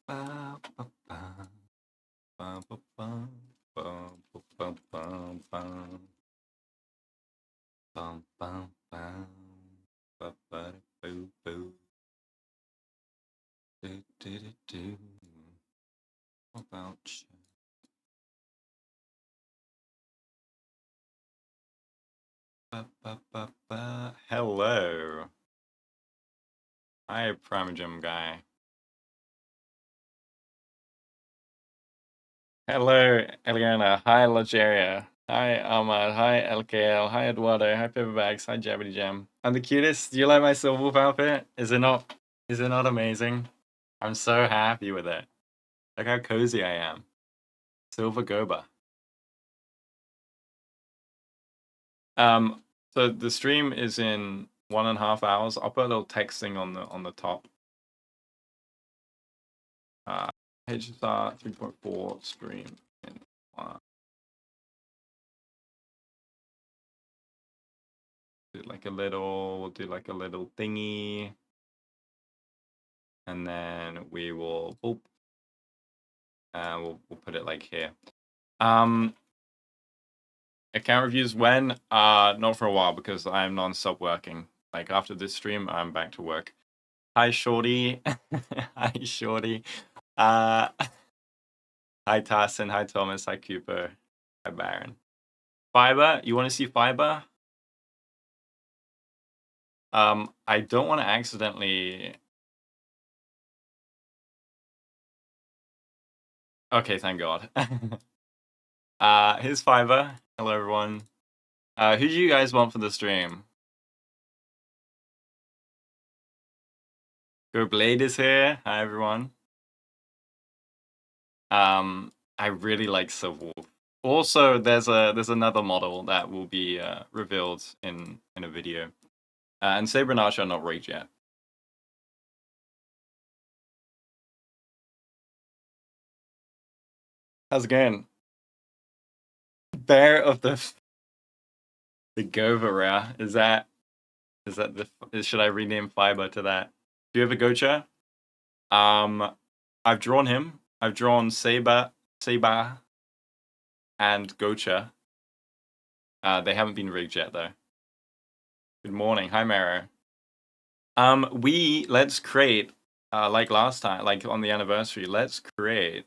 Hello. Hi, Primagem guy. Hello, Eliana. Hi, Lageria. Hi, Ahmad. Hi, LKL. Hi, Eduardo. Hi, Paperbacks. Hi, Jabbity Jam. I'm the cutest. Do you like my Silver Wolf outfit? Is it not? Is it not amazing? I'm so happy with it. Look how cozy I am. Silver Goba. So the stream is in 1.5 hours. I'll put a little text thing on the top. HSR 3.4 stream in 1. We'll do like a little thingy. And then we will boop. We'll put it like here. Account reviews when? Not for a while because I'm non-stop working. Like after this stream, I'm back to work. Hi, Shorty. Hi, Shorty. Hi, Tarson. Hi, Thomas. Hi, Cooper. Hi, Baron. Fiber? You want to see Fiber? I don't want to accidentally... Okay, thank God. Here's Fiber. Hello, everyone. Who do you guys want for the stream? Go Blade is here. Hi, everyone. I really like Silver Wolf. Also, there's another model that will be revealed in a video. And Saber and Archer are not rigged yet. How's it going? Bear of the Govera. Is that should I rename Fiber to that? Do you have a Gocha? I've drawn him. I've drawn Saber, and Gocha. They haven't been rigged yet though. Good morning. Hi, Mero. Let's create like last time, like on the anniversary. Let's create.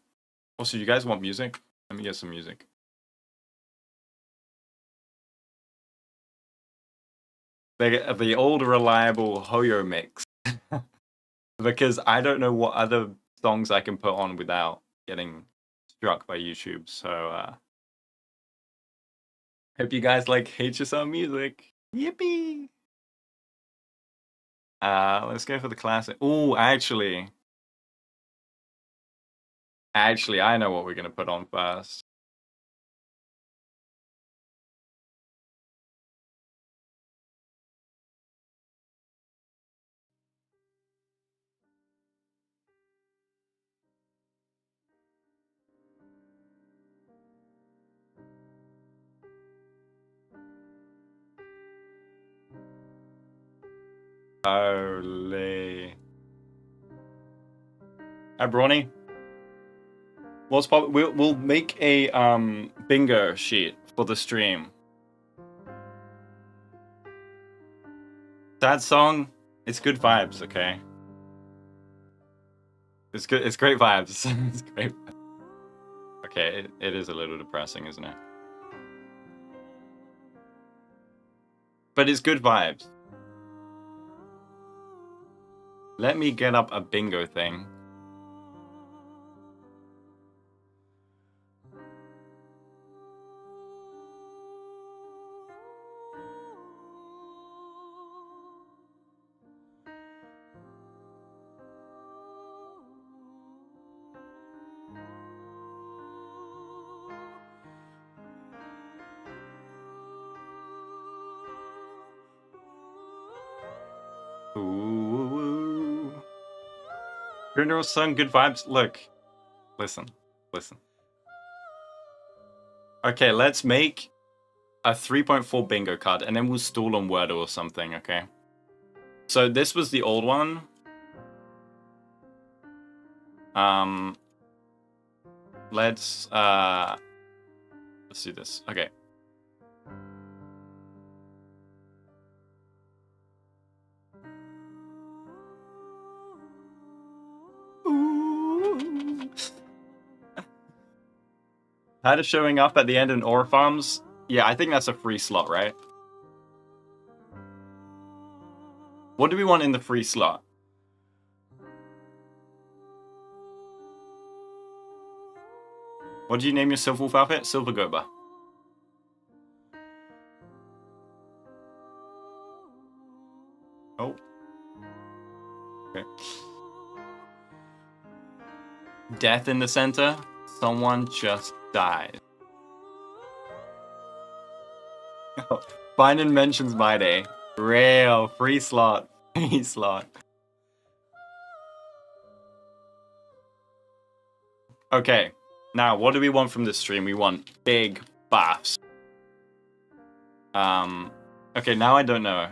Also, you guys want music? Let me get some music. The old reliable Hoyo mix. Because I don't know what other songs I can put on without getting struck by YouTube. So hope you guys like HSL music. Yippee! Let's go for the classic. Oh, actually, I know what we're gonna put on first. Holy. Hi, Brawny. What's pop? We'll make a bingo sheet for the stream. Sad song. It's good vibes. Okay. It's good. It's great vibes. It's great. Okay, it is a little depressing, isn't it? But it's good vibes. Let me get up a bingo thing. Ooh. Funeral song, good vibes. Look. Listen. Okay, let's make a 3.4 bingo card, and then we'll stall on Wordle or something, okay? So this was the old one. Let's do this. Okay. How does showing up at the end in Aura Farms? Yeah, I think that's a free slot, right? What do we want in the free slot? What do you name your Silver Wolf outfit? Silver Goba. Oh. Okay. Death in the center. Someone just died. Phainon mentions my day. Real. Free slot. Free slot. Okay. Now, what do we want from this stream? We want big buffs. Okay, now I don't know.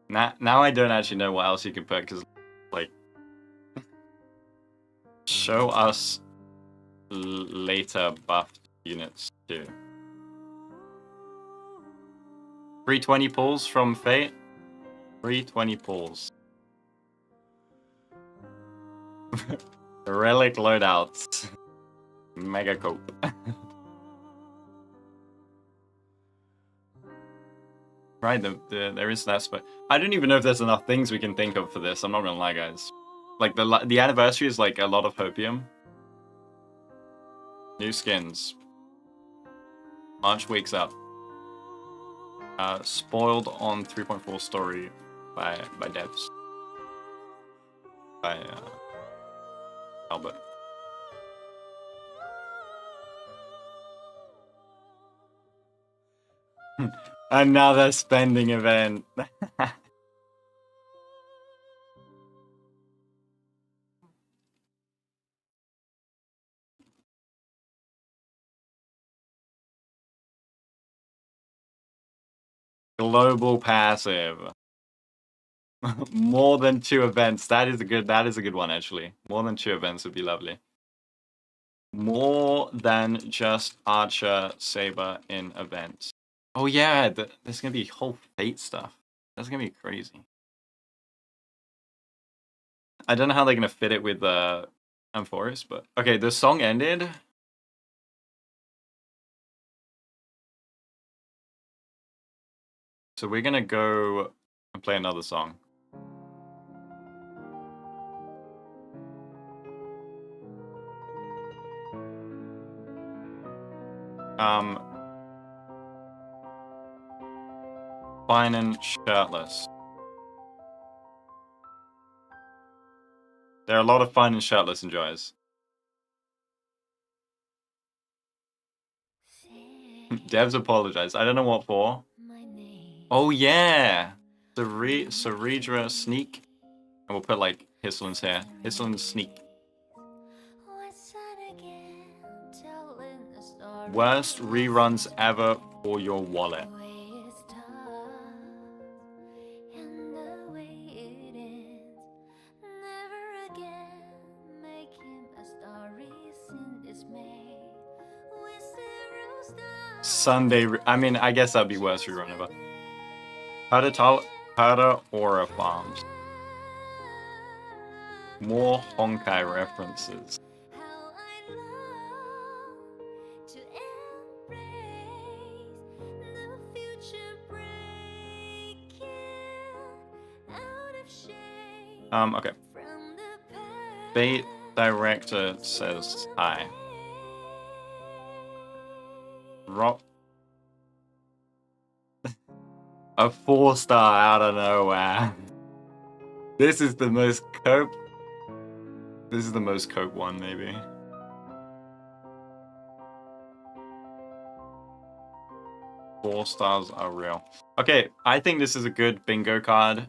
Now I don't actually know what else you can put, because, like, show us later buffed units too. 320 pulls from Fate. 320 pulls. Relic loadouts. Mega cope. Right, there is that, but I don't even know if there's enough things we can think of for this. I'm not gonna lie, guys. Like, the anniversary is like a lot of hopium. New skins. March wakes up. Spoiled on 3.4 story by devs. By Albert. Another spending event. Global passive. More than 2 events. That is a good one, actually. More than 2 events would be lovely. More than just Archer Saber in events. Oh yeah, there's gonna be whole Fate stuff. That's gonna be crazy. I don't know how they're gonna fit it with Amphoris, but okay, the song ended. So we're gonna go and play another song. Phainon shirtless. There are a lot of Phainon shirtless enjoyers. Devs apologize. I don't know what for. Oh yeah! Ceredra sneak. And we'll put like Hislin's hair. Hislin's sneak. Worst reruns ever for your wallet. Sunday. I mean, I guess that'd be worst rerun ever. Pada Aura Farms. More Honkai references. Okay. Bait director says hi. Rock. A 4-star out of nowhere. This is the most cope. This is the most cope one, maybe. Four stars are real. Okay, I think this is a good bingo card.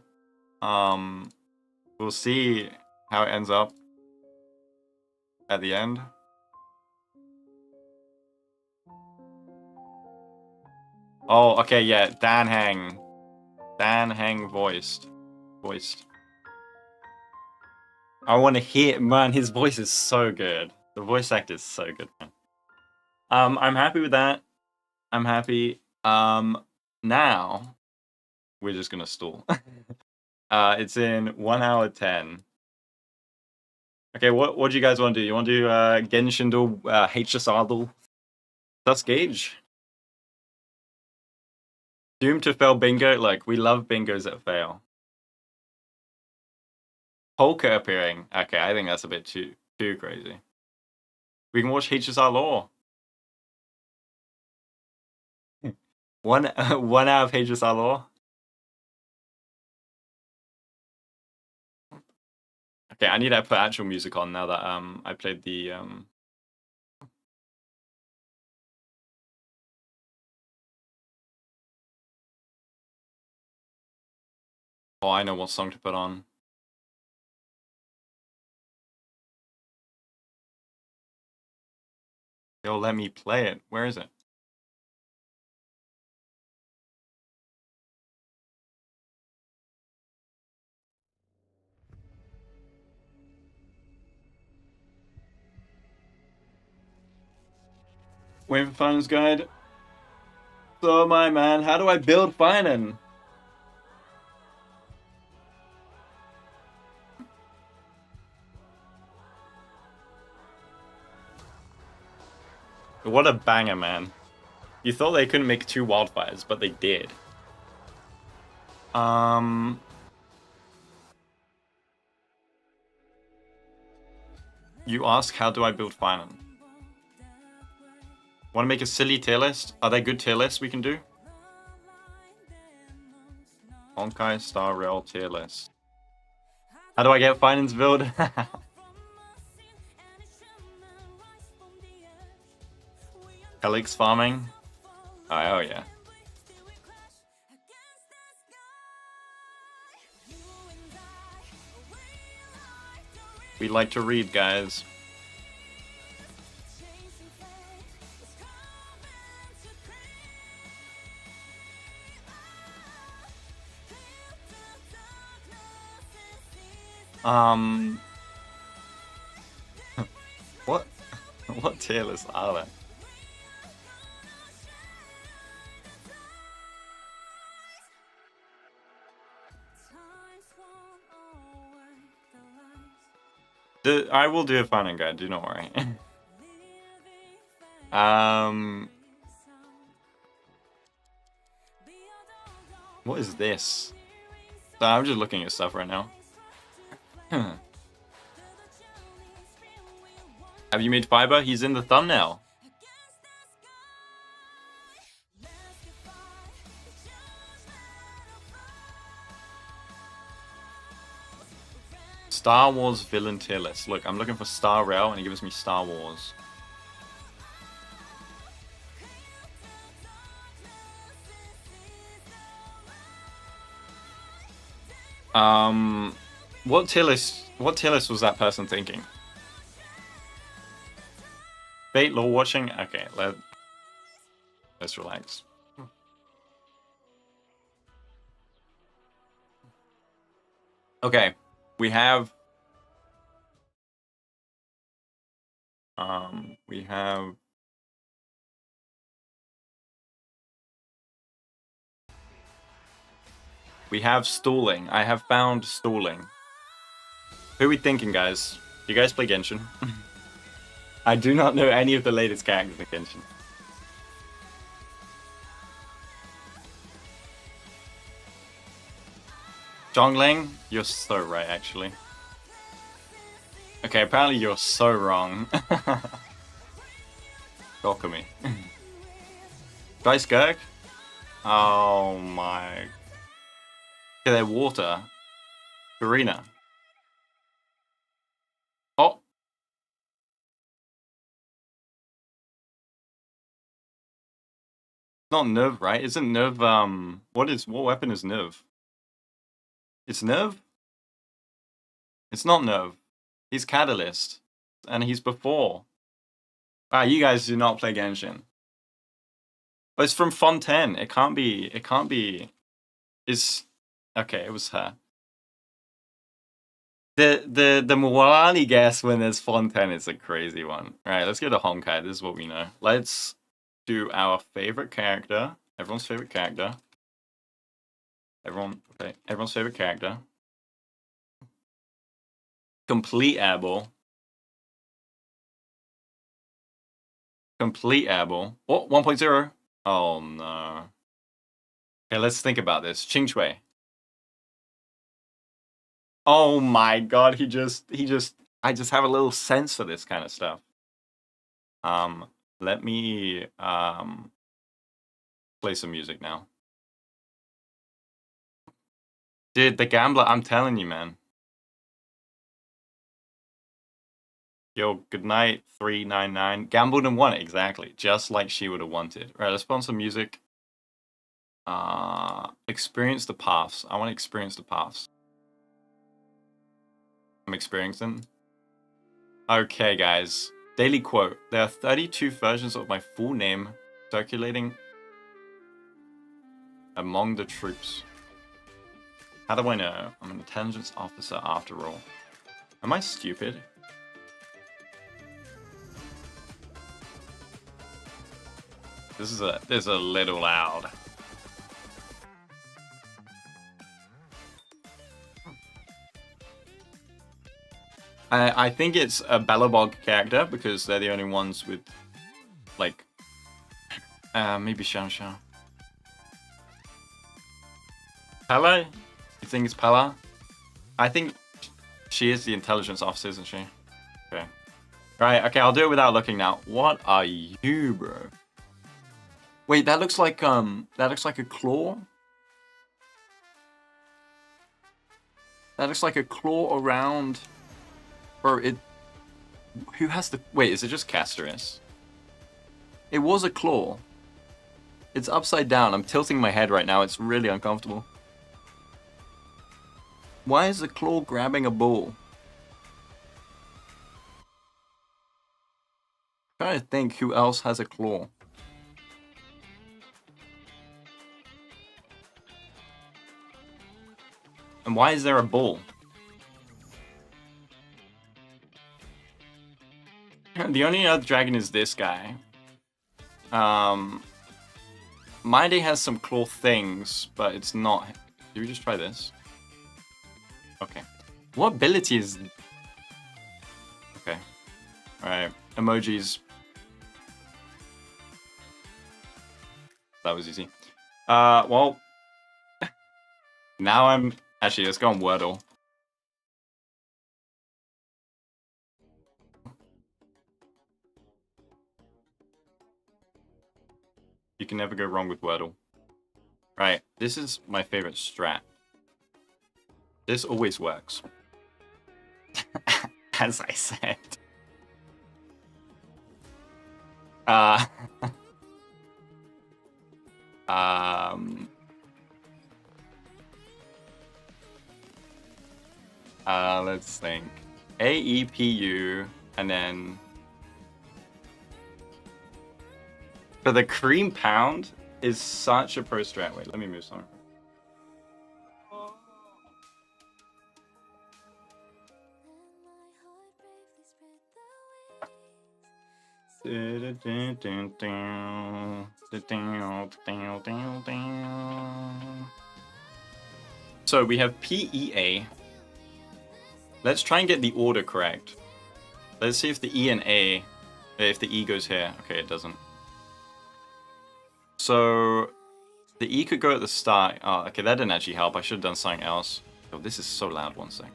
We'll see how it ends up at the end. Oh, okay, yeah, Dan Hang voiced. I want to hear, man, his voice is so good. The voice actor is so good, man. I'm happy with that. I'm happy. Now we're just gonna stall. It's in 1 hour 10. Okay, what do you guys want to do? You want to do Genshin do HSR? That's Gage. Doomed to fail bingo. Look, we love bingos that fail. Polka appearing. Okay, I think that's a bit too crazy. We can watch HSR Law. one hour of HSR Law. Okay, I need to put actual music on now that I played the Oh, I know what song to put on. They'll let me play it. Where is it? Waiting for Phainon's guide. So my man, how do I build Phainon? What a banger, man. You thought they couldn't make 2 wildfires, but they did. You ask, how do I build Phainon? Want to make a silly tier list? Are there good tier lists we can do? Honkai Star Rail tier list. How do I get Phainon's build? Helix farming? Oh yeah. We like to read, guys. What tier lists are there? I will do a Phainon guide, do not worry. What is this? I'm just looking at stuff right now. Have you made Fiber? He's in the thumbnail. Star Wars villain tier list. Look, I'm looking for Star Rail and it gives me Star Wars. What tier list was that person thinking? Bait law watching? Okay, let's relax. Okay, we have stalling. I have found stalling. Who are we thinking, guys? You guys play Genshin? I do not know any of the latest characters in Genshin. Zhongling? You're so right, actually. Okay, apparently you're so wrong. Dokumi. Dice Gurk? Oh my... Okay, they're water. Karina. Oh! Not Nerve, right? Isn't Nerve, what weapon is Nerve? It's Nerve? It's not Nerve. He's Catalyst. And he's before. Wow, you guys do not play Genshin. But it's from Fontaine. It can't be... It's... Okay, it was her. The Moani guess when there's Fontaine is a crazy one. Alright, let's go to Honkai. This is what we know. Let's do our favorite character. Everyone's favorite character. Everyone's favorite character. Complete airball. Complete airball. Oh, 1.0. Oh no. Okay, let's think about this. Ching Chui. Oh my god, I just have a little sense for this kind of stuff. Let me play some music now. Dude, the gambler, I'm telling you, man. Yo, good night, 399. Gambled and won it, exactly. Just like she would have wanted. Right, let's put on some music. Experience the paths. I want to experience the paths. I'm experiencing. Okay, guys. Daily quote. There are 32 versions of my full name circulating among the troops. How do I know? I'm an intelligence officer after all. Am I stupid? This is a little loud. I think it's a Bellabog character because they're the only ones with, like, maybe Xiao Xiao. Pella? You think it's Pella? I think she is the intelligence officer, isn't she? Okay. Right, okay, I'll do it without looking now. What are you, bro? Wait, that looks like a claw? That looks like a claw around... Bro, who has the... Wait, is it just Castorus? It was a claw. It's upside down. I'm tilting my head right now. It's really uncomfortable. Why is the claw grabbing a ball? I'm trying to think who else has a claw. And why is there a ball? The only other dragon is this guy. My day has some claw things, but it's not... Did we just try this? Okay. What ability is... Okay. Alright. Emojis. That was easy. Well... Now I'm... Actually, let's go on Wordle. You can never go wrong with Wordle. Right, this is my favorite strat. This always works. As I said. Let's think. AEPU, and then... But the cream pound is such a pro strat. Wait, let me move somewhere. So we have PEA. Let's try and get the order correct. Let's see if the E and A, if the E goes here. Okay, it doesn't. So the E could go at the start. Oh, okay, that didn't actually help. I should have done something else. Oh, this is so loud. 1 sec.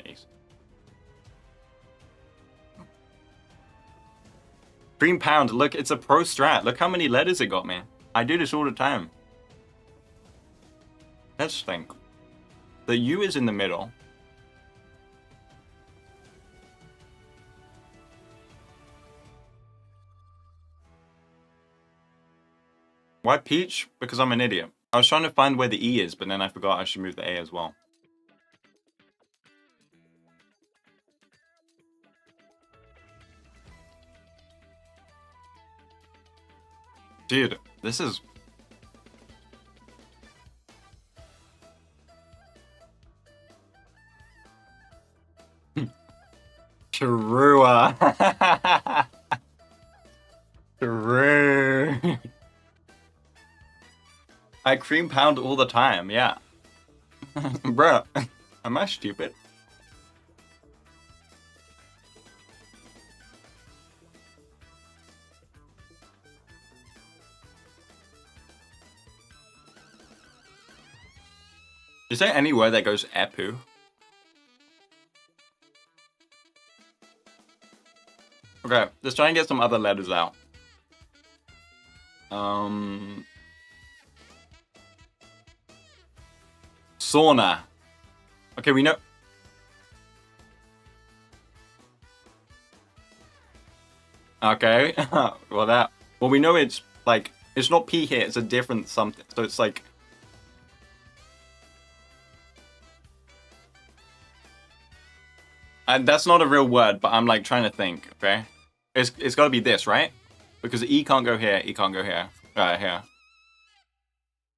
Jeez. Cream pound. Look, it's a pro strat. Look how many letters it got me. I do this all the time. Let's think. The U is in the middle. Why peach? Because I'm an idiot. I was trying to find where the E is, but then I forgot I should move the A as well. Dude, this is... True. True. I cream pound all the time, yeah. Bruh, am I stupid? Is there any word that goes epu? Okay, let's try and get some other letters out. Sauna. Okay, we know. Okay, well we know it's like, it's not P here, it's a different something. So it's like, and that's not a real word, but I'm like trying to think, okay? It's gotta be this, right? Because E can't go here, E can't go here. Here.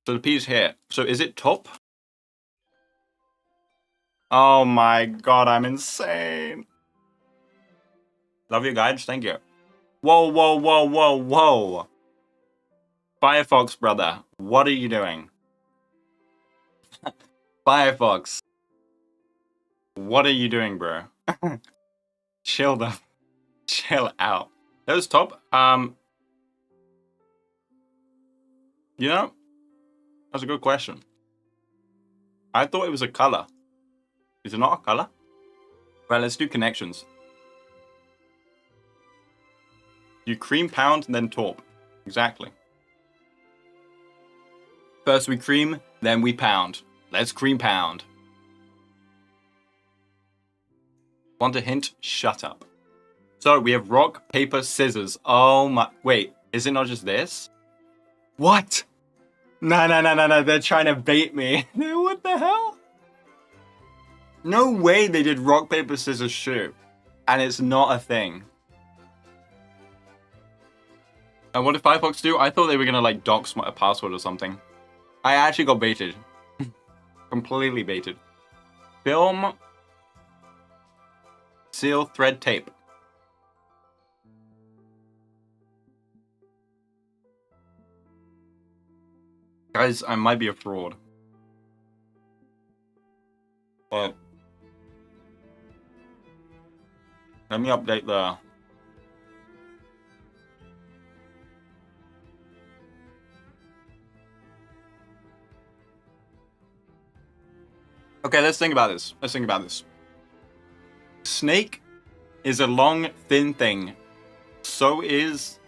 So the P's here. So is it top? Oh my god, I'm insane. Love your guides, thank you. Whoa, whoa, whoa, whoa, whoa. Firefox, brother, what are you doing? Firefox. What are you doing, bro? Chill out. That was top. You know, that's a good question. I thought it was a color. Is it not a color? Right, let's do connections. You cream pound and then torp. Exactly. First we cream, then we pound. Let's cream pound. Want a hint? Shut up. So we have rock, paper, scissors. Oh my... Wait, is it not just this? What? No. They're trying to bait me. What the hell? No way they did rock, paper, scissors, shoot. And it's not a thing. And what did Firefox do? I thought they were gonna like dox a password or something. I actually got baited. Completely baited. Film. Seal, thread, tape. Guys, I might be a fraud. But let me update the... Okay, let's think about this. Snake is a long, thin thing. So is...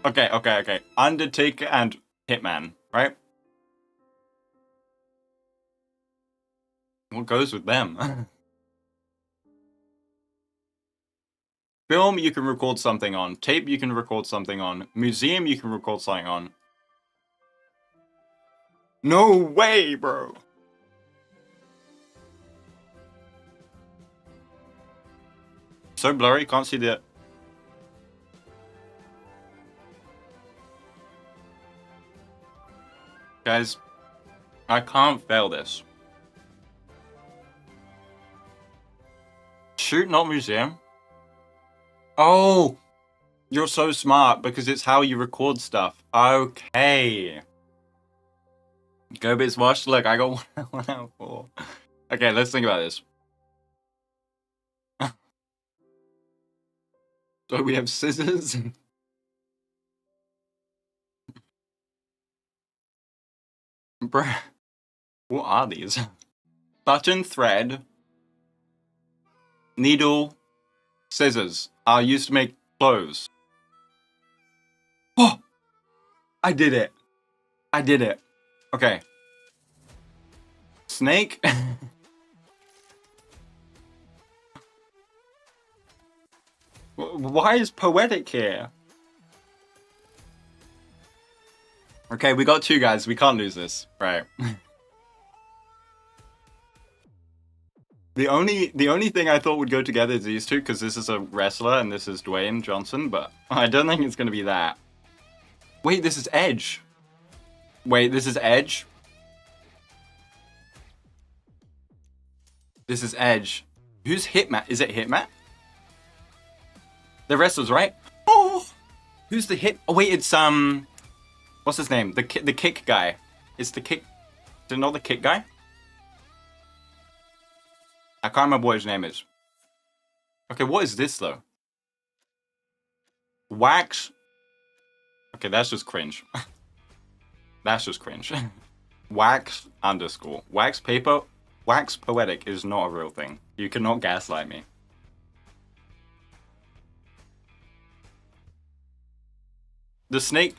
Okay. Undertaker and Hitman, right? What goes with them? Film, you can record something on. Tape, you can record something on. Museum, you can record something on. No way, bro! So blurry, can't see the... Guys, I can't fail this. Shoot, not museum. Oh! You're so smart, because it's how you record stuff. Okay. Go bits washed. Look, I got 1 out of 4. Okay, let's think about this. So we have scissors. Bruh. What are these? Button, thread, needle, scissors are used to make clothes. Oh! I did it. Okay. Snake. Why is poetic here? Okay, we got 2 guys. We can't lose this. Right. The only thing I thought would go together is these 2, because this is a wrestler and this is Dwayne Johnson, but I don't think it's gonna be that. Wait, this is Edge. This is Edge. Who's Hitman? Is it Hitman? The wrestlers, right? Oh! Who's the hit? Oh, wait, it's, what's his name? The kick guy. It's the kick... Is it not the kick guy? I can't remember what his name is. Okay, what is this, though? Wax... Okay, that's just cringe. That's just cringe. Wax underscore. Wax paper... Wax poetic is not a real thing. You cannot gaslight me. The snake...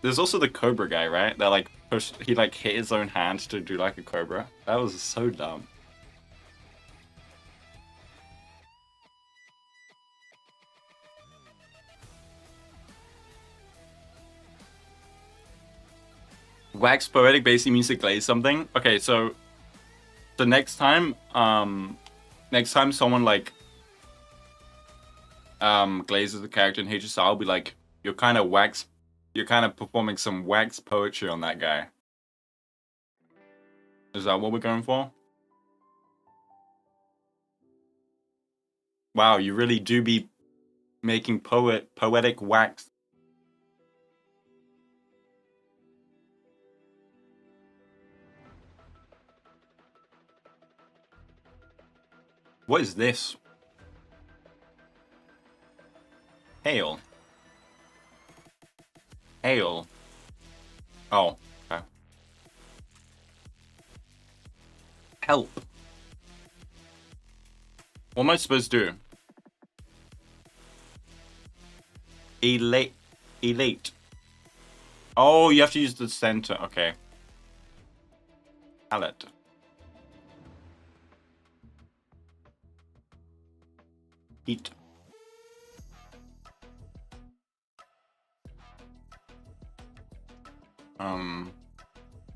There's also the cobra guy, right? That like pushed... He like hit his own hand to do like a cobra. That was so dumb. Wax poetic basically means to glaze something. Okay, so the next time someone like glazes the character in HSR, I'll be like, you're kind of performing some wax poetry on that guy. Is that what we're going for? Wow, you really do be making poetic wax. What is this? Hail. Hail. Oh, okay. Help. What am I supposed to do? Elate. Elate. Oh, you have to use the center. Okay. Palette. Heat.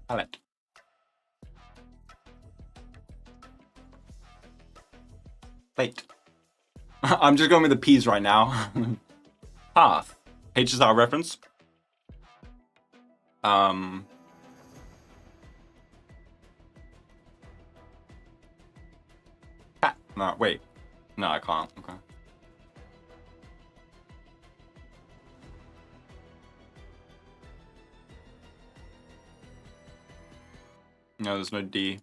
Palette. Plate. I'm just going with the P's right now. Path. HSR reference. No, wait. No, I can't. Okay. No, there's no D.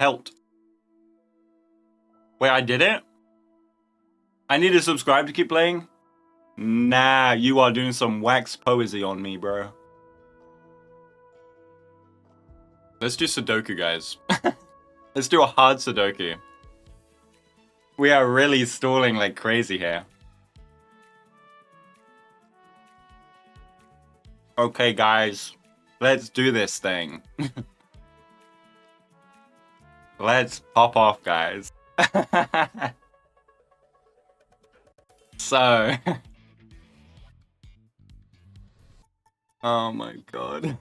Helped. Wait, I did it? I need to subscribe to keep playing? Nah, you are doing some wax poesy on me, bro. Let's do Sudoku, guys. Let's do a hard Sudoku. We are really stalling like crazy here. Okay, guys. Let's do this thing. Let's pop off, guys. So... Oh my god.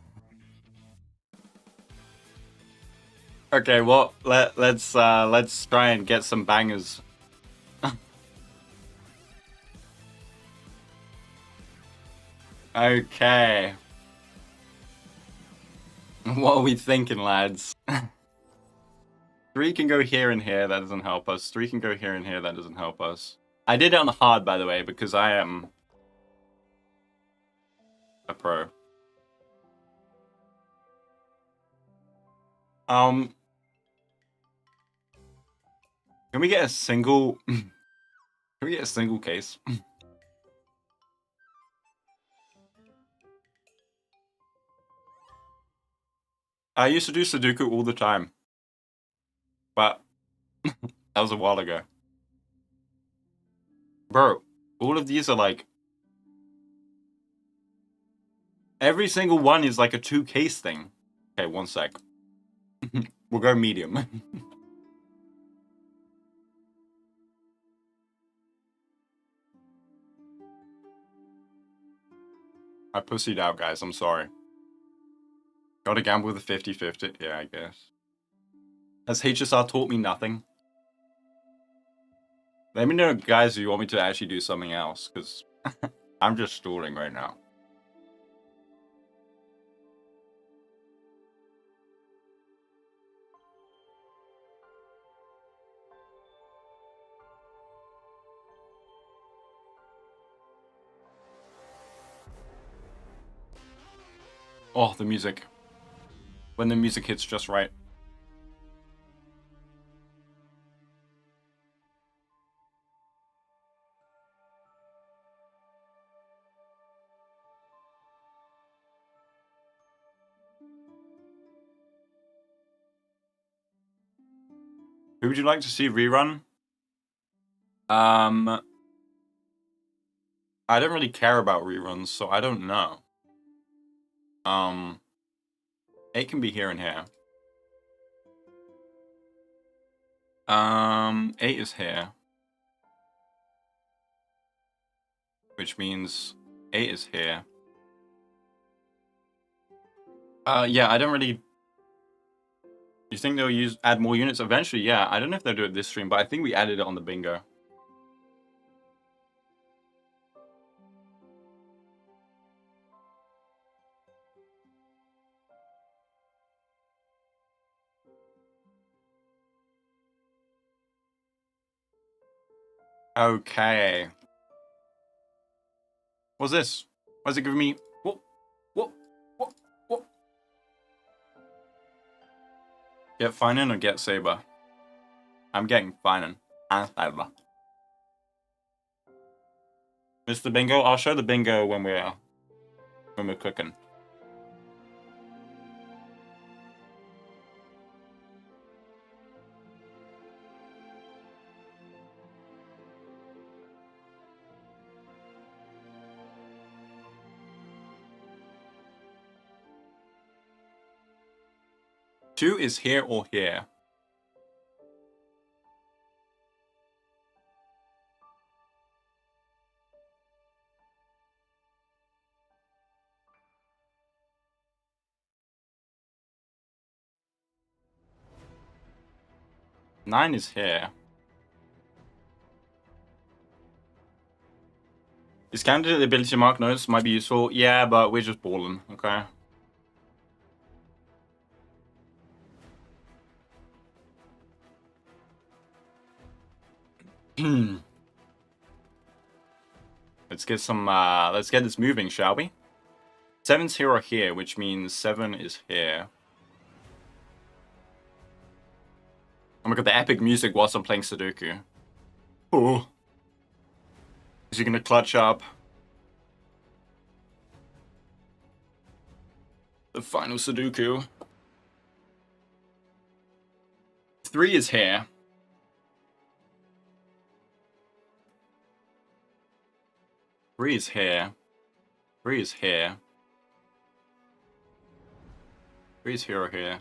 Okay, well, let's try and get some bangers. Okay. What are we thinking, lads? 3 can go here and here, that doesn't help us. 3 can go here and here, that doesn't help us. I did it on hard, by the way, because I am a pro. Can we get a single... Can we get a single case? I used to do Sudoku all the time. But that was a while ago. Bro, all of these are like... Every single one is like a 2 case thing. Okay, one sec. We'll go medium. I pussied out, guys. I'm sorry. Gotta gamble with a 50-50. Yeah, I guess. Has HSR taught me nothing? Let me know, guys, if you want me to actually do something else, because I'm just stalling right now. Oh, the music. When the music hits just right. Who would you like to see rerun? I don't really care about reruns, so I don't know. 8 can be here and here. 8 is here. Which means 8 is here. Yeah, I don't really... You think they'll add more units eventually? Yeah, I don't know if they'll do it this stream, but I think we added it on the bingo. Okay. What's this? Why's it giving me... What? Get Phainon or get Saber? I'm getting Phainon and Saber. Mr. Bingo? I'll show the bingo when we're cooking. Two is here or here. Nine is here. Is candidate ability to mark notes might be useful? Yeah, but we're just balling, okay? Let's get this moving, shall we? 7's here or here, which means 7 is here. Oh my god, the epic music whilst I'm playing Sudoku. Oh. Is he gonna clutch up? The final Sudoku. 3 is here. 3 is here. 3 is here. 3 is here or here.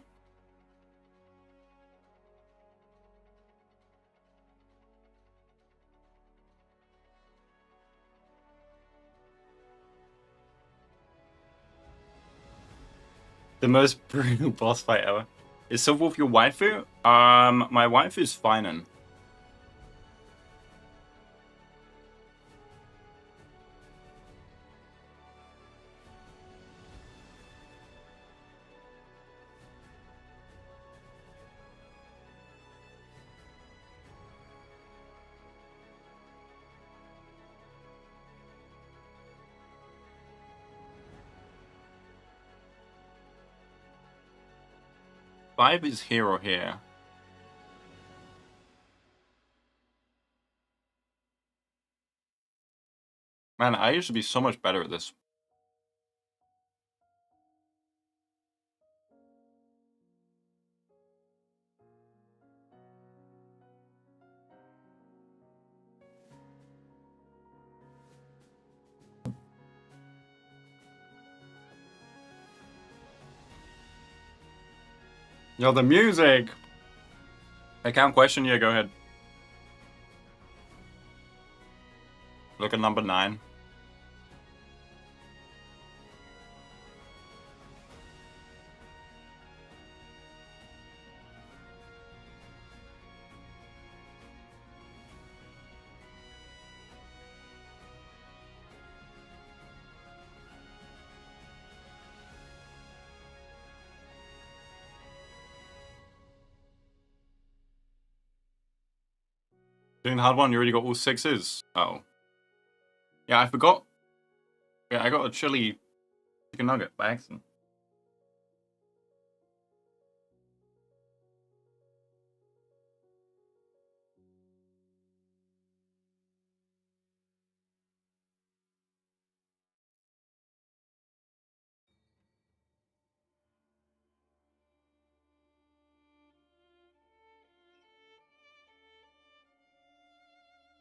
The most brutal boss fight ever. Is Silverwolf your waifu? My waifu is Phainon. Five is here or here. Man, I used to be so much better at this. Yo, the music! Account question? Yeah, go ahead. Look at number 9. Doing the hard one, you already got all 6s. Oh. Yeah, I forgot. Yeah, I got a chili chicken nugget by accident.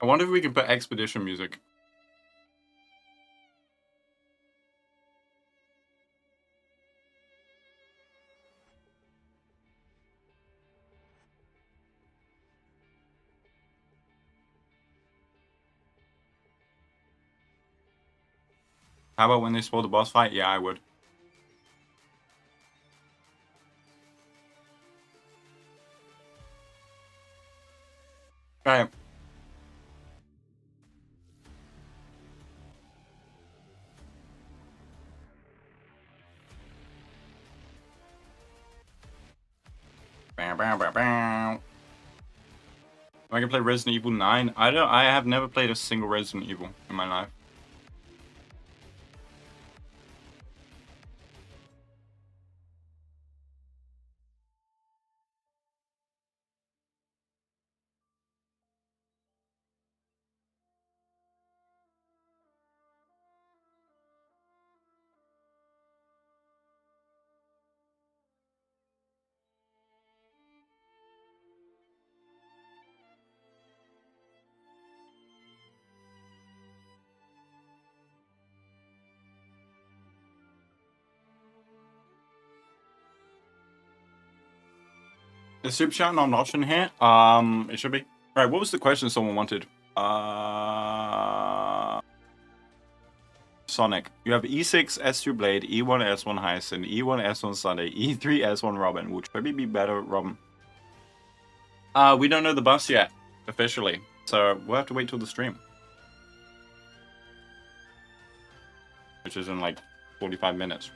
I wonder if we could put expedition music. How about when they spoil the boss fight? Yeah, I would. Alright. Bow, bow, bow, bow. I can play Resident Evil 9. I have never played a single Resident Evil in my life. Is Super Chat not an option here? It should be. Alright, what was the question someone wanted? Sonic. You have E6 S2 Blade, E1 S1 Hyacinth, E1 S1 Sunday, E3 S1 Robin. Would maybe be better, Robin? We don't know the buffs yet, officially. So we'll have to wait till the stream. Which is in like 45 minutes.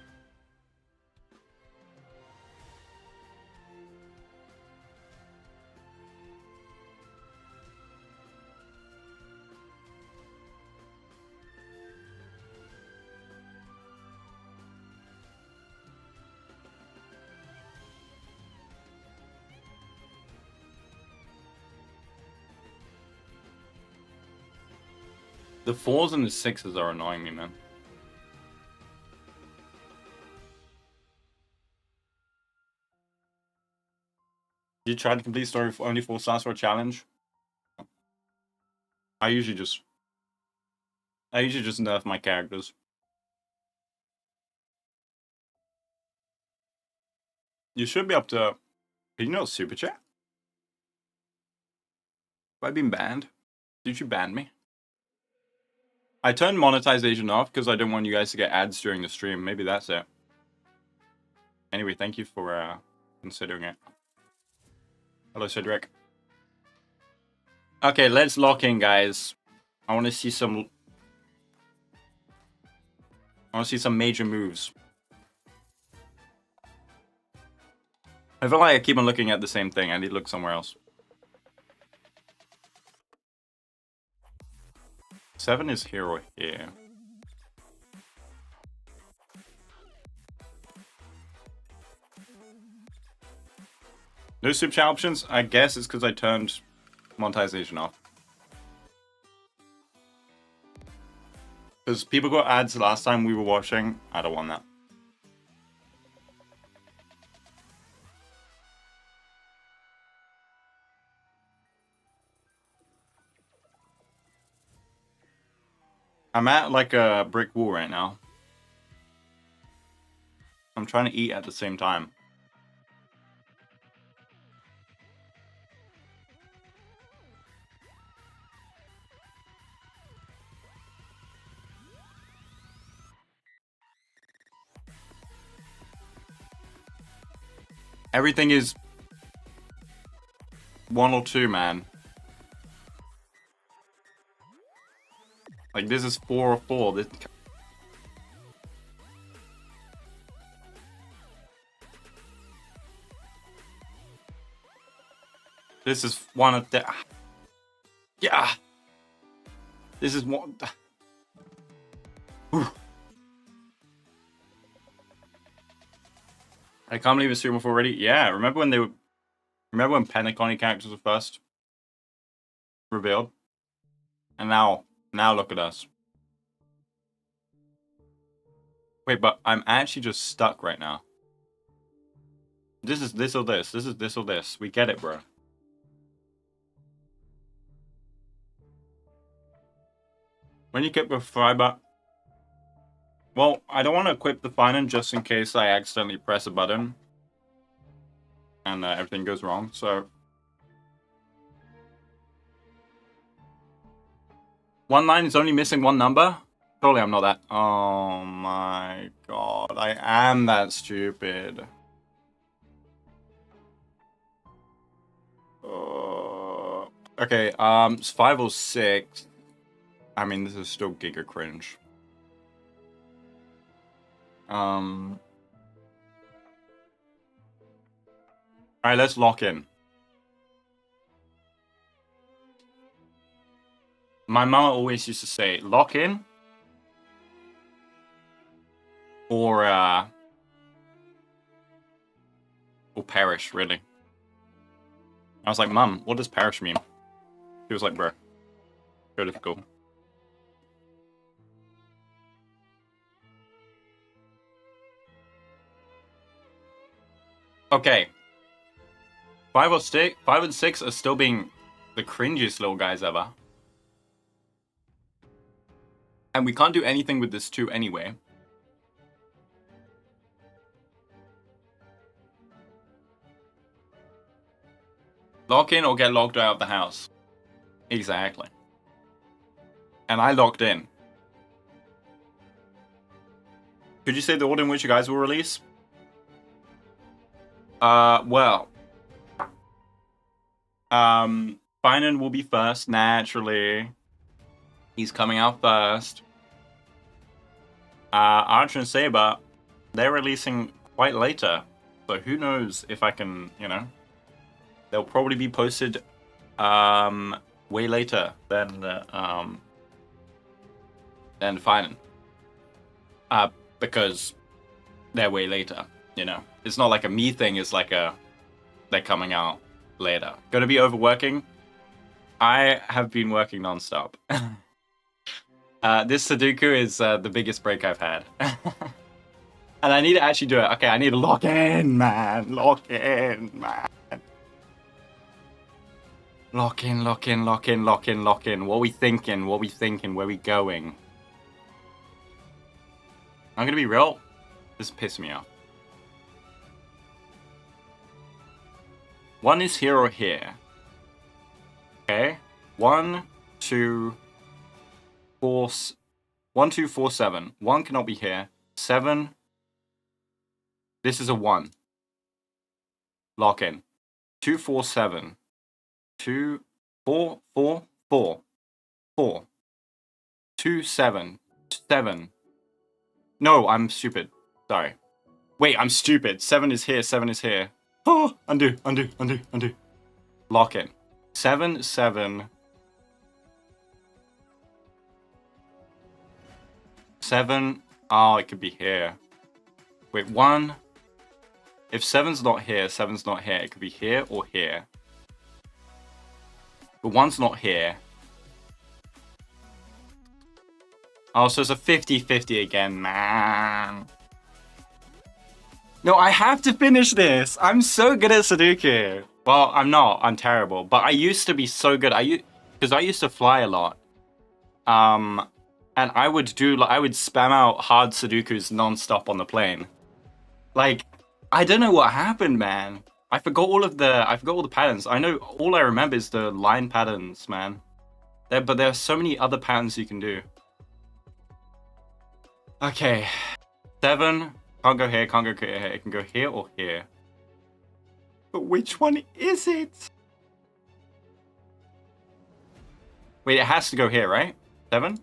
The 4s and the 6s are annoying me, man. You tried to complete story for only 4 stars for a challenge? I usually just nerf my characters. You should be up to... Can you know Super Chat? Have I been banned? Did you ban me? I turned monetization off because I didn't want you guys to get ads during the stream. Maybe that's it. Anyway, thank you for considering it. Hello, Cedric. Okay, let's lock in, guys. I want to see some major moves. I feel like I keep on looking at the same thing. I need to look somewhere else. 7 is here or here. No super chat options? I guess it's because I turned monetization off. Because people got ads last time we were watching. I don't want that. I'm at like a brick wall right now. I'm trying to eat at the same time. Everything is 1 or 2, man. Like, this is 4 or 4. This is one of the... Yeah! This is one... I can't believe it's stream off already. Yeah, remember when Pentaconi characters were first revealed? And now look at us. Wait, but I'm actually just stuck right now. This is this or this. This is this or this. We get it, bro. When you equip with fiber... Well, I don't want to equip the Phainon just in case I accidentally press a button. And everything goes wrong, so... One line is only missing one number? Surely I'm not that... Oh my god, I am that stupid. Okay, it's 5 or 6. I mean, this is still giga cringe. Alright, let's lock in. My mama always used to say, lock in or perish, really. I was like, Mum, what does perish mean? She was like, bro, go to school. Okay. 5 and 6 are still being the cringiest little guys ever. And we can't do anything with this 2 anyway. Lock in or get locked out of the house. Exactly. And I locked in. Could you say the order in which you guys will release? Well. Phainon will be first, naturally. He's coming out first. Archer and Saber, they're releasing quite later. So who knows if I can, you know. They'll probably be posted way later than Phainon. Because they're way later, you know. It's not like a me thing, it's like a they're coming out later. Gonna be overworking? I have been working non-stop. This Sudoku is the biggest break I've had. And I need to actually do it. Okay, I need to lock in, man. Lock in, man. Lock in, lock in, lock in, lock in, lock in. What we thinking? What we thinking? Where we going? I'm gonna be real. This pisses me off. 1 is here or here. Okay. 1, 2, 4. 1, 2, 4, 7. 1 cannot be here. 7. This is a 1. Lock in. 2, 4, 7. 2, 4, 4, 4. 4. 2, 7. 7. No, I'm stupid. Sorry. Wait, I'm stupid. 7 is here. 7 is here. Oh, undo, undo, undo, undo. Lock in. 7, 7. 7. Oh, it could be here. Wait, 1. If 7's not here, 7's not here. It could be here or here. But 1's not here. Oh, so it's a 50-50 again, man. No, I have to finish this. I'm so good at Sudoku. Well, I'm not. I'm terrible. But I used to be so good. Because I used to fly a lot. And I would spam out hard Sudokus non-stop on the plane. Like, I don't know what happened, man. I forgot all the patterns. I know all I remember is the line patterns, man. But there are so many other patterns you can do. Okay. 7. Can't go here, can't go here. It can go here or here. But which one is it? Wait, it has to go here, right? 7?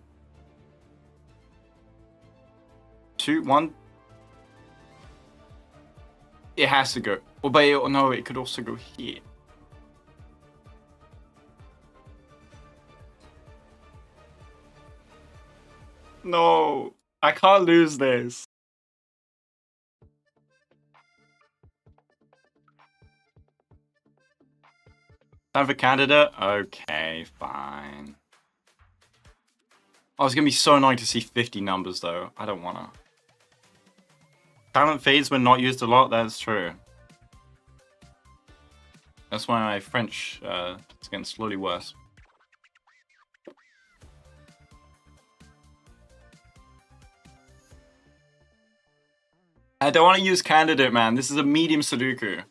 2, 1. It has to go. Well, but no, it could also go here. No, I can't lose this. Time for candidate? Okay, fine. Oh, it's gonna be so annoying to see 50 numbers though. I don't wanna. Talent fades when not used a lot, that's true. That's why my French is getting slowly worse. I don't want to use candidate, man. This is a medium Sudoku.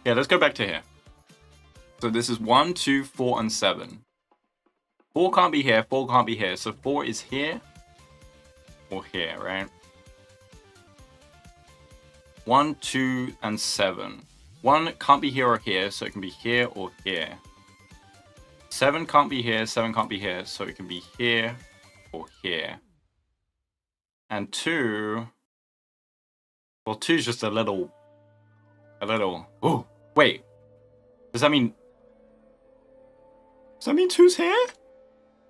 Yeah, let's go back to here. So this is 1, 2, 4, and 7. 4 can't be here, 4 can't be here. So 4 is here or here, right? 1, 2, and 7. 1 can't be here or here, so it can be here or here. 7 can't be here, 7 can't be here, so it can be here or here. And 2, well, 2 is just a little, oh, wait. Does that mean 2's here?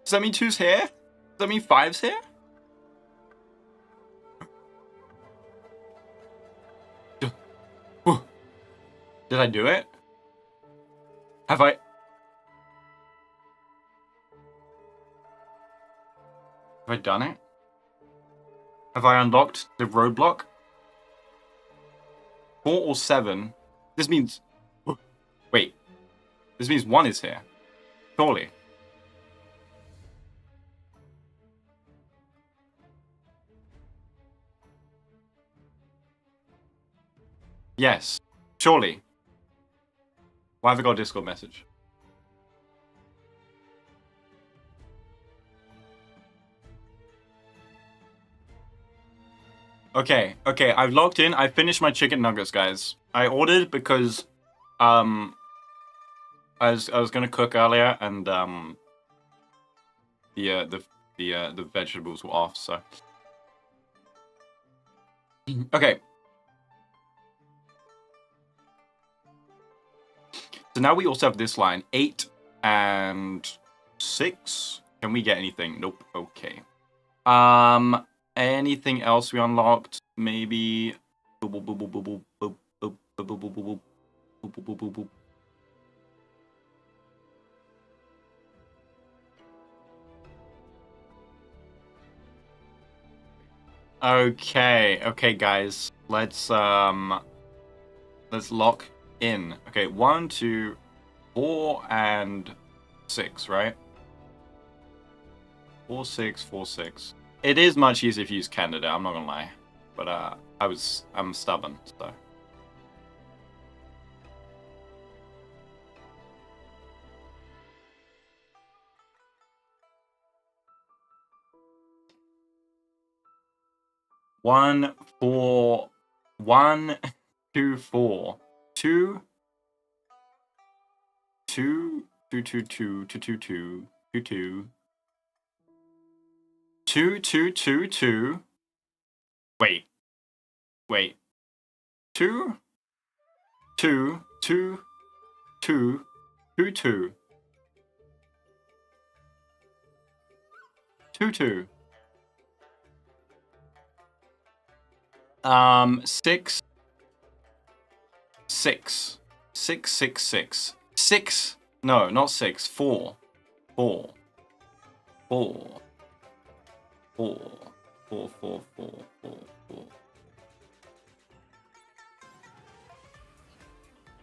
Does that mean 2's here? Does that mean 5's here? Did I do it? Have I done it? Have I unlocked the roadblock? 4 or 7? This means... Wait. This means 1 is here. Surely. Yes. Surely. Why have I got a Discord message? Okay, I've logged in. I finished my chicken nuggets, guys. I ordered because I was gonna cook earlier, and the vegetables were off. So okay. So now we also have this line 8 and 6. Can we get anything? Nope. Okay. Anything else we unlocked? Maybe. Okay, guys. Let's lock in. Okay, 1, 2, 4, and 6, right? 4, 6, 4, 6. It is much easier if you use Canada, I'm not gonna lie. But I'm stubborn, so. One, 4, 1, 2, 4. 2, 2, 2, 2, 2, 2, 2, 2, 2, 2. 2, 2, 2, 2. Wait. 2, 2, 2, 2, 2, 2. 2, 2. 6, 6, 6, 6, 6. 6. No, not 6. 4. 4. 4. 4, 4, 4, 4, 4, 4.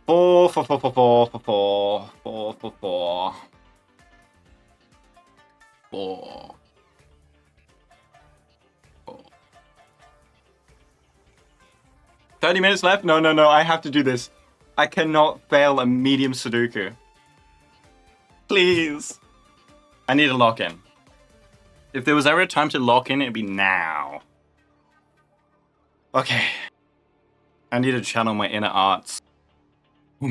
4, 4, 4, 4, 4, 4, 4, 4, 4, 4. 30 minutes left? No, I have to do this. I cannot fail a medium Sudoku. Please. I need to lock in. If there was ever a time to lock in, it'd be now. Okay. I need to channel my inner arts. What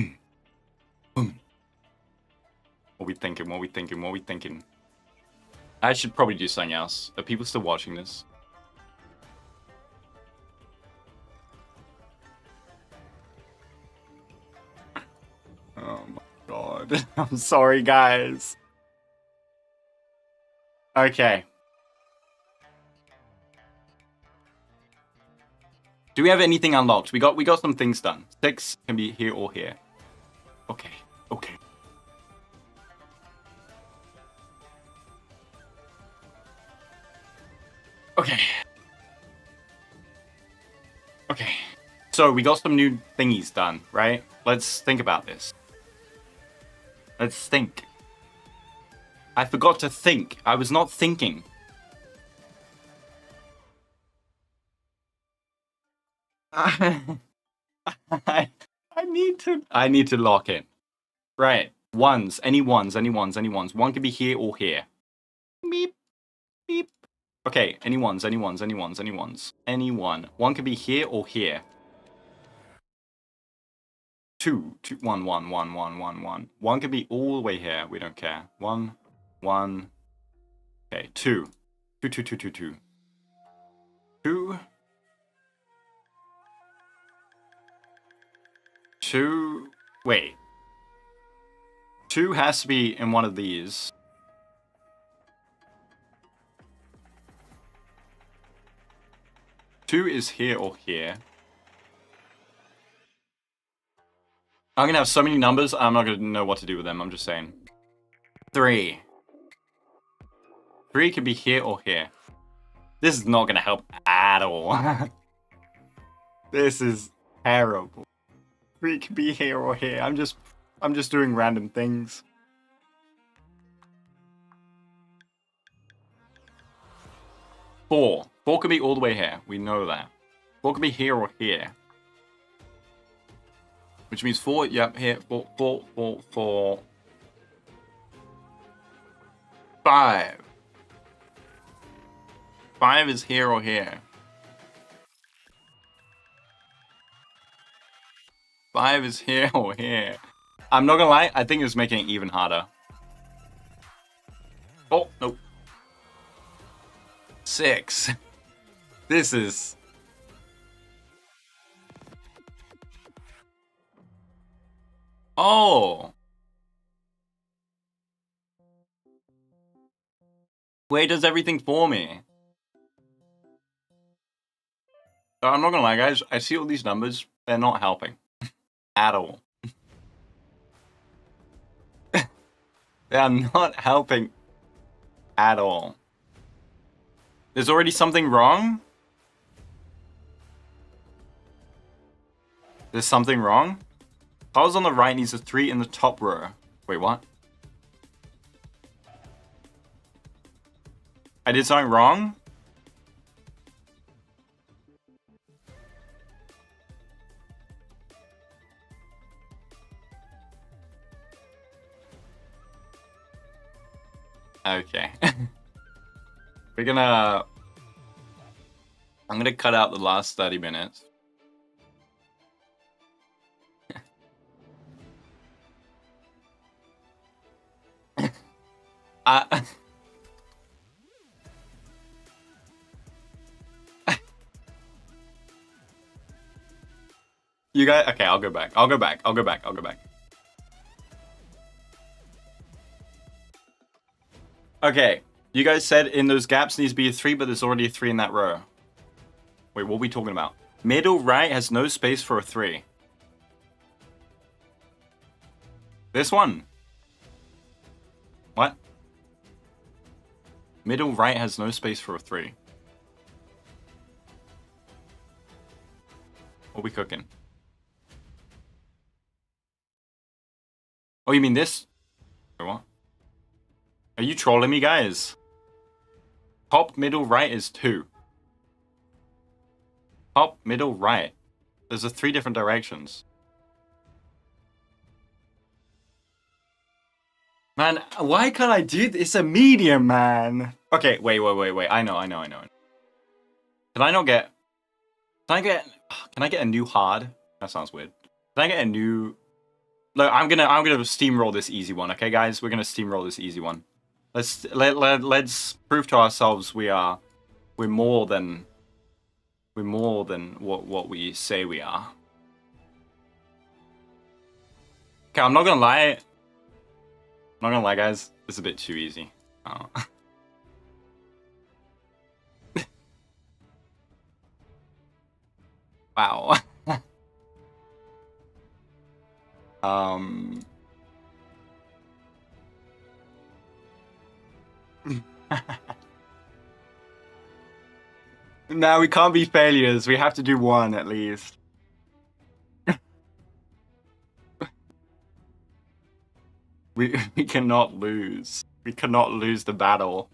we thinking? What we thinking? I should probably do something else. Are people still watching this? Oh my god. I'm sorry, guys. Okay. Do we have anything unlocked? We got some things done. 6 can be here or here. Okay. Okay. So we got some new thingies done, right? Let's think about this. Let's think. I forgot to think. I was not thinking. I need to lock in. Right. Ones. Any ones. One can be here or here. Beep. Beep. Okay, any ones. Anyone. One can be here or here. Two. One. One can be all the way here. We don't care. One. Okay, two. Two. Wait. Two has to be in one of these. Two is here or here. I'm gonna have so many numbers, I'm not gonna know what to do with them, I'm just saying. Three. Three could be here or here. This is not gonna help at all. This is terrible. Three could be here or here. I'm just doing random things. Four. Four could be all the way here. We know that. Four could be here or here. Which means four, yep, here. Four. Five. Five is here or here. Five is here or here. I'm not gonna lie, I think it's making it even harder. Oh, nope. Six. This is... Oh! Wait, does everything for me? I'm not gonna lie, guys. I see all these numbers. They're not helping. At all. They are not helping. At all. There's already something wrong? There's something wrong? Tiles on the right needs a 3 in the top row. Wait, what? I did something wrong? Okay. I'm gonna cut out the last 30 minutes. You guys, okay, I'll go back. Okay, you guys said in those gaps needs to be a 3, but there's already a 3 in that row. Wait, what are we talking about? Middle right has no space for a 3. This one. What? Middle right has no space for a 3. What are we cooking? Oh, you mean this? Wait, what? Are you trolling me, guys? Top, middle, right is 2. Top, middle, right. There's a 3 different directions. Man, why can't I do this? It's a medium, man. Okay, wait. I know. Can I not get... Can I get a new hard? That sounds weird. Can I get a new... Look, I'm gonna steamroll this easy one, okay, guys? We're gonna steamroll this easy one. Let's prove to ourselves we're more than what we say we are. Okay, I'm not gonna lie, guys. It's a bit too easy. Oh. Wow. No, we can't be failures. We have to do one at least. We cannot lose. We cannot lose the battle.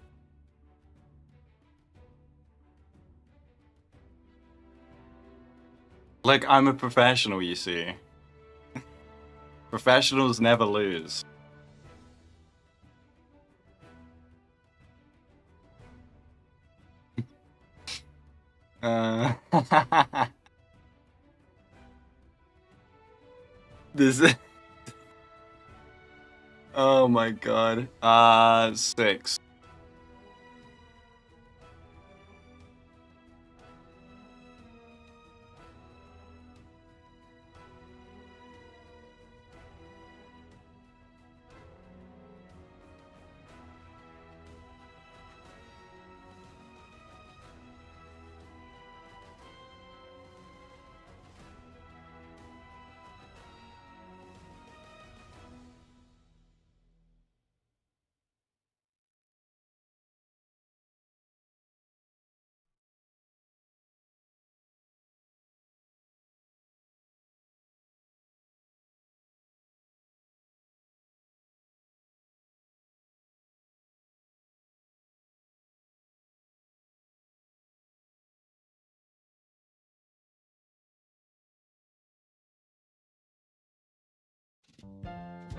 Look, I'm a professional, you see. Professionals never lose. This. Oh my god. 6.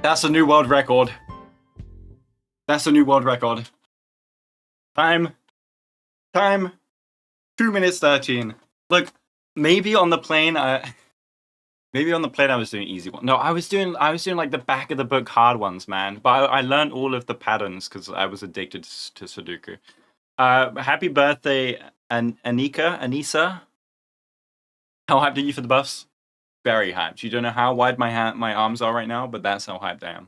That's a new world record. That's a new world record. Time. 2 minutes 13. Look, maybe on the plane I was doing easy one. No, I was doing like the back of the book hard ones, man. But I learned all of the patterns because I was addicted to Sudoku. Happy birthday, Anissa. How hyped are you for the buffs? Very hyped. You don't know how wide my arms are right now, but that's how hyped I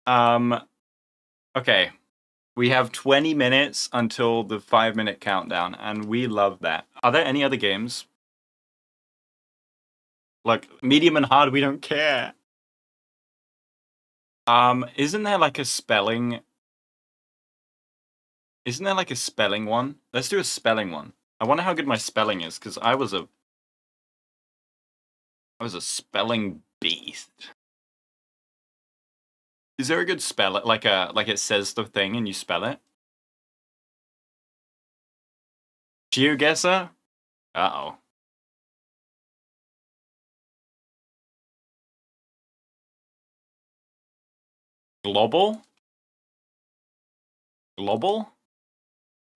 am. Okay. We have 20 minutes until the 5-minute countdown, and we love that. Are there any other games? Like, medium and hard, we don't care. Isn't there like a spelling... Isn't there like a spelling one? Let's do a spelling one. I wonder how good my spelling is, because I was a spelling beast. Is there a good spell it? Like it says the thing and you spell it? GeoGuessr? Uh-oh. Global? Global?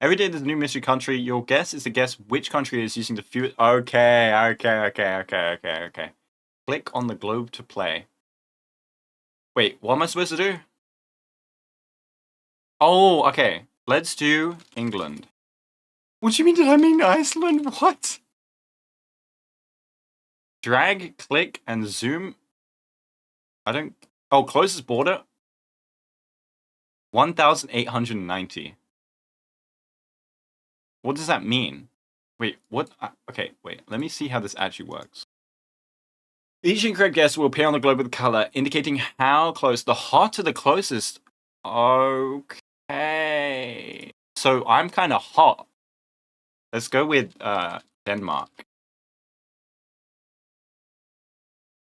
Every day there's a new mystery country. Your guess is to guess which country is using the few... Okay. Click on the globe to play. Wait, what am I supposed to do? Oh, okay. Let's do England. What do you mean, did I mean Iceland? What? Drag, click, and zoom. I don't... Oh, closest border? 1,890. What does that mean? Wait, what? Okay, wait. Let me see how this actually works. Each incorrect guess will appear on the globe with color, indicating how close. The hotter the closest. Okay. So I'm kind of hot. Let's go with Denmark.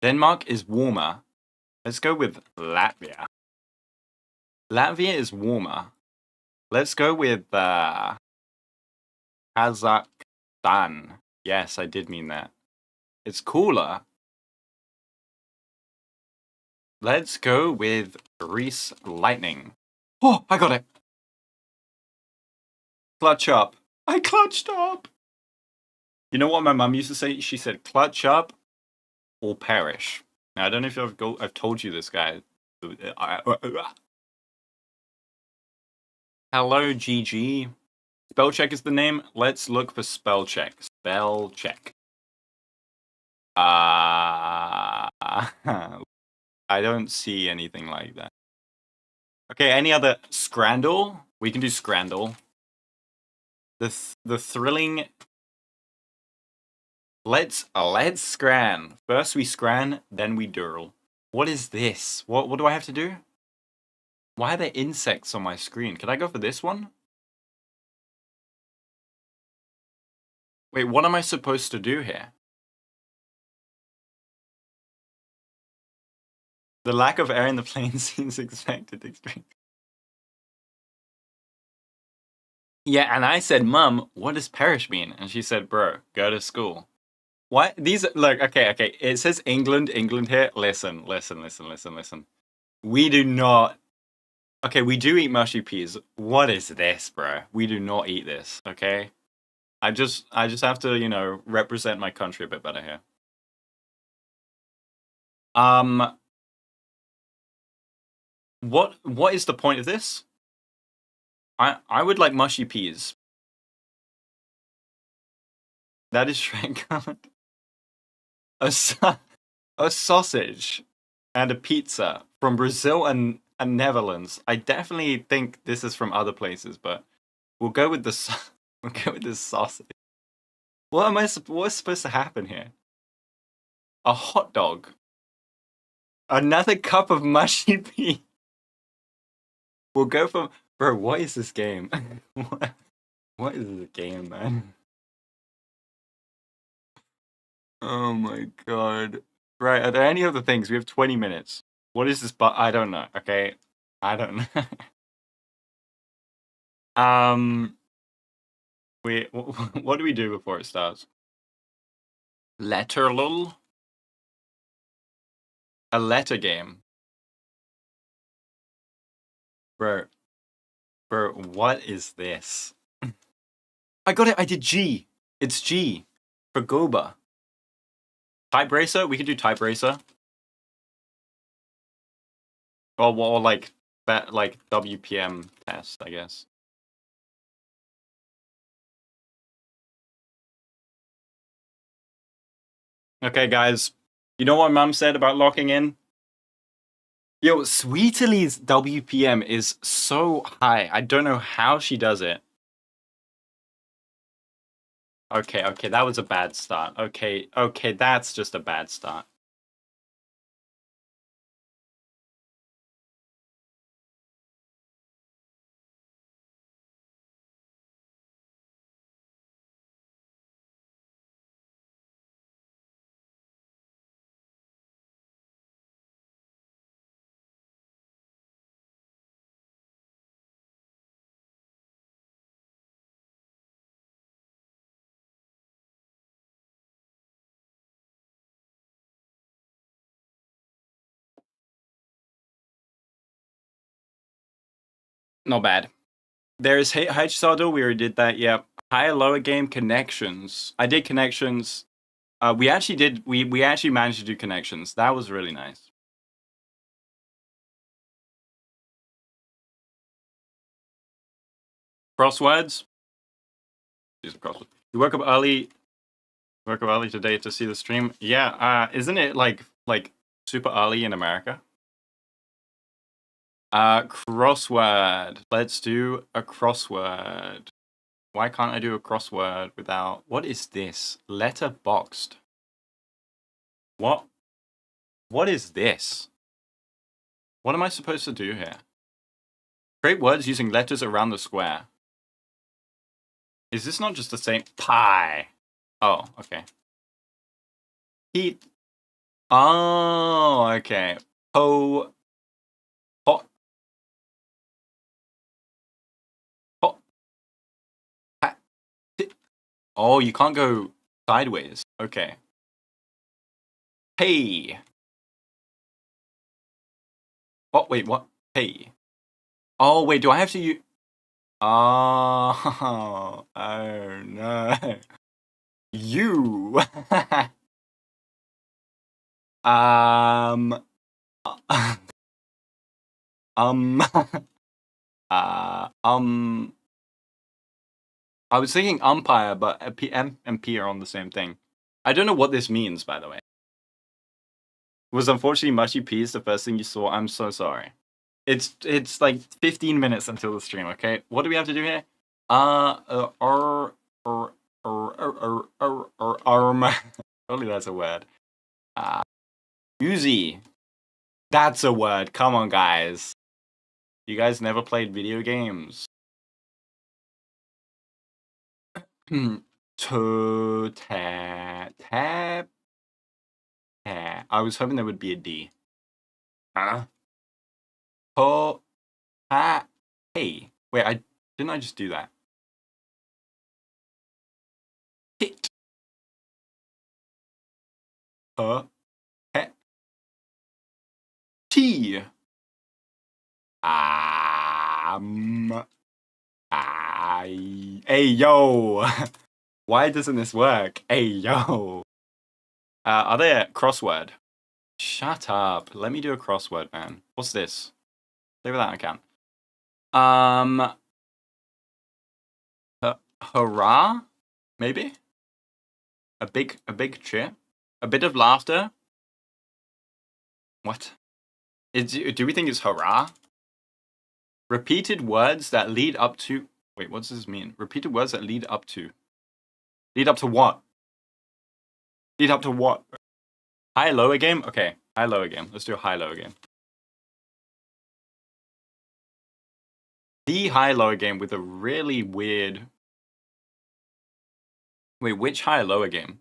Denmark is warmer. Let's go with Latvia. Latvia is warmer. Let's go with Kazakhstan. Yes, I did mean that. It's cooler. Let's go with Grease Lightning. Oh, I got it. Clutch up. I clutched up. You know what my mum used to say? She said, clutch up or perish. Now, I don't know if I've told you this, guy. Hello, GG. Spell check is the name. Let's look for spell check. Spell check. I don't see anything like that. Okay, any other Scrandle? We can do Scrandle. The thrilling. Let's scran. First we scran, then we durl. What is this? What do I have to do? Why are there insects on my screen? Can I go for this one? Wait, what am I supposed to do here? The lack of air in the plane seems expected. Yeah, and I said, Mum, what does perish mean? And she said, bro, go to school. What? These, look, okay. It says England here. Listen. We do not. Okay, we do eat mushy peas. What is this, bro? We do not eat this, okay? I just have to, you know, represent my country a bit better here. What is the point of this? I would like mushy peas. That is Shrek comment. A sausage and a pizza from Brazil and Netherlands. I definitely think this is from other places, but we'll go with the we'll go with this sausage. What's supposed to happen here? A hot dog. Another cup of mushy pea. We'll go for, bro. What is this game? What is this game, man? Oh my god. Right, are there any other things? We have 20 minutes. What is this? But I don't know. Okay, I don't know. Wait, what do we do before it starts? Letter lull? A letter game. Bro, what is this? I got it. I did G. It's G for Goba. Type racer? We could do type racer. Or like that, like WPM test, I guess. Okay, guys. You know what Mum said about locking in? Yo, Sweetely's WPM is so high. I don't know how she does it. Okay, that was a bad start. Okay, that's just a bad start. Not bad. There's H-Sardo, we already did that, yep. Higher lower game connections. I did connections. We actually managed to do connections. That was really nice. Crosswords? These are crosswords. You woke up early today to see the stream? Yeah, isn't it like super early in America? Crossword. Let's do a crossword. Why can't I do a crossword without... What is this? Letterboxed. What is this? What am I supposed to do here? Create words using letters around the square. Is this not just the same? Pie. Oh, okay. Heat. Oh, okay. Hot. Oh, you can't go sideways. Okay. Hey. Oh, wait, what? Hey. Oh, wait, do I have to use... Oh, oh no. You. um. I was thinking umpire, but PM and P are on the same thing. I don't know what this means, by the way. Was unfortunately mushy peas the first thing you saw? I'm so sorry. It's like 15 minutes until the stream, okay? What do we have to do here? Surely that's a word. Uzi. That's a word. Come on, guys. You guys never played video games. To tap. I was hoping there would be a D. Oh, hey. Wait, didn't I just do that? Hit. T. Hey, yo. Why doesn't this work? Hey, yo. Are there crossword? Shut up. Let me do a crossword, man. What's this? Play with that account. Hurrah? Maybe? A big cheer? A bit of laughter? What? Do we think it's hurrah? Repeated words that lead up to... Wait, what does this mean? Repeated words that lead up to... Lead up to what? Lead up to what? High-lower game? Okay, high-lower game. Let's do a high-lower game. The high-lower game with a really weird... Wait, which high-lower game?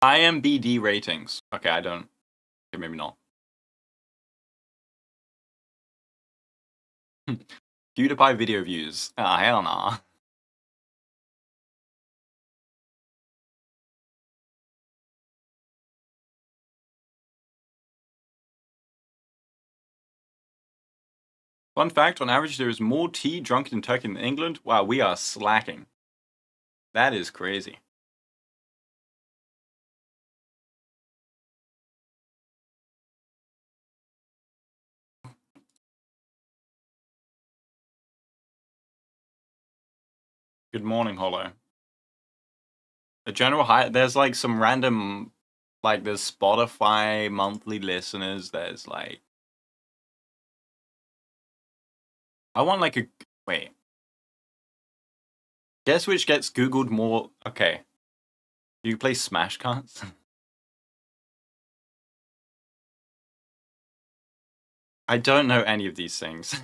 IMBD ratings. Okay, I don't... Okay, maybe not. PewDiePie video views. Ah, hell nah. Fun fact, on average, there is more tea drunk in Turkey than England. Wow, we are slacking. That is crazy. Good morning, Hollow. A general high... There's like some random... Like, there's Spotify monthly listeners. There's like... I want like a... Wait. Guess which gets Googled more... Okay. Do you play Smash Cards? I don't know any of these things.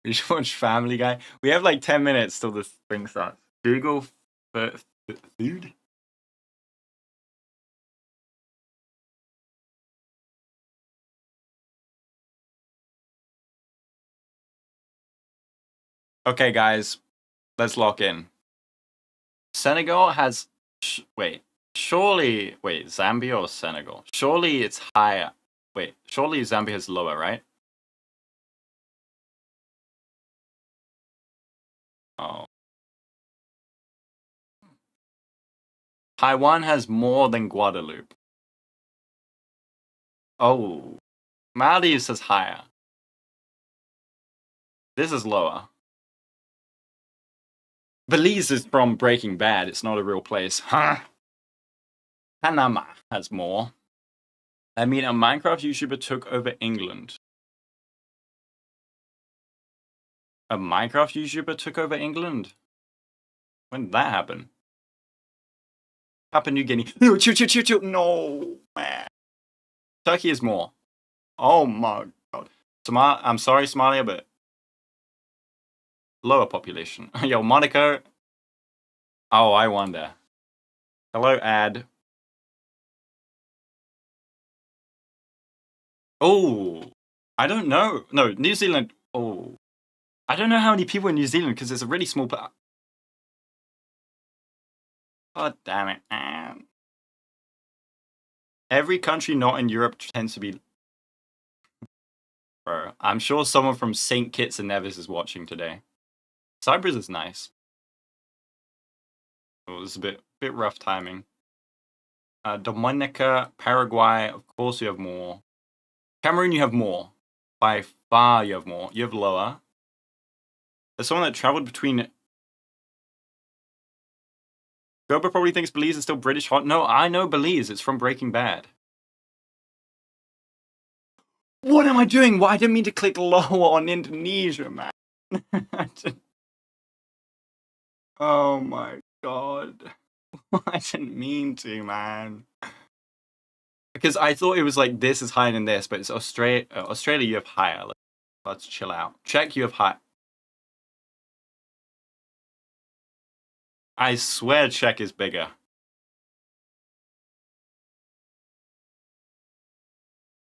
We should watch Family Guy. We have like 10 minutes till the thing starts. Google food? Okay, guys. Let's lock in. Senegal has... Wait. Surely... Wait, Zambia or Senegal? Surely it's higher. Wait, surely Zambia is lower, right? Oh. Taiwan has more than Guadeloupe. Oh. Maldives is higher. This is lower. Belize is from Breaking Bad. It's not a real place. Huh? Panama has more. I mean, a Minecraft YouTuber took over England. A Minecraft YouTuber took over England? When did that happen? Papua New Guinea. No, chill. No, man. Turkey is more. Oh my god. I'm sorry, Somalia, but lower population. Yo, Monaco. Oh, I wonder. Hello, ad. Oh, I don't know. No, New Zealand. Oh, I don't know how many people in New Zealand because it's a really small. God damn it, man. Every country not in Europe tends to be... Bro, I'm sure someone from St. Kitts and Nevis is watching today. Cyprus is nice. Oh, it was a bit rough timing. Dominica, Paraguay, of course you have more. Cameroon, you have more. By far you have more. You have lower. There's someone that traveled between... Goba probably thinks Belize is still British hot. No, I know Belize. It's from Breaking Bad. What am I doing? Why I didn't mean to click lower on Indonesia, man. Oh my god. I didn't mean to, man. Because I thought it was like this is higher than this, but it's Australia you have higher. Let's chill out. Czech, you have high. I swear Czech is bigger.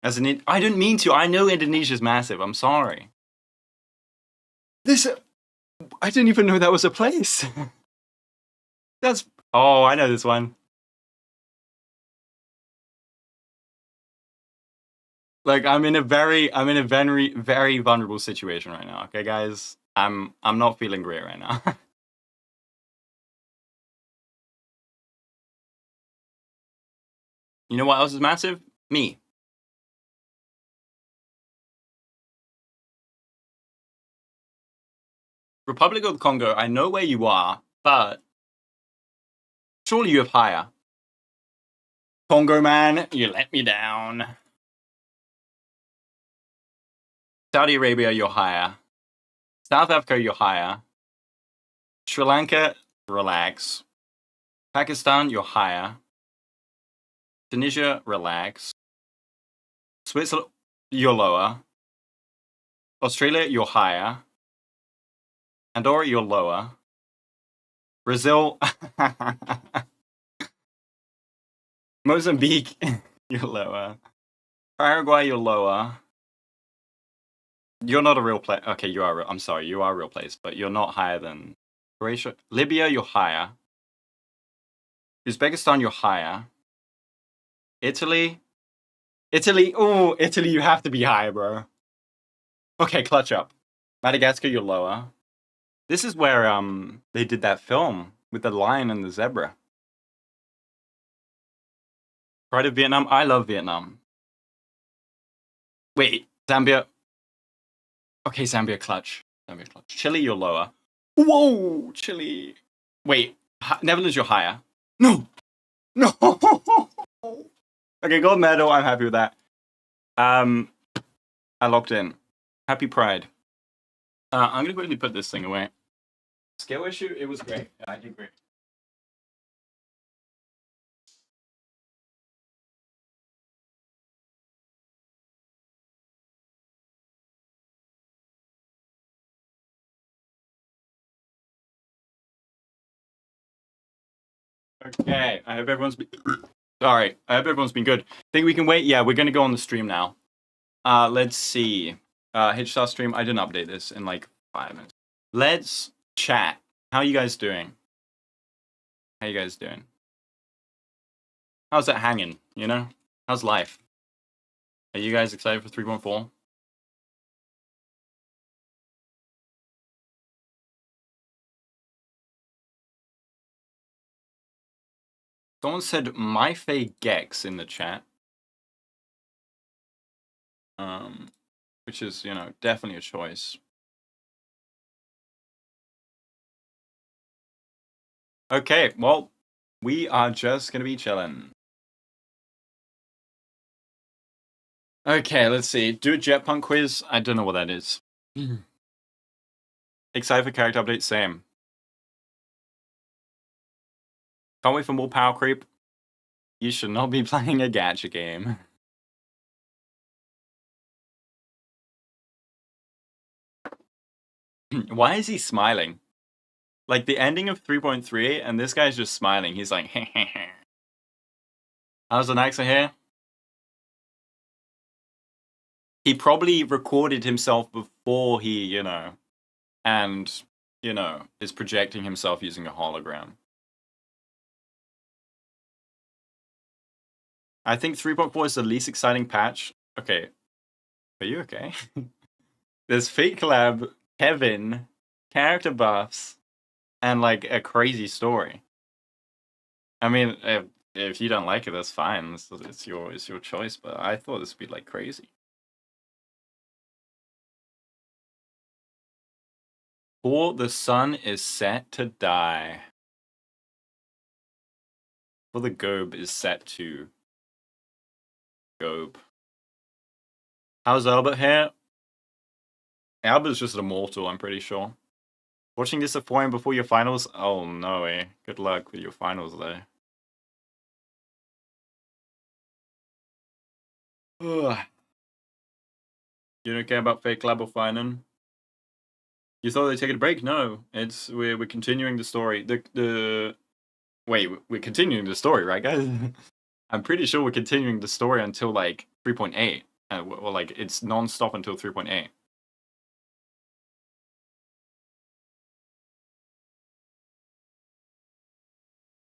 As in, I didn't mean to. I know Indonesia's massive. I'm sorry. This, I didn't even know that was a place. That's, oh, I know this one. Like, I'm in a very, very vulnerable situation right now. Okay, guys, I'm not feeling great right now. You know what else is massive? Me. Republic of the Congo, I know where you are, but surely you have higher. Congo man, you let me down. Saudi Arabia, you're higher. South Africa, you're higher. Sri Lanka, relax. Pakistan, you're higher. Tunisia, relax. Switzerland, you're lower. Australia, you're higher. Andorra, you're lower. Brazil, Mozambique, you're lower. Paraguay, you're lower. You're not a real place. Okay, you are. I'm sorry, you are a real place, but you're not higher than Croatia. Libya, you're higher. Uzbekistan, you're higher. Italy, oh, Italy, you have to be higher, bro. Okay, clutch up. Madagascar, you're lower. This is where they did that film with the lion and the zebra. Pride of Vietnam. I love Vietnam. Wait, Zambia. Okay, Zambia clutch. Zambia clutch. Chile, you're lower. Whoa, Chile. Wait, Netherlands, you're higher. No. No. Okay, gold medal. I'm happy with that. I locked in. Happy Pride. I'm gonna quickly put this thing away. Skill issue. It was great. I did great. Okay, I hope everyone's been... Sorry, I hope everyone's been good. Think we can wait? Yeah, we're gonna go on the stream now. Let's see. Hitchstar stream, I didn't update this in like 5 minutes. Let's chat. How are you guys doing? How you guys doing? How's that hanging, you know? How's life? Are you guys excited for 3.4? Someone said MyFay Gex in the chat. Which is, you know, definitely a choice. Okay, well, we are just gonna be chilling. Okay, let's see. Do a Jetpunk quiz. I don't know what that is. Excited for character update? Same. Can't wait for more power creep. You should not be playing a gacha game. Why is he smiling? Like the ending of 3.3, and this guy's just smiling. He's like, how's the accent here? He probably recorded himself before he, you know, and, you know, is projecting himself using a hologram. I think 3.4 is the least exciting patch. Okay. Are you okay? There's Fate Collab, Kevin, character buffs, and like a crazy story. I mean, if you don't like it, that's fine. It's your choice. But I thought this would be like crazy. For the sun is set to die. For the gobe is set to gobe. How's Albert here? Albert's just an immortal, I'm pretty sure. Watching this at 4 AM before your finals? Oh no, eh. Good luck with your finals though. Ugh. You don't care about Fate Collab or Phainon? You thought they'd taken a break? No, it's we're continuing the story. Wait, we're continuing the story, right, guys? I'm pretty sure we're continuing the story until like 3.8. Well, like it's non-stop until 3.8.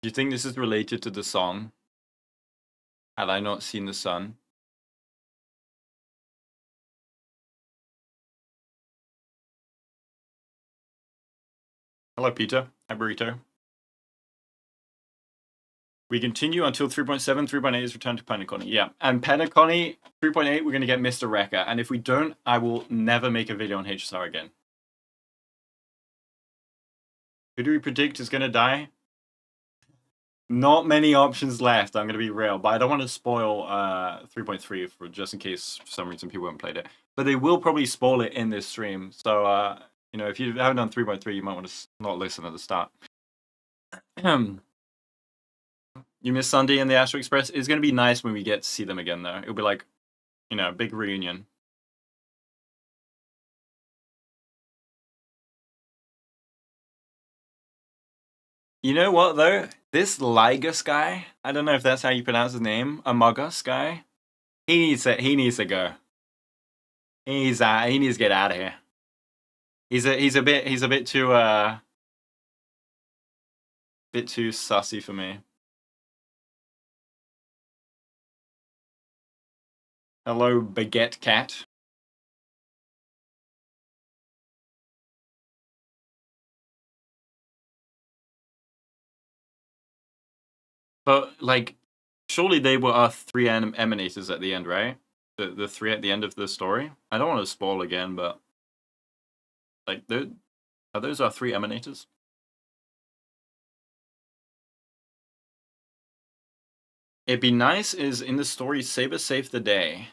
Do you think this is related to the song? Had I not seen the sun? Hello, Peter. Hi, Burrito. We continue until 3.7. 3.8 is return to Panaconi. Yeah, and Panaconi 3.8, we're going to get Mr. Wrecker. And if we don't, I will never make a video on HSR again. Who do we predict is going to die? Not many options left, I'm going to be real. But I don't want to spoil 3.3 for just in case for some reason people haven't played it. But they will probably spoil it in this stream. So, you know, if you haven't done 3.3, you might want to not listen at the start. You miss Sunday and the Astro Express. It's going to be nice when we get to see them again, though. It'll be like, you know, a big reunion. You know what, though? This Ligus guy, I don't know if that's how you pronounce his name, Among Us guy, he needs to go. He needs to get out of here. He's a bit too sussy for me. Hello, Baguette Cat. But like, surely they were our three emanators at the end, right? The three at the end of the story. I don't want to spoil again, but like, are those our three emanators? It'd be nice is in the story Saber saved the day.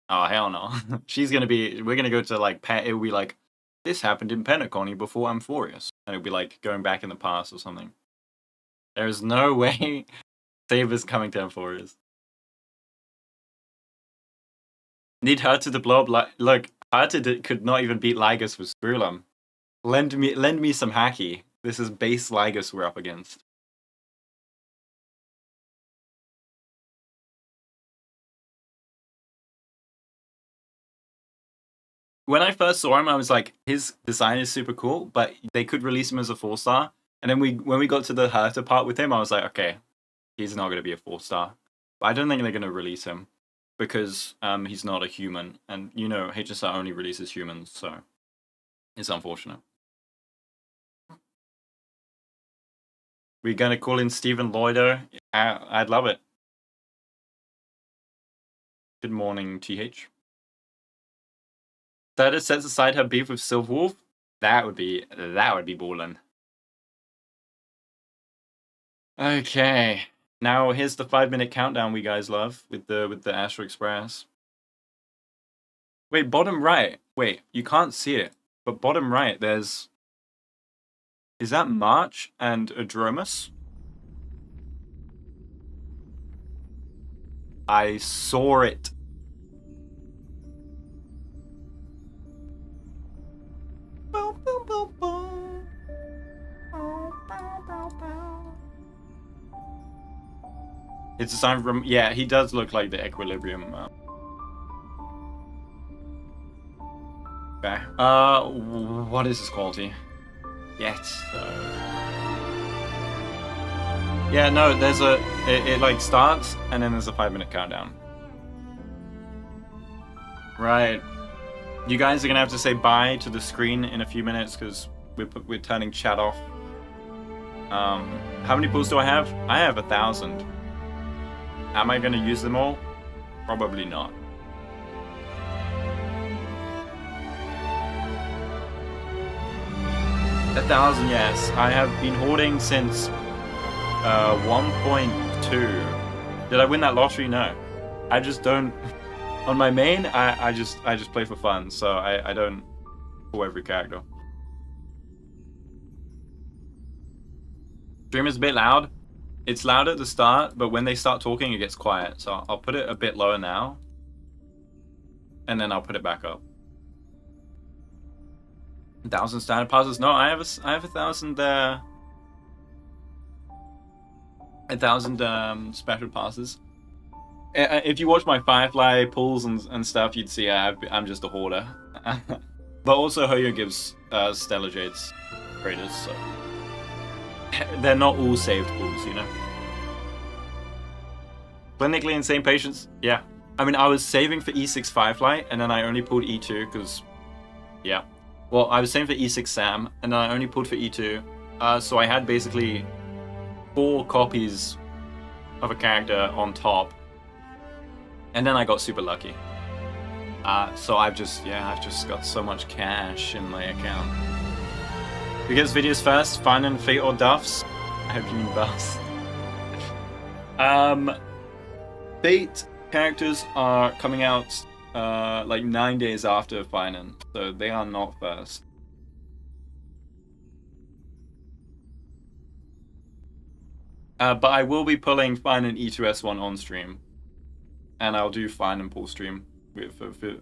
Oh hell no. We're gonna go to like it'll be like, this happened in Pentaconi before Amphorius. And it'll be like going back in the past or something. There's no way Saber's coming to Amphorius. Need Herta to blow up look, Herta could not even beat Ligus with Screwlum. Lend me some hacky. This is base Ligus we're up against. When I first saw him, I was like, his design is super cool, but they could release him as a 4-star. And then when we got to the Herta part with him, I was like, okay, he's not going to be a 4-star. But I don't think they're going to release him because he's not a human. And, you know, HSR only releases humans, so it's unfortunate. We're going to call in Stephen Lloyder. I'd love it. Good morning, TH. Thirda sets aside her beef with Silverwolf. That would be ballin'. Okay. Now here's the 5-minute countdown we guys love with the Astro Express. Wait, bottom right. Wait, you can't see it. But bottom right, there's... Is that March and Adromus? I saw it. It's a sign from... Yeah, he does look like the Equilibrium. Okay. What is his quality? Yes. Yeah, no, there's it like starts, and then there's a 5-minute countdown. Right. You guys are gonna have to say bye to the screen in a few minutes, because we're turning chat off. How many pulls do I have? I have 1,000. Am I gonna use them all? Probably not. A 1,000, yes. I have been hoarding since 1.2. Did I win that lottery? No. I just don't. On my main, I just play for fun, so I don't pull every character. Stream is a bit loud. It's loud at the start, but when they start talking, it gets quiet. So I'll put it a bit lower now, and then I'll put it back up. 1,000 standard passes? No, I have 1,000 special passes. If you watch my Firefly pulls and stuff, you'd see I'm just a hoarder. But also Hoyo gives Stellar Jades traders, so they're not all saved pulls, you know. Clinically insane patients, yeah. I mean, I was saving for E6 Firefly, and then I only pulled E2 because, yeah. Well, I was saving for E6 Sam, and then I only pulled for E2. So I had basically 4 copies of a character on top, and then I got super lucky. So I've just got so much cash in my account. Who gets videos first? Phainon, Fate, or Duffs? I hope you mean Buffs. Fate characters are coming out like 9 days after Phainon, so they are not first. But I will be pulling Phainon E2S1 on stream, and I'll do Phainon pull stream.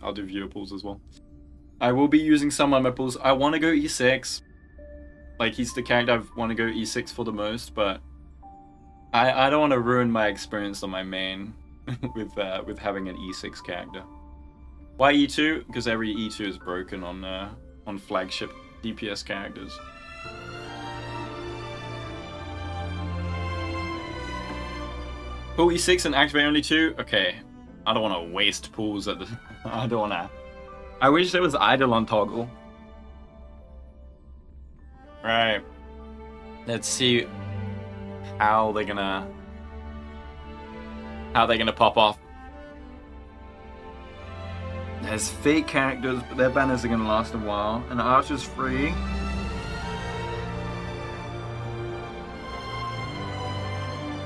I'll do viewer pulls as well. I will be using some of my pulls. I want to go E6. Like, he's the character I want to go E6 for the most, but I don't want to ruin my experience on my main with having an E6 character. Why E2? Because every E2 is broken on flagship DPS characters. Pull E6 and activate only 2? Okay. I don't want to waste pulls at the... I don't want to... I wish there was idle on toggle. Right. Let's see how they're gonna pop off. There's fake characters, but their banners are gonna last a while. And Archer's free.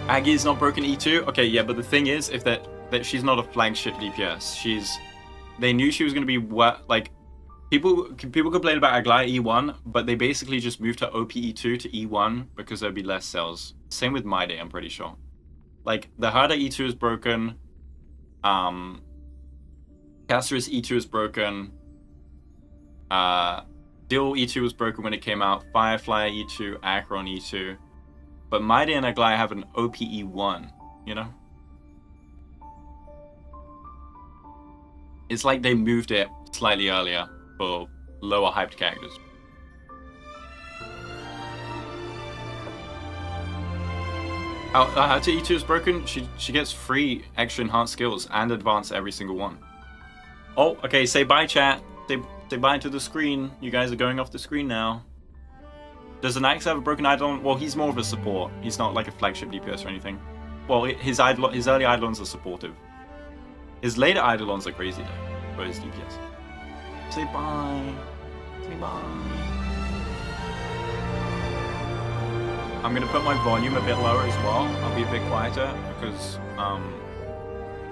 Aggie's not broken E2? Okay, yeah, but the thing is, if that she's not a flagship DPS. They knew she was gonna be like, people complain about Aglaya E1, but they basically just moved her OP E2 to E1 because there'd be less cells. Same with My Day, I'm pretty sure. Like, the Herder E2 is broken. Caster's E2 is broken. Dill E2 was broken when it came out. Firefly E2, Acheron E2. But My Day and Aglaya have an OP E1, you know? It's like they moved it slightly earlier for lower hyped characters. Her E2 is broken. She gets free extra enhanced skills and advance every single one. Oh, okay. Say bye, chat. Say bye to the screen. You guys are going off the screen now. Does Anax have a broken Eidolon? Well, he's more of a support. He's not like a flagship DPS or anything. Well, his early Eidolons are supportive. His later Eidolons are crazy though, for his DPS. Say bye. Say bye. I'm gonna put my volume a bit lower as well. I'll be a bit quieter because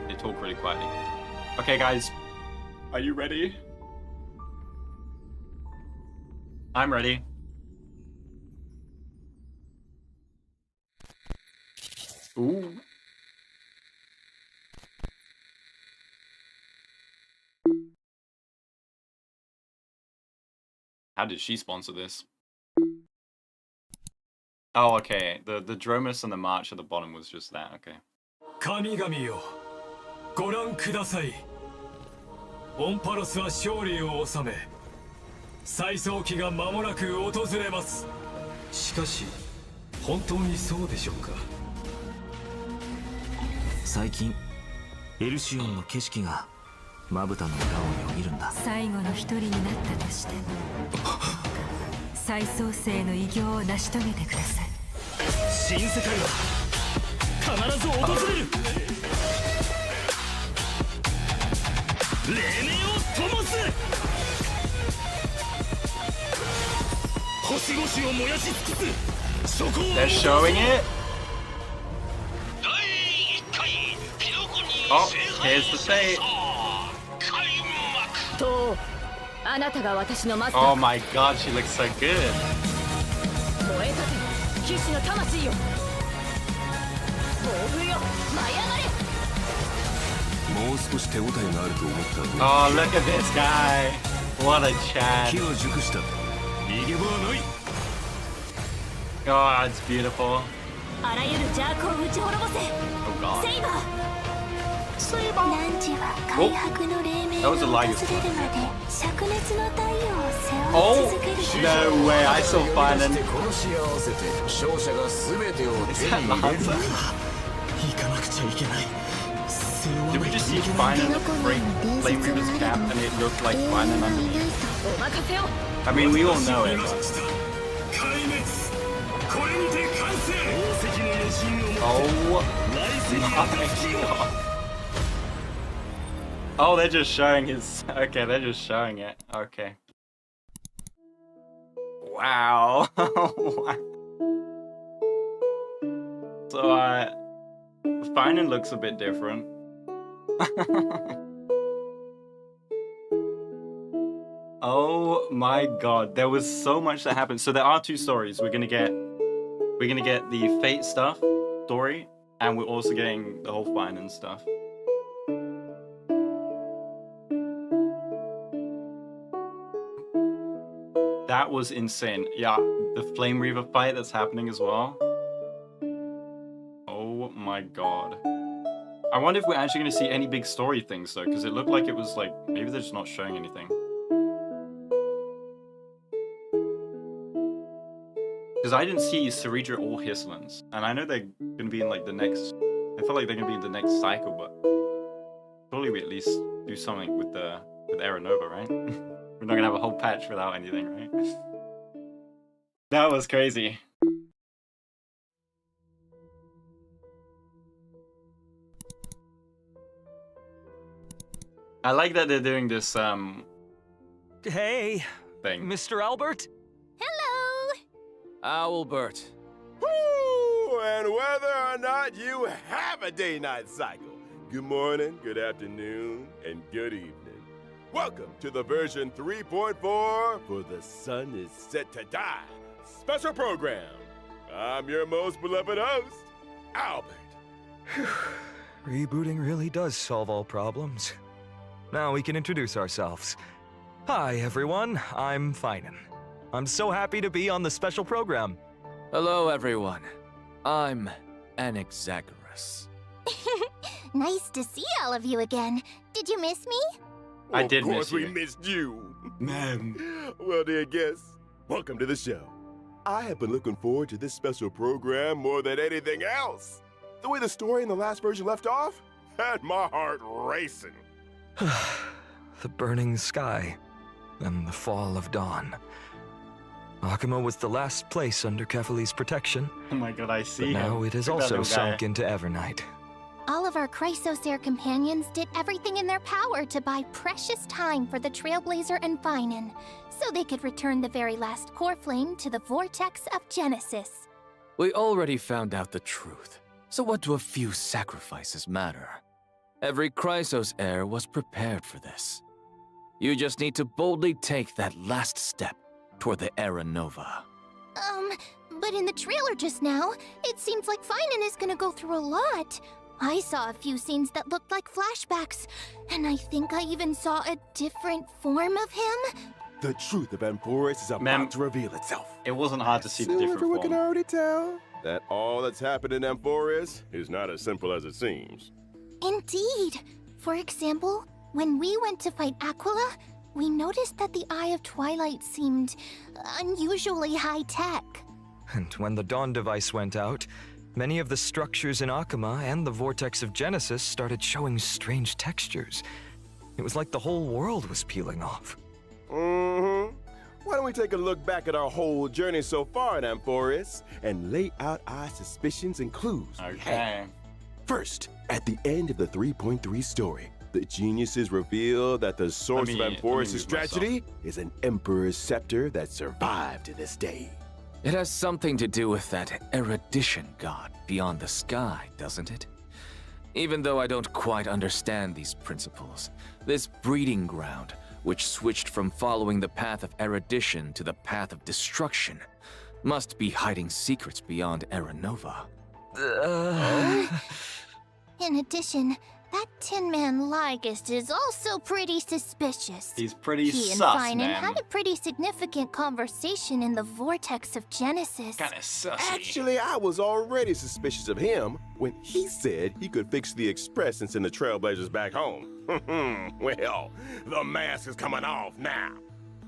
they talk really quietly. Okay, guys, are you ready? I'm ready. Ooh. How did she sponsor this? Oh, okay. The Dromus and the March at the bottom was just that. Okay. 神々よ、ご覧ください。オンパロスは勝利を収め、再創期が間もなく訪れます。しかし、本当にそうでしょうか。最近、エルシオンの景色がまぶたの裏をよぎるんだ。最後の一人になったとしても、再創生の偉業を成し遂げてください。新世界は必ず訪れる。黎明を灯す。星々を燃やし尽くす。そこを。They're showing it. Oh, here's the fate. Oh my god, she looks so good. 騎士の魂よ。暴風よ、舞い上がれ。もう少し手応えがあると思った。Oh, look at this guy. What a chat. 気は熟した。Oh, it's beautiful. あらゆる邪悪を打ち滅ぼせ Oh god. セイバー 汝は開白の黎明が That was the 訪 lightest れるまで灼熱の太陽を背負 Oh い続ける no way! I saw Phainon. 殺し合わせて勝者が全てを手 Is that に入れる Lanza? 行かなくちゃいけない。背負わ Did な we きゃ just い see けない。 Phainon break Flame Reaper's cap and it looked like Phainon underneath? お任せを I mean, we all know it. 壊滅これにて完成宝石の余震を Oh 来世に my 暁を god. Oh, they're just showing his. Okay, they're just showing it. Okay. Wow. So, Phainon looks a bit different. Oh my god, there was so much that happened. So there are two stories. We're gonna get the Fate stuff story, and we're also getting the whole Phainon stuff. That was insane. Yeah, the Flame Reaver fight that's happening as well. Oh my god. I wonder if we're actually going to see any big story things though, because it looked like it was like, maybe they're just not showing anything. Because I didn't see Ceridra or Hislands, and I know they're going to be in like the next, I feel like they're going to be in the next cycle, but surely we at least do something with Aranova, right? We're not going to have a whole patch without anything, right? That was crazy. I like that they're doing this Hey, thing. Mr. Albert? Hello Albert. Woo! And whether or not you have a day-night cycle, good morning, good afternoon, and good evening. Welcome to the version 3.4 for The Sun is Set to Die special program. I'm your most beloved host, Albert. Rebooting really does solve all problems. Now we can introduce ourselves. Hi, everyone. I'm Phainon. I'm so happy to be on the special program. Hello, everyone. I'm Anaxagoras. Nice to see all of you again. Did you miss me? I did Of miss course we you. missed you. Man. Well, dear guests, welcome to the show. I have been looking forward to this special program more than anything else. The way the story in the last version left off had my heart racing. The burning sky and the fall of dawn. Akuma was the last place under Kefali's protection, Oh my god, I but see now him. it has Look at that also little guy. sunk into Evernight. All of our Chrysosair companions did everything in their power to buy precious time for the Trailblazer and Phainon, so they could return the very last core flame to the vortex of Genesis. We already found out the truth, so what do a few sacrifices matter? Every Chrysos heir was prepared for this. You just need to boldly take that last step toward the Era Nova. But in the trailer just now, it seems like Phainon is gonna go through a lot. I saw a few scenes that looked like flashbacks, and I think I even saw a different form of him. The truth of Amphoris is about Ma'am, to reveal itself. It wasn't hard to see the So different everyone can form. already tell that all that's happened in Amphoris is not as simple as it seems. Indeed. For example, when we went to fight Aquila, we noticed that the Eye of Twilight seemed unusually high-tech. And when the Dawn device went out, many of the structures in Akuma and the Vortex of Genesis started showing strange textures. It was like the whole world was peeling off. Mm-hmm. Why don't we take a look back at our whole journey so far in Amphoris and lay out our suspicions and clues? Okay. First, at the end of the 3.3 story, the geniuses reveal that the source of let me Amphoris' mute tragedy is an Emperor's scepter that survived to this day. It has something to do with that erudition god beyond the sky, doesn't it? Even though I don't quite understand these principles, this breeding ground, which switched from following the path of erudition to the path of destruction, must be hiding secrets beyond Era Nova. In addition, That Tin Man Lygist is also pretty suspicious. He's pretty He and sus, Phainon man. had a pretty significant conversation in the vortex of Genesis. Kinda sussy. Actually, I was already suspicious of him when he said he could fix the Express and send the Trailblazers back home. Well, the mask is coming off now.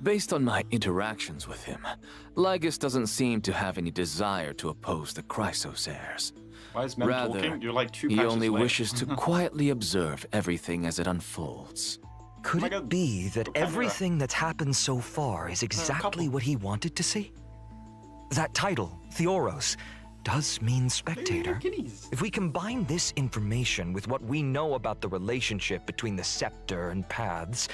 Based on my interactions with him, Lygus doesn't seem to have any desire to oppose the Chrysos heirs. Why is Mem Rather, talking? You're like 2 he patches only late. wishes to quietly observe everything as it unfolds. Could my it God, be that the camera. everything that's happened so far is exactly what he wanted to see? That title, Theoros, does mean spectator. Kitties. If we combine this information with what we know about the relationship between the scepter and paths,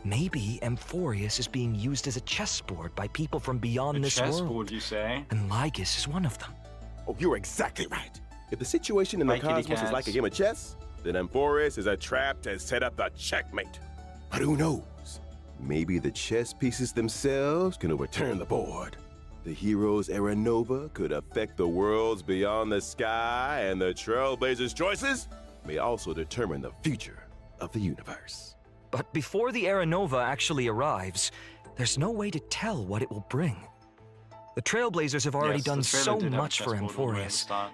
maybe Amphorius is being used as a chessboard by people from beyond A this world. chessboard, you say? And Lygus is one of them. Oh, you're exactly right. If the situation in the Bye, kitty cosmos is like a cats. game of chess, then Amphorius is a trap to set up the checkmate. But who knows? Maybe the chess pieces themselves can overturn the board. The hero's era nova could affect the worlds beyond the sky, and the Trailblazers' choices may also determine the future of the universe. But before the Era Nova actually arrives, there's no way to tell what it will bring. The Trailblazers have already Yes, the done trailer so did have a much for chessboard all the way at the Amphorius. start.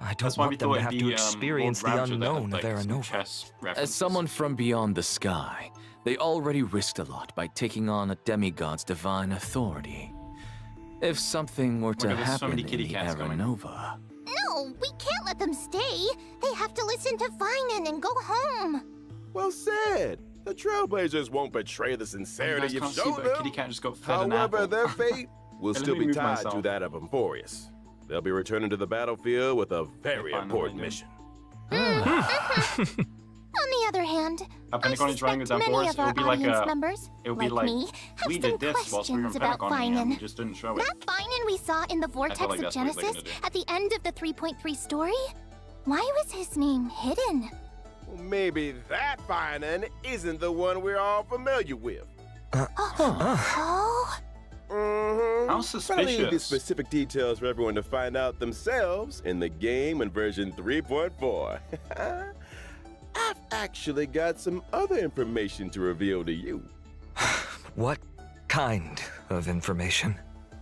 I don't That's why we want them thought to it'd have be, to experience the Lord Ravager that had, unknown of like, Era some Nova. chess As references. someone from beyond the sky, they already risked a lot by taking on a demigod's divine authority. If something were to God, there's so happen many in kitty the cats Era going. Nova, No, we can't let them stay. They have to listen to Phainon and go home. Well said. The Trailblazers won't betray the You sincerity guys you've can't see, shown but a kitty them. cat just got fed an However, apple. their fate will Let still me be move tied to myself. that of Amphorius. They'll be returning to the battlefield with a very find the important way, mission. On the other hand, A I Pentagon is running suspect with many Amphorius. of our It would be like audience a. members, It would be like like me, have we some did this whilst we were questions about Pentagon and we Phainon. just didn't show it. That Phainon we saw in the vortex like of that's what they're Genesis gonna do. at the end of the 3.3 story? Why was his name hidden? Well, maybe that Phainon isn't the one we're all familiar with. Oh, Mm-hmm. How I'll leave the suspicious. specific details for everyone to find out themselves in the game in version 3.4. I've actually got some other information to reveal to you. What kind of information?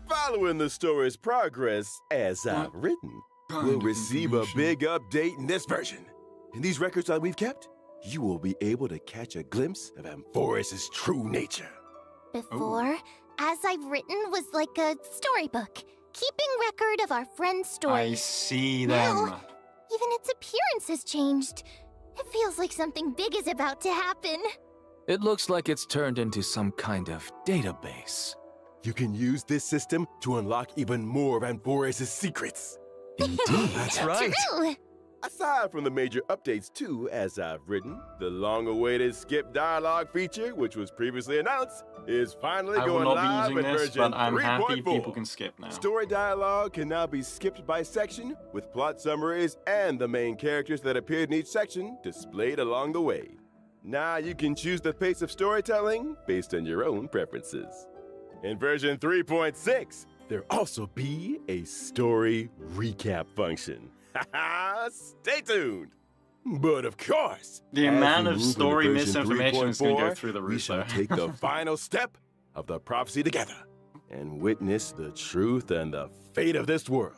Following the story's progress as I've written, we'll receive a big update in this version. In these records that we've kept, you will be able to catch a glimpse of Amphorius' true nature. before, As I've Written was like a storybook, keeping record of our friend's I stories. see Now, them. even its appearance has changed. It feels like something big is about to happen. it looks like it's turned into some kind of database. You can use this system to unlock even more of Amphorius' secrets. Indeed. That's right. True. Aside from the major updates to As I've Written, the long-awaited skip dialogue feature, which was previously announced, is finally I will going not be live using in this, version but I'm happy 3.4. people can skip now. Story dialogue can now be skipped by section, with plot summaries and the main characters that appeared in each section displayed along the way. Now you can choose the pace of storytelling based on your own preferences. In version 3.6, there'll also be a story recap function. Stay tuned! But of course, The as amount we of move into story version misinformation is gonna go 3.4, through the we roof, shall though. take the final step of the prophecy together and witness the truth and the fate of this world.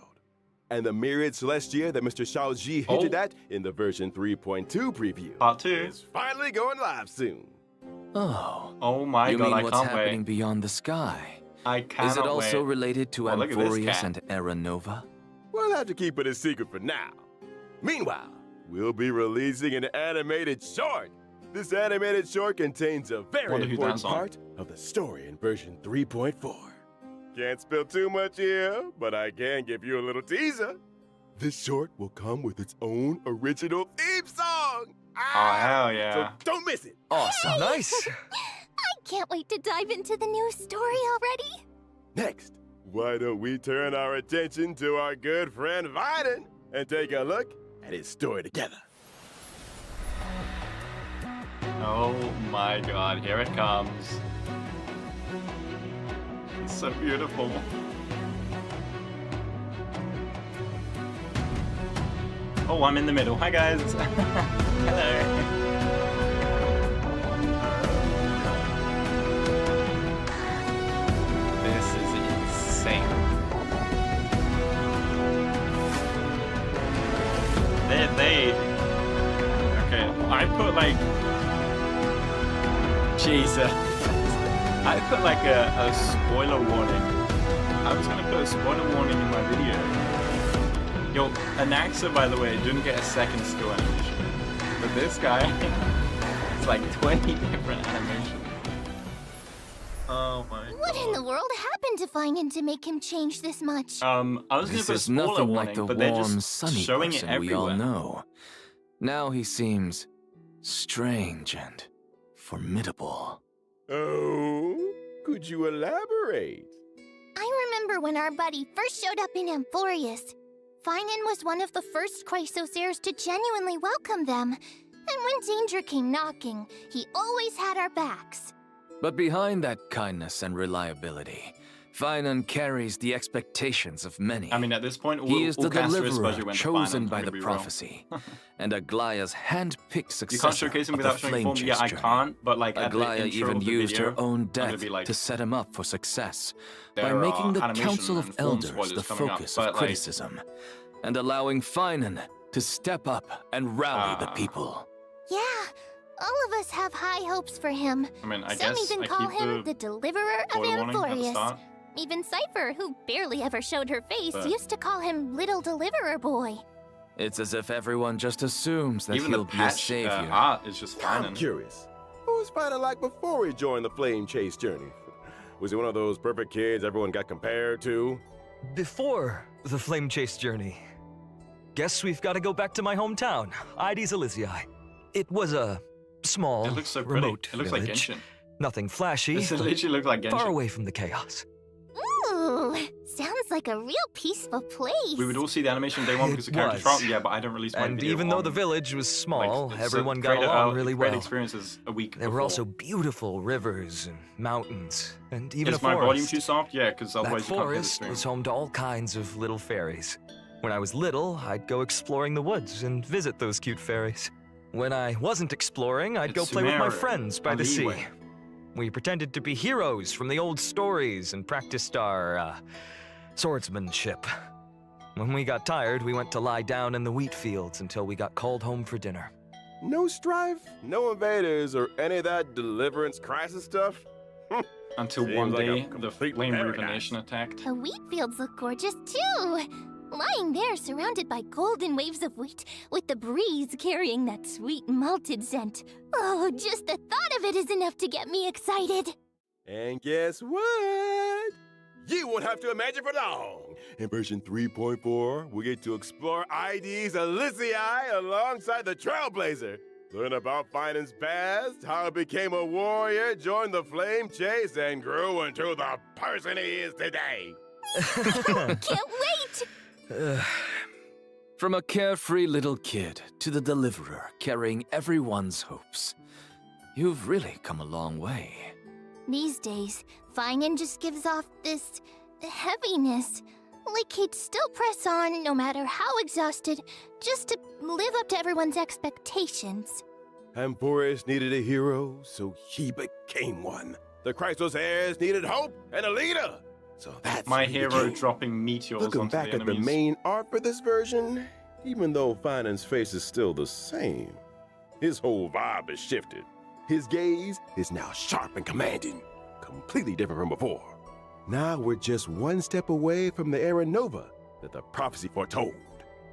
And the myriad celestia that Mr. Shaoji hinted at in the version 3.2 preview Part 2. is finally going live soon. Oh. Oh my you god, mean I what's can't happening wait. beyond the sky? I cannot Is it also wait. related to Oh, look at this Amphorius cat. and Era Nova? We'll have to keep it a secret for now. Meanwhile, we'll be releasing an animated short. This animated short contains a very Wonder who important that's on. part of the story in version 3.4. Can't spill too much here, but I can give you a little teaser. This short will come with its own original theme song. Oh, hell yeah. So don't miss it. Awesome. Nice. I can't wait to dive into the new story already. Next, why don't we turn our attention to our good friend Phainon and take a look at his story together. Oh my god, here it comes. It's so beautiful. Oh, I'm in the middle. Hi, guys. Hello. This is insane. Okay, I put like... Jesus. I put like a spoiler warning. I was gonna put a spoiler warning in my video. Yo, Anaxa, by the way, didn't get a second skill animation. But this guy, it's like 20 different animations. Oh my god. What in the world happened to Phainon to make him change this much? I was gonna This put a is spoiler nothing warning, like the but they're warm, just sunny showing it person we all everywhere. know. Now he seems strange and formidable. Oh, could you elaborate? I remember when our buddy first showed up in Amphorius. Phainon was one of the first Chrysosairs to genuinely welcome them. And when danger came knocking, he always had our backs. But behind that kindness and reliability, Phainon carries the expectations of many. I mean, at this point, He is the Castor's budget deliverer went to chosen Phainon, by I'm the gonna be real. prophecy, and Aglaya's hand-picked You successor can't showcase him of the without showing Flame form. Chase Yeah, I journey. can't, but like at the Aglaya intro even of the used video, her own I'm gonna death be like, to set him up for success by there making are the animation Council and of form Elders spoilers the coming up, focus but, of like- criticism, and allowing Phainon to step up and rally the Ah. people. Yeah, all of us have high hopes for him. I mean, I Some guess even I call keep him the Deliverer of spoiler warning at the Amphorius. start. Even Cypher, who barely ever showed her face, But- used to call him Little Deliverer Boy. It's as if everyone just assumes that Even he'll the be a patch savior. art is just fine. I'm curious. What was Phainon like before he joined the Flame Chase journey? Was he one of those perfect kids everyone got compared to? Before the Flame Chase journey, guess we've got to go back to my hometown, Ides Elysiae. It was a small, It looks so pretty. remote It looks like village. Genshin. Nothing flashy, This but literally looks like Genshin. far away from the chaos. Ooh, sounds like a real peaceful place. We would all see the animation day one because the It character was. trial. Yeah, but I don't release my And video even though on, the village was small, like, everyone so got create along really great well. experiences a week There before. were also beautiful rivers and mountains, and even Is a my forest. volume too soft? Yeah, because That otherwise you can't hear the forest stream. was home to all kinds of little fairies. When I was little, I'd go exploring the woods and visit those cute fairies. When I wasn't exploring, I'd go It's play with my Sumeru, friends by the sea. Aliwe. We pretended to be heroes from the old stories and practiced our swordsmanship. When we got tired, we went to lie down in the wheat fields until we got called home for dinner. No strife, no invaders, or any of that deliverance crisis stuff? Until Seems one like a day, the complete Flame paradise. Rejuvenation attacked. The wheat fields look gorgeous too. Lying there surrounded by golden waves of wheat, with the breeze carrying that sweet malted scent. Oh, just the thought of it is enough to get me excited. And guess what? You won't have to imagine for long. In version 3.4, we get to explore Ides Elysiae alongside the Trailblazer. Learn about Phainon's past, how he became a warrior, joined the Flame Chase, and grew into the person he is today. Can't wait! From a carefree little kid to the deliverer carrying everyone's hopes, you've really come a long way. These days, Phainon just gives off this heaviness. Like he'd still press on no matter how exhausted, just to live up to everyone's expectations. Amphorius needed a hero, so he became one. The Chrysos heirs needed hope and a leader, so that's My who he hero became. dropping meteors Looking onto back the at the enemies. main art for this version, even though Phainon's face is still the same, his whole vibe has shifted. His gaze is now sharp and commanding, completely different from before. Now we're just one step away from the era Nova that the prophecy foretold.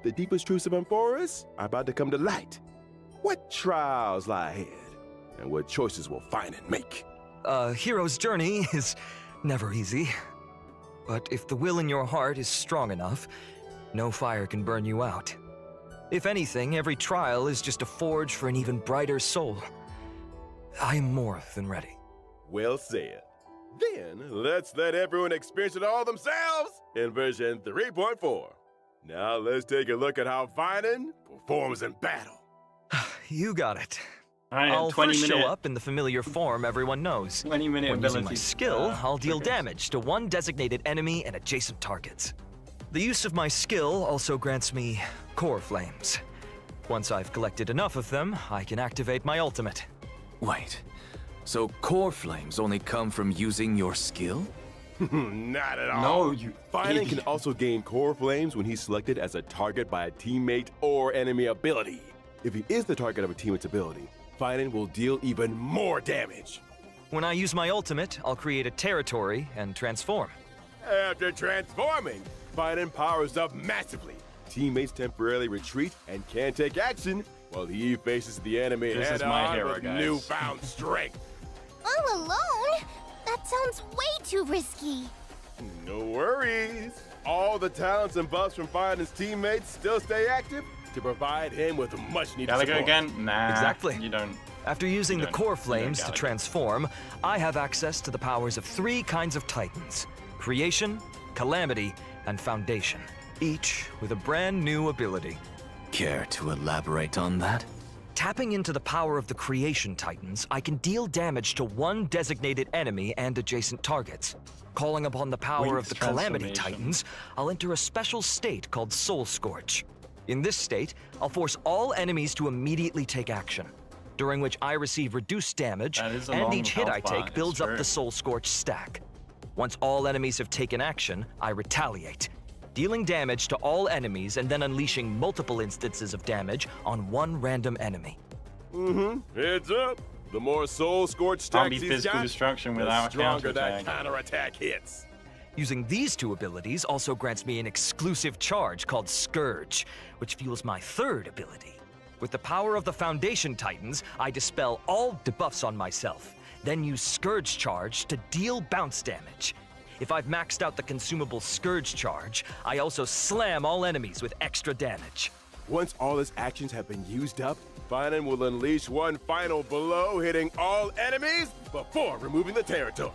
The deepest truths of Amphorius are about to come to light. What trials lie ahead, and what choices will Phainon make? A hero's journey is never easy. But if the will in your heart is strong enough, no fire can burn you out. If anything, every trial is just a forge for an even brighter soul. I am more than ready. Well said. Then, let's let everyone experience it all themselves in version 3.4. Now let's take a look at how Phainon performs in battle. You got it. Alright, I'll 20 first minute, show up in the familiar form everyone knows. 20-minute When using ability. my skill, I'll deal triggers. damage to one designated enemy and adjacent targets. The use of my skill also grants me core flames. Once I've collected enough of them, I can activate my ultimate. Wait, so core flames only come from using your skill? Not at all. No, you Phainon idiot. can also gain core flames when he's selected as a target by a teammate or enemy ability. If he is the target of a teammate's ability, Phainon will deal even more damage. When I use my ultimate, I'll create a territory and transform. After transforming, Phainon powers up massively. Teammates temporarily retreat and can't take action while he faces the enemy This is head my on hero, with guys. newfound strength. All alone? That sounds way too risky. No worries. All the talents and buffs from Phainon's teammates still stay active to provide him with much needed Gallagher support. again? Nah. Exactly. You don't. After using You the don't- core you don't flames to Gallagher. transform, I have access to the powers of 3 kinds of titans: Creation, Calamity, and Foundation, each with a brand new ability. Care to elaborate on that? Tapping into the power of the Creation Titans, I can deal damage to one designated enemy and adjacent targets. Calling upon the power Wings of the Calamity transformation. Titans, I'll enter a special state called Soul Scorch. In this state, I'll force all enemies to immediately take action, during which I receive reduced damage, That is a and long each hit health I bar, take it's builds up true. the Soul Scorch stack. Once all enemies have taken action, I retaliate, dealing damage to all enemies and then unleashing multiple instances of damage on one random enemy. Heads up. The more Soul Scorch Can't be stacks he's physical got, destruction the without a stronger that counterattack. counterattack hits. Using these 2 abilities also grants me an exclusive charge called Scourge, which fuels my 3rd ability. With the power of the Foundation Titans, I dispel all debuffs on myself, then use Scourge Charge to deal bounce damage. If I've maxed out the consumable Scourge Charge, I also slam all enemies with extra damage. Once all his actions have been used up, Phainon will unleash one final blow, hitting all enemies before removing the territory.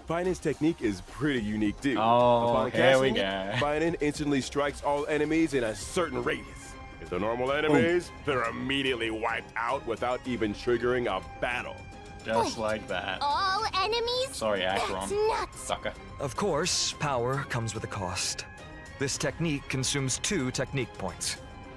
Phainon's technique is pretty unique too. Oh, Upon here we casting it, go. Phainon instantly strikes all enemies in a certain radius. If they're normal enemies, they're immediately wiped out without even triggering a battle. Just like that. All enemies? Sorry, That's Akron. nuts. Sucker. Of course, power comes with a cost. This technique consumes 2 technique points.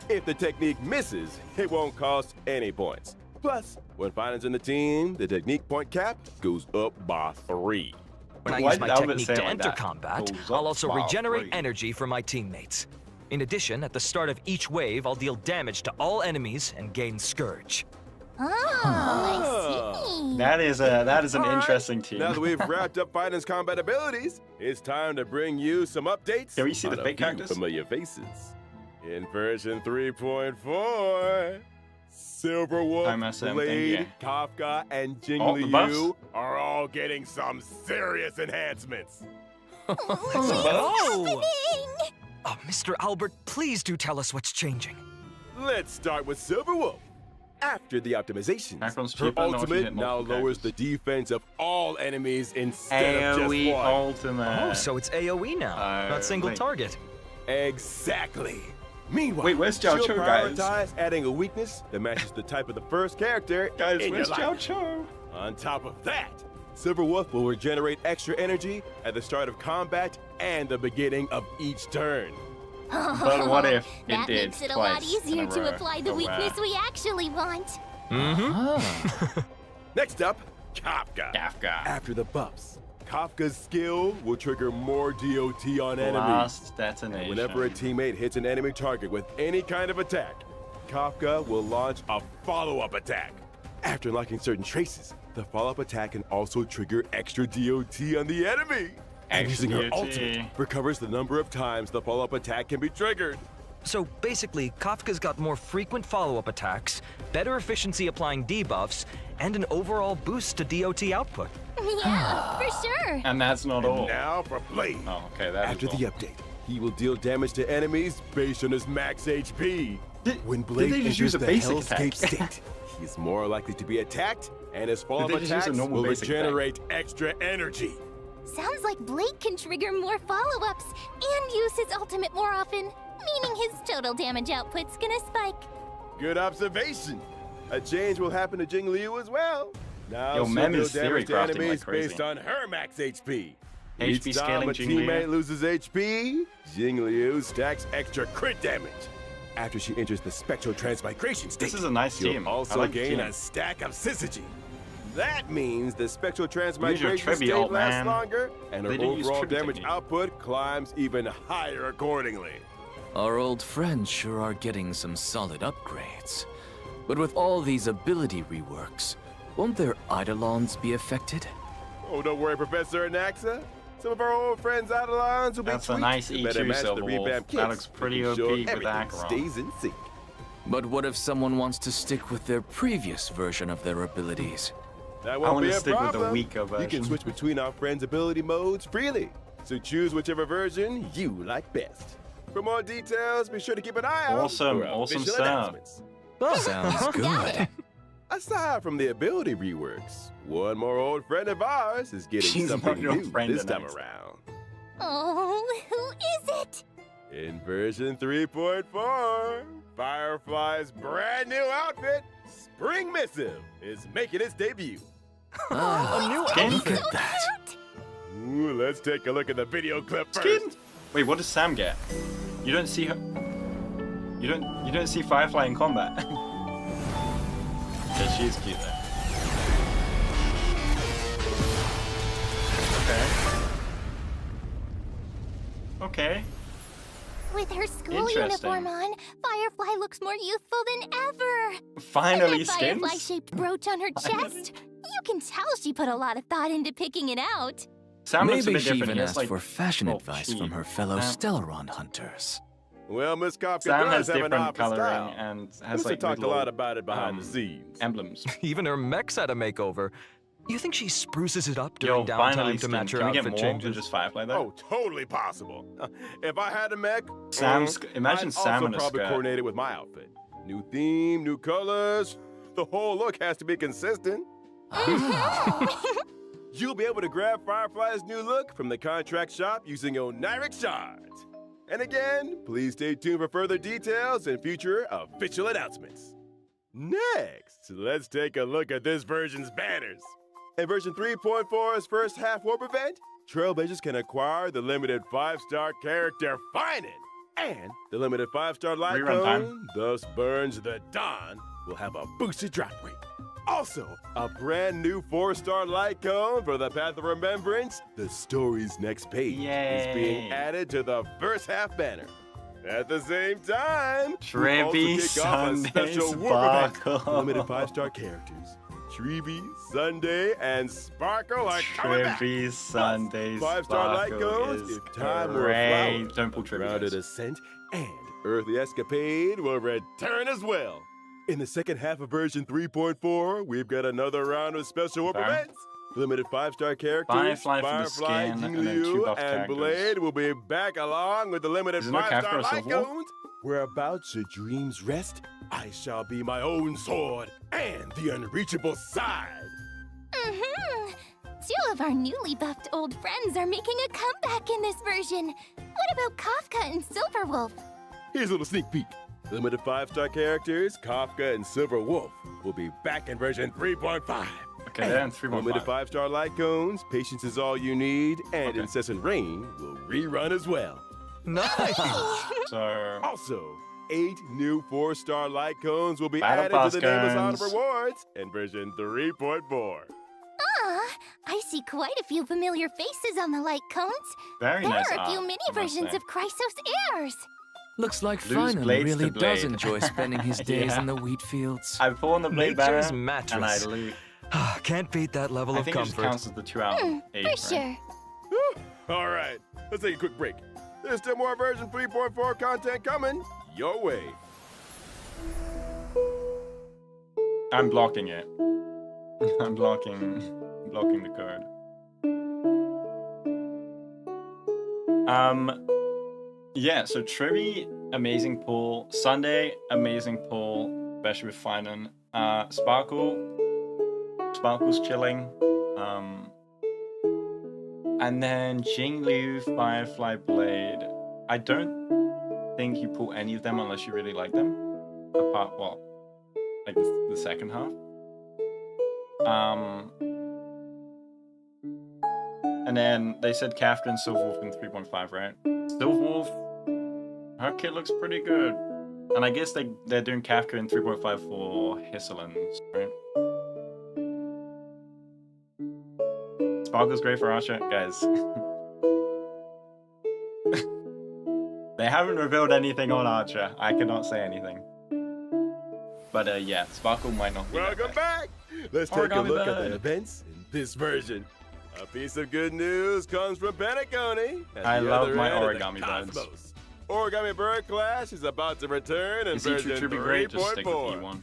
If the technique misses, it won't cost any points. Plus, when Phainon's in the team, the technique point cap goes up by 3. When I Why use my did Albert technique say it to like enter that? combat, Goes I'll up also by regenerate 3. energy for my teammates. In addition, at the start of each wave, I'll deal damage to all enemies and gain Scourge. Oh, I see. That is an All right, interesting team. Now that we've wrapped up Phainon's combat abilities, it's time to bring you some updates. Can we see on the a fake few characters? familiar faces. In version 3.4, Silverwolf, MSM thing, Blade, yeah. Kafka, and Oh, the Jingli buffs? Yu are all getting some serious enhancements. Oh! Oh, Mr. Albert, please do tell us what's changing. Let's start with Silverwolf. After the optimizations, Akron's her cheaper, no, she ultimate hit now multiple lowers the characters. defense of all enemies instead of just AoE one. ultimate. Oh, so it's AoE now, not single wait. target. Exactly. Meanwhile, Wait, where's Jiao she'll Cho, guys? prioritize adding a weakness that matches the type of the first character Guys, in your where's Jiao life. Cho? On top of that, Silverwolf will regenerate extra energy at the start of combat and the beginning of each turn. But what if it That did makes it a lot twice in easier a to row? apply the Oh, wow. weakness we actually want. Next up, Kafka. Kafka. After the buffs, Kafka's skill will trigger more DOT on enemies. Last detonation. Whenever a teammate hits an enemy target with any kind of attack, Kafka will launch a follow-up attack. After unlocking certain traces, the follow-up attack can also trigger extra DOT on the enemy. And Extra using her DOT. ultimate recovers the number of times the follow-up attack can be triggered. So basically, Kafka's got more frequent follow-up attacks, better efficiency applying debuffs, and an overall boost to DOT output. Yeah, for sure. And that's not all. Now for Blade. Oh, okay, that After is all. the update, he will deal damage to enemies based on his max HP. When Blade they just enters use a the basic Hellscape attack? state, he is more likely to be attacked, and his follow-up they just use a attacks normal will basic attack? regenerate extra energy. Sounds like Blade can trigger more follow-ups and use his ultimate more often, meaning his total damage output's gonna spike. Good observation. A change will happen to Jing Liu as well. Now Yo, she'll Mem deal is theory damage to crafting like enemies crazy. based on her max HP. HP Each time scaling a Jing teammate Liu. loses HP, Jing Liu stacks extra crit damage. After she enters the spectral transmigration state, This is a nice she'll team. I also like the gain team. a stack of syzygy. That means the spectral Use your transmigration trivia, state old lasts man. longer, and her They didn't use overall trivia damage technique. output climbs even higher accordingly. Our old friends sure are getting some solid upgrades. But with all these ability reworks, won't their Eidolons be affected? Oh, don't worry, Professor Anaxa. Some of our old friends Eidolons will be That's a tweaked nice to better E2 match the Silver Wolf. revamped That kits, looks pretty making sure OP with everything Acheron. stays in sync. But what if someone wants to stick with their previous version of their abilities? That I won't want be to a stick with problem. the weaker You version. can switch between our friends' ability modes freely, so choose whichever version you like best. For more details, be sure to keep an eye out Awesome, for awesome official stuff. announcements. Sounds good. Aside from the ability reworks, one more old friend of ours is getting She's something not your new friend, this time Anaxa. around. Oh, who is it? In version 3.4, Firefly's brand new outfit, Spring Missive, is making its debut. Ah, A new Skin? look at that. Ooh, let's take a look at the video clip first. Skin? Wait, what does Sam get? You don't see her. You don't see Firefly in combat. Yeah, she is cute though. Okay. With her school Interesting. uniform on, Firefly looks more youthful than ever. Finally, and that skins. firefly-shaped brooch on her chest. You can tell she put a lot of thought into picking it out. Sam looks a Maybe bit she different. even He has, asked like, for fashion well, advice she- from her fellow Sam- Stellaron hunters. Well, Miss Kafka Sam does has have an different eye for coloring style. and has Musa like talked a little, lot about it behind the scenes. emblems. Even her mech's had a makeover. You think she spruces it up Yo, during finally, downtime to Skin. match her Can we get outfit more than changes? just Firefly though? Oh, totally possible. If I had a mech, Sam's- imagine I'd Sam also in a probably skirt. coordinate it with my outfit. New theme, new colors. The whole look has to be consistent. You'll be able to grab Firefly's new look from the contract shop using Oniric Shards. And again, please stay tuned for further details and future official announcements. Next, let's take a look at this version's banners. In version 3.4's first half warp event, Trailblazers can acquire the limited 5-star character Phainon, and the limited 5-star light Rerun time. cone, thus Burns the Dawn, will have a boosted drop rate. Also, a brand new 4-star light cone for the Path of Remembrance, the story's next page, is being Yay. added to the first half banner. At the same time, we Trevi, also kick off a Sunday, special warp event. Sparkle. Limited 5-star characters. Trevi, Sunday, and Sparkle are coming back. Trevi, Sunday, 5-star light Sparkle cones is if time were a great. flower. Don't pull Trevi. Grounded guys. Ascent and Earthly Escapade will return as well. In the second half of version 3.4, we've got another round of special warp Sorry? events. Limited 5-star characters, Firefly for the skin, Jing and then Liu, 2 buff and characters. Blade will be back along with the limited Isn't there 5-star Kafka or light Silver Wolf? cones. Whereabouts your dreams rest, I shall be my own sword and the unreachable side. Mm-hmm. Two of our newly buffed old friends are making a comeback in this version. What about Kafka and Silverwolf? Here's a little sneak peek. Limited 5-star characters, Kafka and Silver Wolf, will be back in version 3.5. Okay, they're in 3.5. Limited 5-star light cones, patience is all you need, and Okay. incessant rain will rerun as well. Nice! So Also, 8 new 4-star light cones will be Battle added Pass to the Nameless Honor cones. rewards in version 3.4. Ah, I see quite a few familiar faces on the light cones. very There nice are a art, few mini I must versions say. of Chrysos heirs. Looks like Lose Phainon blades really to does blade. enjoy spending his days Yeah. in the wheat fields. I pull on the blade Nature's banner mattress. and I loot. Can't beat that level I of think it just comfort. counts as the 2 out of 8. For right? sure. All right, let's take a quick break. There's still more version 3.4 content coming your way. I'm blocking it. I'm blocking the code. Yeah, so Trevi, amazing pull. Sunday, amazing pull, especially with Phainon. Sparkle's chilling. And then Jing Liu, Firefly, Blade. I don't think you pull any of them unless you really like them. Apart, well, like the second half. And And then they said Kafka and Silverwolf in 3.5, right? Silverwolf, her kit looks pretty good. And I guess they're doing Kafka in 3.5 for Hisselins, right? Sparkle's great for Archer, guys. They haven't revealed anything on Archer. I cannot say anything. But yeah, Sparkle might not be Welcome back! Let's take a look at the events in this version. A piece of good news comes from Penacony. I love my origami birds. Origami Bird Clash is about to return in version 3.4.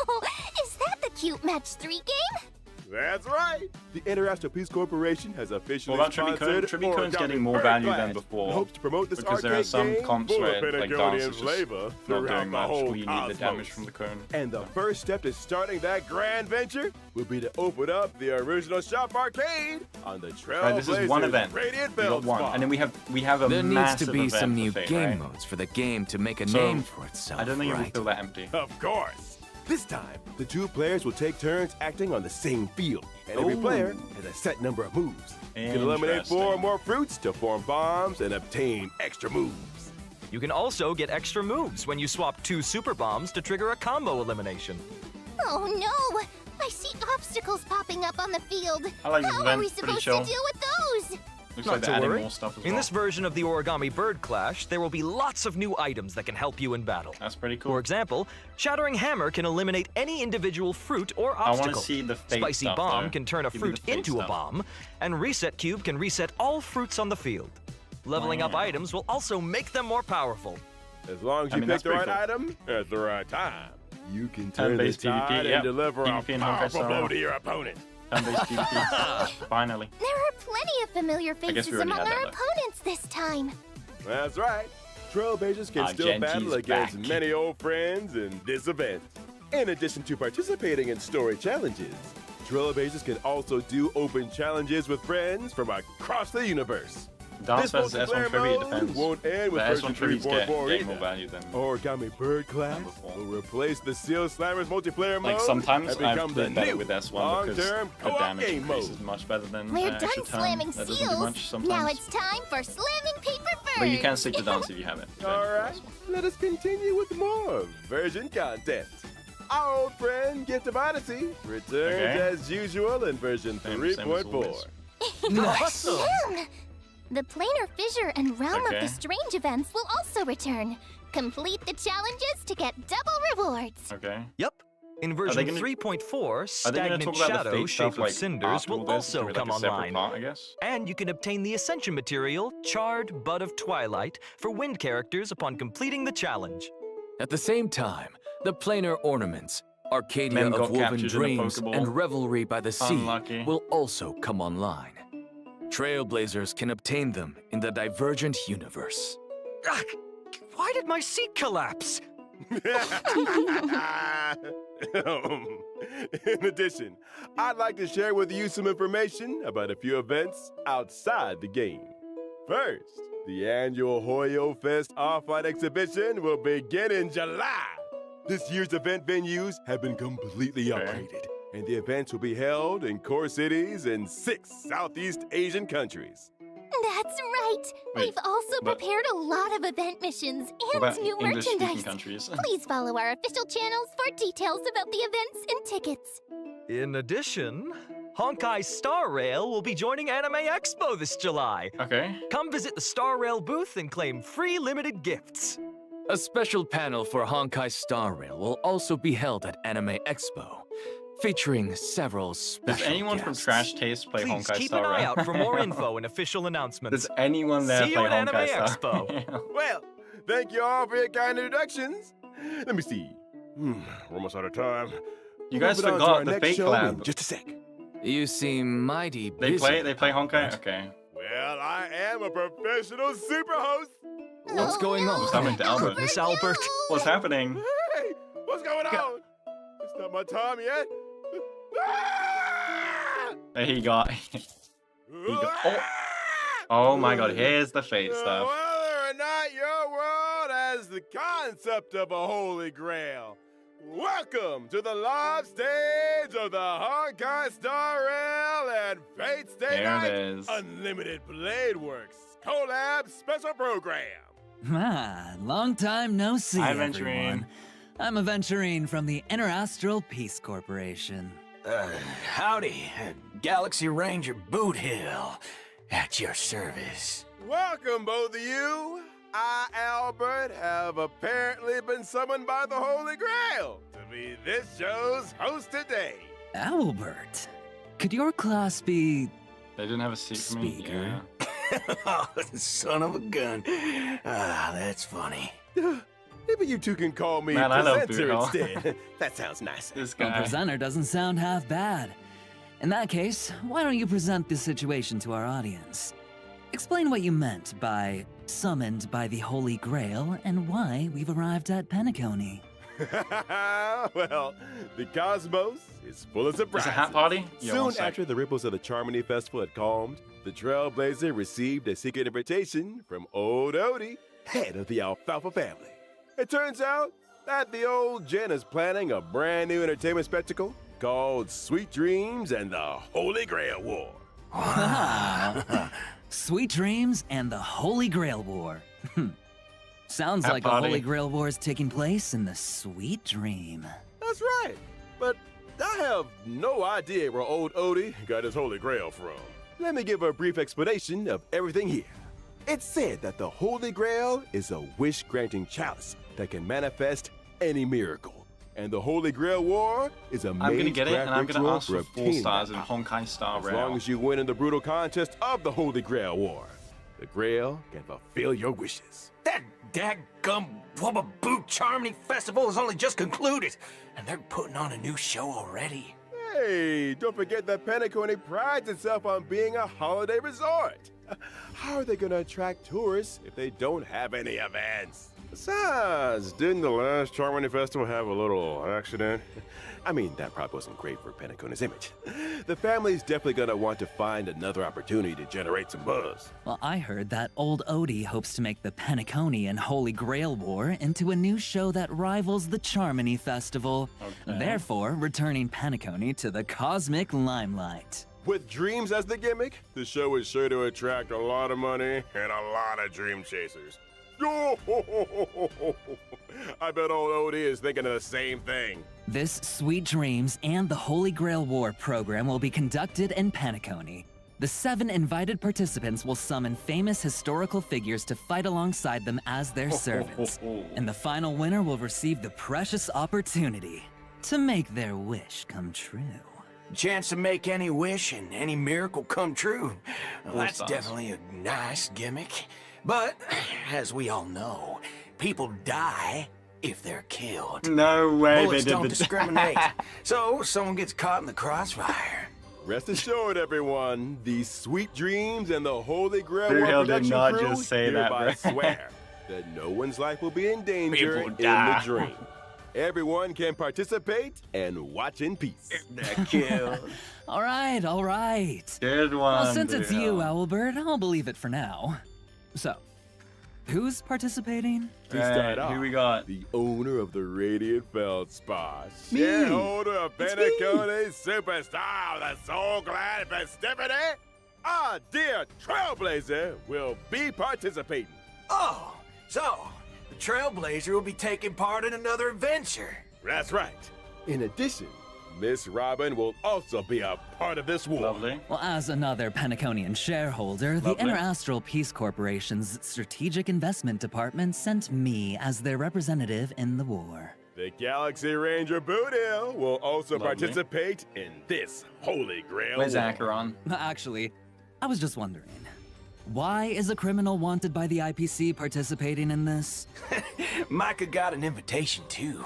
Oh, is that the cute Match 3 game? That's right. The International Peace Corporation has officially What about sponsored Tribicone's getting more Bird value Clash than before. Hopes to promote this because there are arcade some game comps full where of like Penaconian dance is flavor not throughout doing the much. whole We need the cosmos. damage from the cone. And the first step to starting that grand venture will be to open up the original shop arcade on the Trailblazers Right, this is one event. Radiant We got Belt one, spot. and then we have a There needs massive to be event some for new Fate, game right? modes for the game to make a So, name for itself. I don't think it will right? feel that empty. Of course. This time, the two players will take turns acting on the same field, and every player has a set number of moves. You can eliminate 4 or more fruits to form bombs and obtain extra moves. You can also get extra moves when you swap 2 super bombs to trigger a combo elimination. Oh no! I see obstacles popping up on the field. I like this How event, are we pretty supposed chill. to deal with those? Looks Not like to they're adding worry. more stuff as In well. this version of the Origami Bird Clash, there will be lots of new items that can help you in battle. That's pretty cool. For example, Shattering Hammer can eliminate any individual fruit or I want obstacle. to see the Fate Spicy stuff, Bomb though. can turn a Give me fruit the Fate into stuff. a bomb, and Reset Cube can reset all fruits on the field. Leveling up Wow. items will also make them more powerful. As long as I you mean, pick that's the right pretty item at the right time, you can turn the Turn-based PvP, tide yep. and deliver a PvP and Honkai powerful style. blow to your opponent. Turn-based PvP. Finally. There are plenty of familiar guess we faces already among had our that, though. opponents this time. That's right. Trailblazers can still Genji's battle against back. many old friends in this event. In addition to participating in story challenges, Trailblazers can also do open challenges with friends from across the universe. Dance versus multiplayer S1 trivia, it mode depends. won't end The with S1 version trivias get 3.4 more either. value than... Origami Bird Clash before. will replace the Seal Slammers multiplayer Like mode sometimes and I've become the played better new with S1 because long-term the co-op damage game increase mode. is much better than We're extra done time. slamming That doesn't do seals. much sometimes. Now it's time for slamming paper birds. But you can stick to dance if you have it. All right, let us continue with more version content. Our old friend Gift of Odyssey returns Okay. as usual in version Same as 3.4. always. Awesome! The Planar Fissure and Realm of Okay. the Strange events will also return. Complete the challenges to get double rewards. Okay. Yep. In they version gonna- 3.4, Are they going to Stagnant talk about the Shadow, Fate Shape stuff of like Cinders after all will this? also Maybe, come like a separate online. part, I guess? And you can obtain the Ascension material, Charred Bud of Twilight, for wind characters upon completing the challenge. At the same time, the planar ornaments, Arcadia Men got of Woven captured in a Dreams, Pokeball. and Revelry by the Sea Unlucky. will also come online. Trailblazers can obtain them in the Divergent universe. Ugh, why did my seat collapse? In addition, I'd like to share with you some information about a few events outside the game. First, the annual Hoyo Fest Off-White exhibition will begin in July. This year's event venues have been completely upgraded, and the events will be held in core cities in 6 Southeast Asian countries. That's right. Wait, We've also but- prepared a lot of event missions What and about new English-speaking merchandise. countries? Please follow our official channels for details about the events and tickets. In addition, Honkai Star Rail will be joining Anime Expo this July. Okay. Come visit the Star Rail booth and claim free limited gifts. A special panel for Honkai Star Rail will also be held at Anime Expo, featuring several special Does anyone from guests. Trash Taste play Please Honkai keep Star an eye Rail? out for more info and official announcements. Does anyone there See you play at Honkai Anime Star Expo. Rail? Well, thank you all for your kind introductions. Let me see. We're almost out of time. You We'll guys move it on to forgot our the next Fate show in collab. just a sec. You seem mighty They busy. play Honkai? Okay. Well, I am a professional super host. What's going on? What's happening to Albert? Miss Albert. What's happening? Hey, what's going on? It's not my time yet. He got... Oh my god, here's the Fate stuff. Whether or not your world has the concept of a holy grail, Welcome to the live stage of the Honkai Star Rail and Fate Stay There it Night is. Unlimited Blade Works collab special program. Ah, long time no see, Hi, everyone. Aventurine. I'm Aventurine from the Interastral Peace Corporation. Howdy, Galaxy Ranger Boot Hill, at your service. Welcome, both of you. I, Albert, have apparently been summoned by the Holy Grail to be this show's host today. Albert, could your class be... They didn't have a seat for me. Speaker. Yeah. Oh, son of a gun. Ah, that's funny. Maybe you two can call me Man, I love presenter Boot Hill. instead. That sounds nice. This A guy. presenter doesn't sound half bad. In that case, why don't you present the situation to our audience? Explain what you meant by summoned by the Holy Grail and why we've arrived at Penacony. Well, the cosmos is full of It's surprises. a hat party? Yeah, one Soon sec. after the ripples of the Charmony Festival had calmed, the Trailblazer received a secret invitation from old Odie, head of the Alfalfa family. It turns out that the old Jen is planning a brand new entertainment spectacle called Sweet Dreams and the Holy Grail War. Wow. Sweet Dreams and the Holy Grail War. Sounds Hat like a party. Holy Grail War is taking place in the Sweet Dream. That's right, but I have no idea where old Odie got his Holy Grail from. Let me give a brief explanation of everything here. It's said that the Holy Grail is a wish-granting chalice that can manifest any miracle. And the Holy Grail War is a I'm gonna get it, and I'm gonna ritual ask for 4 obtaining stars in that power. Honkai Star As Rail. long as you win in the brutal contest of the Holy Grail War, the Grail can fulfill your wishes. That dadgum Wubba Boot Charmony Festival has only just concluded, and they're putting on a new show already. Hey, don't forget that Penacony prides itself on being a holiday resort. How are they gonna attract tourists if they don't have any events? Besides, didn't the last Charmony Festival have a little accident? I mean, that probably wasn't great for Penacony's image. The family's definitely gonna want to find another opportunity to generate some buzz. Well, I heard that old Odie hopes to make the Penacony and Holy Grail War into a new show that rivals the Charmony Festival, Okay. therefore returning Penacony to the cosmic limelight. With dreams as the gimmick, the show is sure to attract a lot of money and a lot of dream chasers. I bet old Odie is thinking of the same thing. This Sweet Dreams and the Holy Grail War program will be conducted in Penacony. The 7 invited participants will summon famous historical figures to fight alongside them as their servants. And the final winner will receive the precious opportunity to make their wish come true. Chance to make any wish and any miracle come true. Well, 4 that's stars. definitely a nice gimmick. But, as we all know, people die if they're killed. No way Bullets they did don't the discriminate. So, someone gets caught in the crossfire. Rest assured, everyone, the Sweet Dreams and the Holy Grail Boot War Hill did production not crew just say that, hereby bro. swear that no one's life will be in danger People in the die. dream. Everyone can participate and watch in peace. All right, all right. Good one. Well, since it's Boot you, Hill. Albert, I'll believe it for now. So, who's participating? To start off, who we got? the owner of the Radiant Feldspar, Me. shareholder of It's me. Penacony Superstar, the Soul Glad Festivity, our dear Trailblazer will be participating. Oh, so the Trailblazer will be taking part in another adventure. That's right. In addition, Miss Robin will also be a part of this war. Lovely. Well, as another Penaconian shareholder, the Lovely. Interastral Peace Corporation's Strategic Investment Department sent me as their representative in the war. The Galaxy Ranger Boot Hill will also Lovely. participate in this Holy Grail Where's war. Acheron? Actually, I was just wondering, why is a criminal wanted by the IPC participating in this? Micah got an invitation too,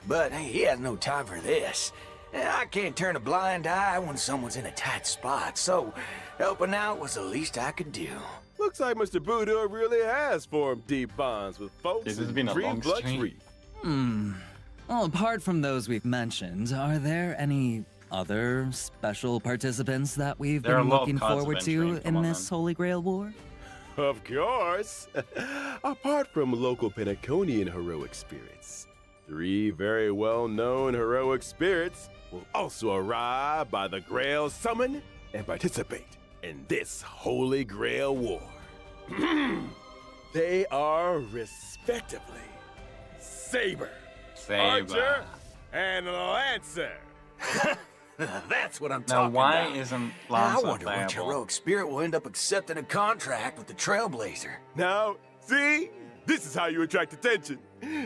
but he has no time for this. I can't turn a blind eye when someone's in a tight spot, so helping out was the least I could do. Looks like Mr. Boot Hill really has formed deep bonds with folks This has in been a long Dream stream. Reef. Well, apart from those we've mentioned, are there any other special participants that we've There are a been lot of looking cards forward to adventuring. Come in on, this man. Holy Grail War? Of course. Apart from local Penaconian heroic spirits, 3 very well-known heroic spirits will also arrive by the Grail Summon and participate in this Holy Grail War. They are respectively Saber, Archer, and Lancer. That's what I'm Now, talking why about. isn't I Lancer wonder which playable? heroic spirit will end up accepting a contract with the Trailblazer. Now, see? This is how you attract attention.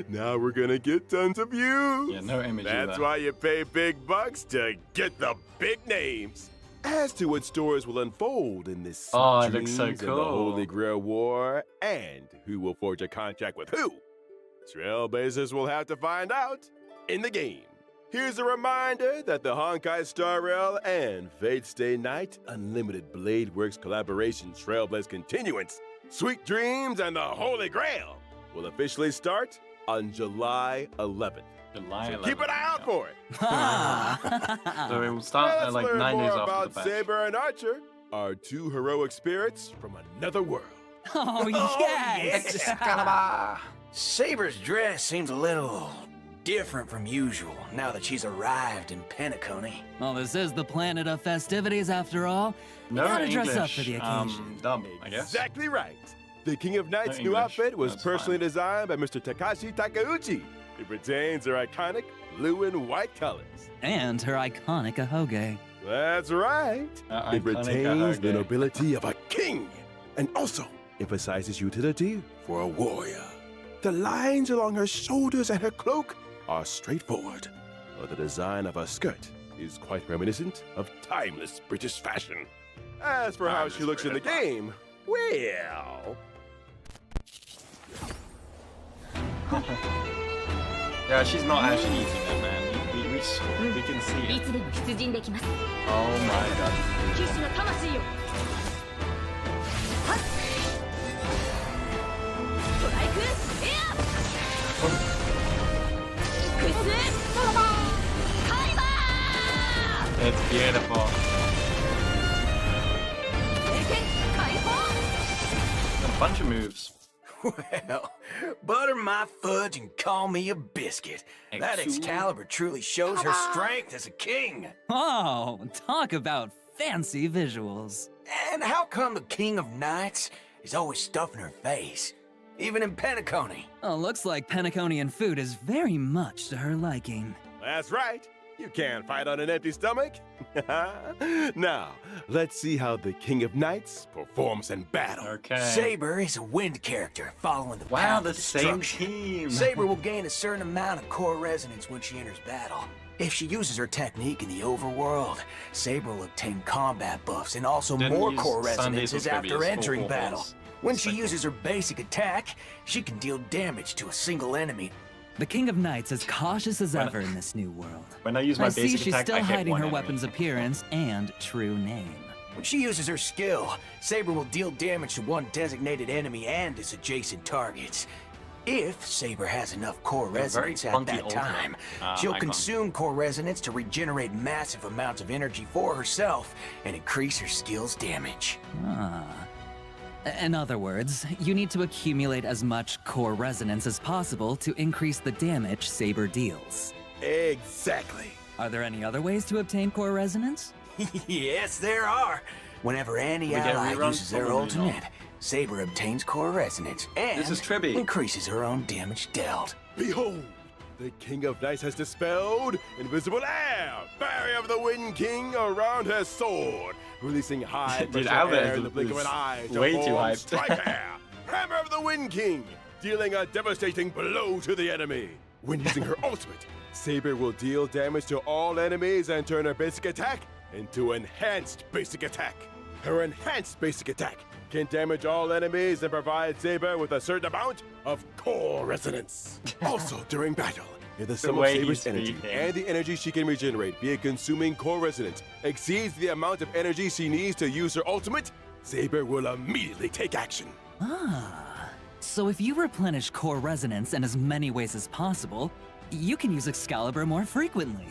Now we're gonna get tons of views. Yeah, no image That's either. why you pay big bucks to get the big names. As to what stories will unfold in this Oh, it looks so dreams and cool. the Holy Grail War, and who will forge a contract with who, Trailblazers will have to find out in the game. Here's a reminder that the Honkai Star Rail and Fate Stay Night Unlimited Blade Works collaboration Trailblaze Continuance, Sweet Dreams, and the Holy Grail will officially start on July 11th. July So 11th. keep an eye out for it. So it will start Now let's like learn 9 days more after about the patch. Saber and Archer, our 2 heroic spirits from another world. Oh, yes! Saber's dress seems a little different from usual now that she's arrived in Penacony. Well, this is the planet of festivities after all. You No gotta English, dress up for the occasion. dub, I guess. Exactly right. The King of Knight's No new English, outfit was that's personally fine. designed by Mr. Takashi Takeuchi. It retains her iconic blue and white colors. And her iconic ahoge. That's right. It Iconic retains the ahoge. nobility of a king and also emphasizes utility for a warrior. The lines along her shoulders and her cloak are straightforward, while the design of her skirt is quite reminiscent of timeless British fashion. As for how she looks in the game, well... Yeah, she's not actually eating it, man. We can see い it. つでも出陣できます Oh my god. 騎士の魂よはっストライクエアクイズカリバー It's beautiful. 聖剣解放 A bunch of moves. Well, butter my fudge and call me a biscuit. That Excalibur truly shows her strength as a king. Oh, talk about fancy visuals. And how come the King of Knights is always stuffing her face? Even in Penacony. Oh, looks like Penaconian food is very much to her liking. That's right. You can't fight on an empty stomach. Now, let's see how the King of Knights performs in battle. Okay. Saber is a wind character following the Wow, path the of same destruction. team. Saber will gain a certain amount of core resonance when she enters battle. If she uses her technique in the overworld, Saber will obtain combat buffs and also Didn't more use core Sundays resonances with after Trivia. entering battle. When she Like- uses her basic attack, she can deal damage to a single enemy. The King of Knights is cautious as ever in this new world. When I use my I see basic she's attack, still I hit hiding one her enemy. weapon's appearance and true name. When she uses her skill, Saber will deal damage to one designated enemy and its adjacent targets. If Saber has enough core very resonance at funky that old time, one. she'll Icon. consume core resonance to regenerate massive amounts of energy for herself and increase her skill's damage. Ah. In other words, you need to accumulate as much core resonance as possible to increase the damage Saber deals. Exactly. Are there any other ways to obtain core resonance? Yes, there are. Whenever any We get ally reruns? uses their Probably not. ultimate, Saber obtains core resonance and This is Tribby. increases her own damage dealt. Behold, the King of Knights has dispelled invisible air, barrier of the Wind King around her sword, releasing high Dude, pressure Albert air in the blink of an is eye to way too form hyped. strike air, hammer of the Wind King, dealing a devastating blow to the enemy. When using her ultimate, Saber will deal damage to all enemies and turn her basic attack into enhanced basic attack. Her enhanced basic attack can damage all enemies and provide Saber with a certain amount of core resonance. Also, during battle, if the sum of way Saber's you energy speak, and the energy she can regenerate via consuming core resonance exceeds the amount of energy she needs to use her ultimate, Saber will immediately take action. Ah. So if you replenish core resonance in as many ways as possible, you can use Excalibur more frequently.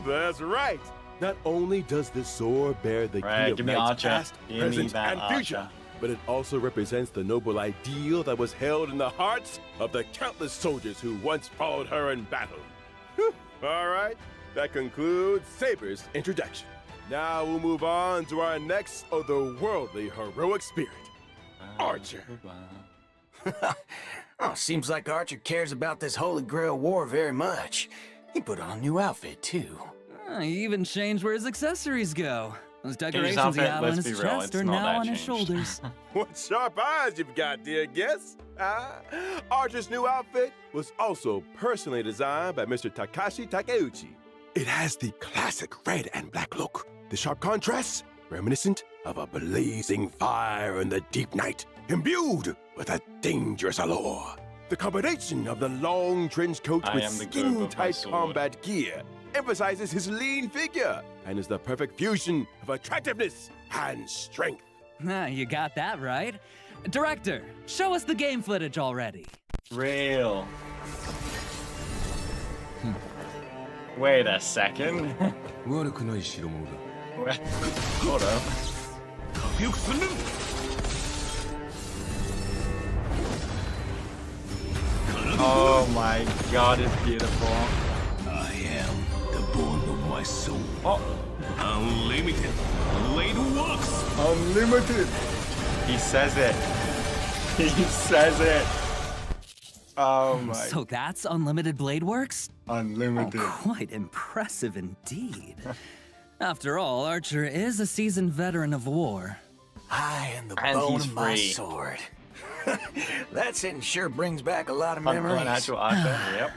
That's right. Not only does the sword bear the Right, King of give me Knights Archer. past, Give me present, that and future, Archer. but it also represents the noble ideal that was held in the hearts of the countless soldiers who once followed her in battle. All right, that concludes Saber's introduction. Now we'll move on to our next otherworldly heroic spirit, Archer. Oh, seems like Archer cares about this Holy Grail War very much. He put on a new outfit, too. He even changed where his accessories go. Those His decorations he outfit, had on let's his be real, chest it's are not now that on his changed. shoulders. What sharp eyes you've got, dear guest. Archer's new outfit was also personally designed by Mr. Takashi Takeuchi. It has the classic red and black look, the sharp contrasts reminiscent of a blazing fire in the deep night, imbued with a dangerous allure. The combination of the long trench coat I with am the grip of my skin-tight sword. combat gear emphasizes his lean figure and is the perfect fusion of attractiveness and strength. You got that right. Director, show us the game footage already. Real. Wait a second. Hold up. Oh my god, it's beautiful. I am the bone of my soul. Oh, Unlimited blade works. unlimited. He says it. He says it. Oh my. So that's Unlimited Blade Works? Unlimited. Quite impressive indeed. After all, Archer is a seasoned veteran of war. I am the And bone he's of my free. sword. That sentence sure brings back a lot of An memories. actual Archer. Yep.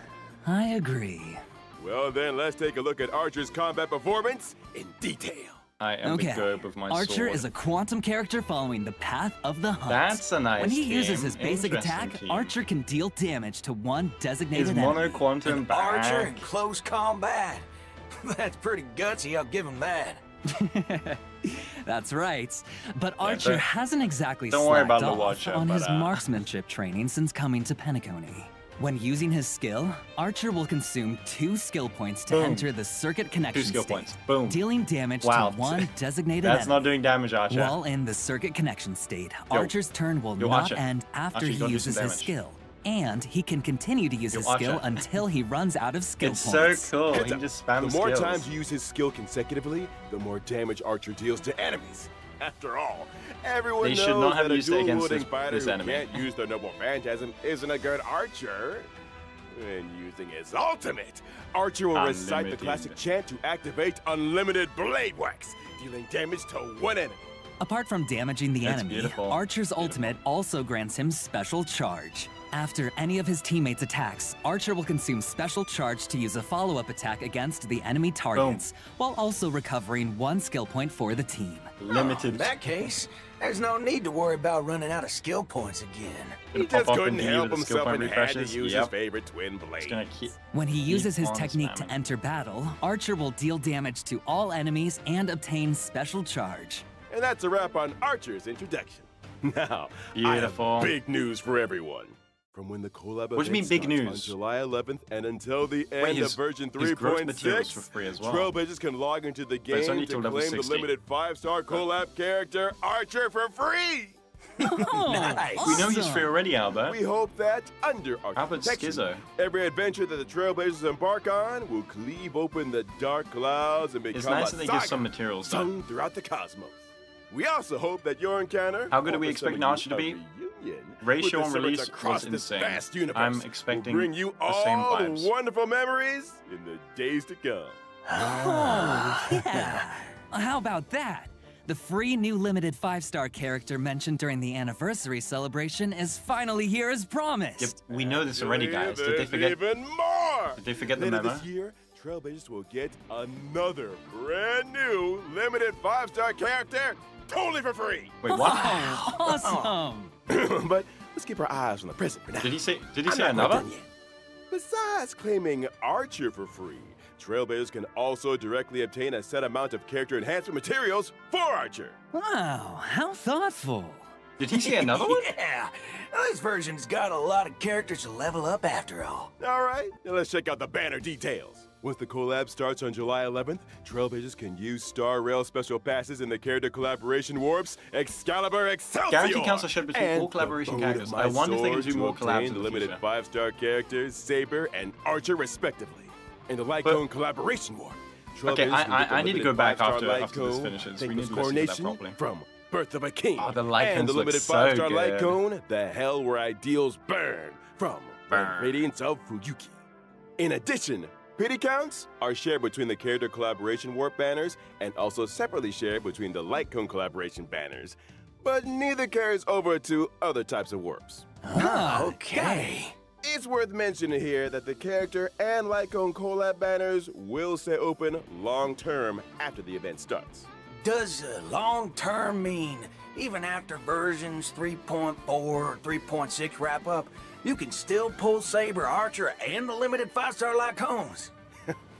I agree. Well then, let's take a look at Archer's combat performance in detail. I am the gob of my Archer sword. is a quantum character following the path of the hunt. That's a nice When he uses game. his basic Interesting attack, team. Archer can deal damage to one designated Is enemy. mono quantum Archer in back? close combat. That's pretty gutsy, I'll give him that. That's right. But Archer don't- hasn't exactly don't worry slacked about the off Watcher, on but, his marksmanship training since coming to Penacony. When using his skill, Archer will consume 2 skill points to Boom. enter the circuit connection 2 skill state, points. Boom. dealing damage Wow. to one designated That's enemy. not doing damage, Archer. While in the circuit connection state, Yo. Archer's turn will Yo, not Archer. end after Archer, he you gotta do uses some his damage. skill. And he can continue to use Yo, his skill Archer. until he runs out of skill It's points. so cool. Heads He up, just spams the more skills. times you use his skill consecutively, the more damage Archer deals to enemies. After all, everyone They knows should not have that a used it against dual-wielding this- fighter this who enemy. can't use their noble phantasm isn't a good archer. When using his ultimate, Archer will recite the Unlimited. classic chant to activate Unlimited Blade Wax, dealing damage to one enemy. Apart from damaging the That's enemy, beautiful. Archer's ultimate also grants him special charge. After any of his teammates' attacks, Archer will consume special charge to use a follow-up attack against the enemy targets, while also recovering 1 skill point for the team. In Limited. that case, there's no need to worry about running out of skill points again. He Gonna pop just up couldn't into you help with the skill himself point and had to refreshes. use his Yep. favorite twin blade. It's gonna keep. When he uses his on technique to spamming. enter battle, Archer will deal damage to all enemies and obtain special charge. And that's a wrap on Archer's introduction. Now, Beautiful. I have big news for everyone. From when the collab What do you mean, event big starts news? on July 11th and until the end Wait, of his- version his growth 3.6, materials for free as well. Trailblazers can log into the it's game only to till level claim the 60. limited 5-star collab character Archer for free. Oh, Nice. We know he's awesome. free already, Albert. We hope that under Archer's Albert's protection, schizo. every adventure that the Trailblazers embark on will cleave open the dark clouds and become It's nice a that they saga give some materials, though. sung throughout the cosmos. We also hope that your encounter. How good do we offers some expect of Archer to you be? a reunion Ratio with on the servants release across was this insane. vast universe I'm will expecting bring you the all same the vibes. wonderful memories in the days to come. Oh, yeah. How about that? The free new limited 5-star character mentioned during the anniversary celebration is finally here as promised. Yep, we know this already, guys. Did they There's forget? even more? Did they forget the Later memo? this year, Trailblazers will get another brand new limited 5-star character totally for free. Wait, what? Awesome! But let's keep our eyes on the present for now. Did he say? Did he I'm say not quite another? done yet. Besides claiming Archer for free, Trailblazers can also directly obtain a set amount of character enhancement materials for Archer. Wow, how thoughtful. Did he say another one? Yeah, this version's got a lot of characters to level up after all. All right, now let's check out the banner details. Once the collab starts on July 11th, Trailblazers can use Star Rail special passes in the character collaboration warps Excalibur Excelsior! Guaranteed council shared between and all collaboration the characters. Bone I of My wonder if they can Sword do more to collabs obtain in the limited future. 5-star characters, Saber and Archer respectively. In the Light Cone collaboration warp, Okay, Trailblazers can get the I need to limited go back 5-star after Light this Cone, finishes. Thankless We need to listen to that Coronation properly. from Birth of a King. Oh, the Light and the Cones look limited so 5-star Light good. Cone, The Hell Where Ideals Burn from Burn. Radiance of Fuyuki. In addition, pity counts are shared between the character collaboration warp banners and also separately shared between the Light Cone collaboration banners, but neither carries over to other types of warps. Okay. It's worth mentioning here that the character and Light Cone collab banners will stay open long-term after the event starts. Does long-term mean even after versions 3.4 or 3.6 wrap up, you can still pull Saber, Archer, and the limited 5-star Light Cones?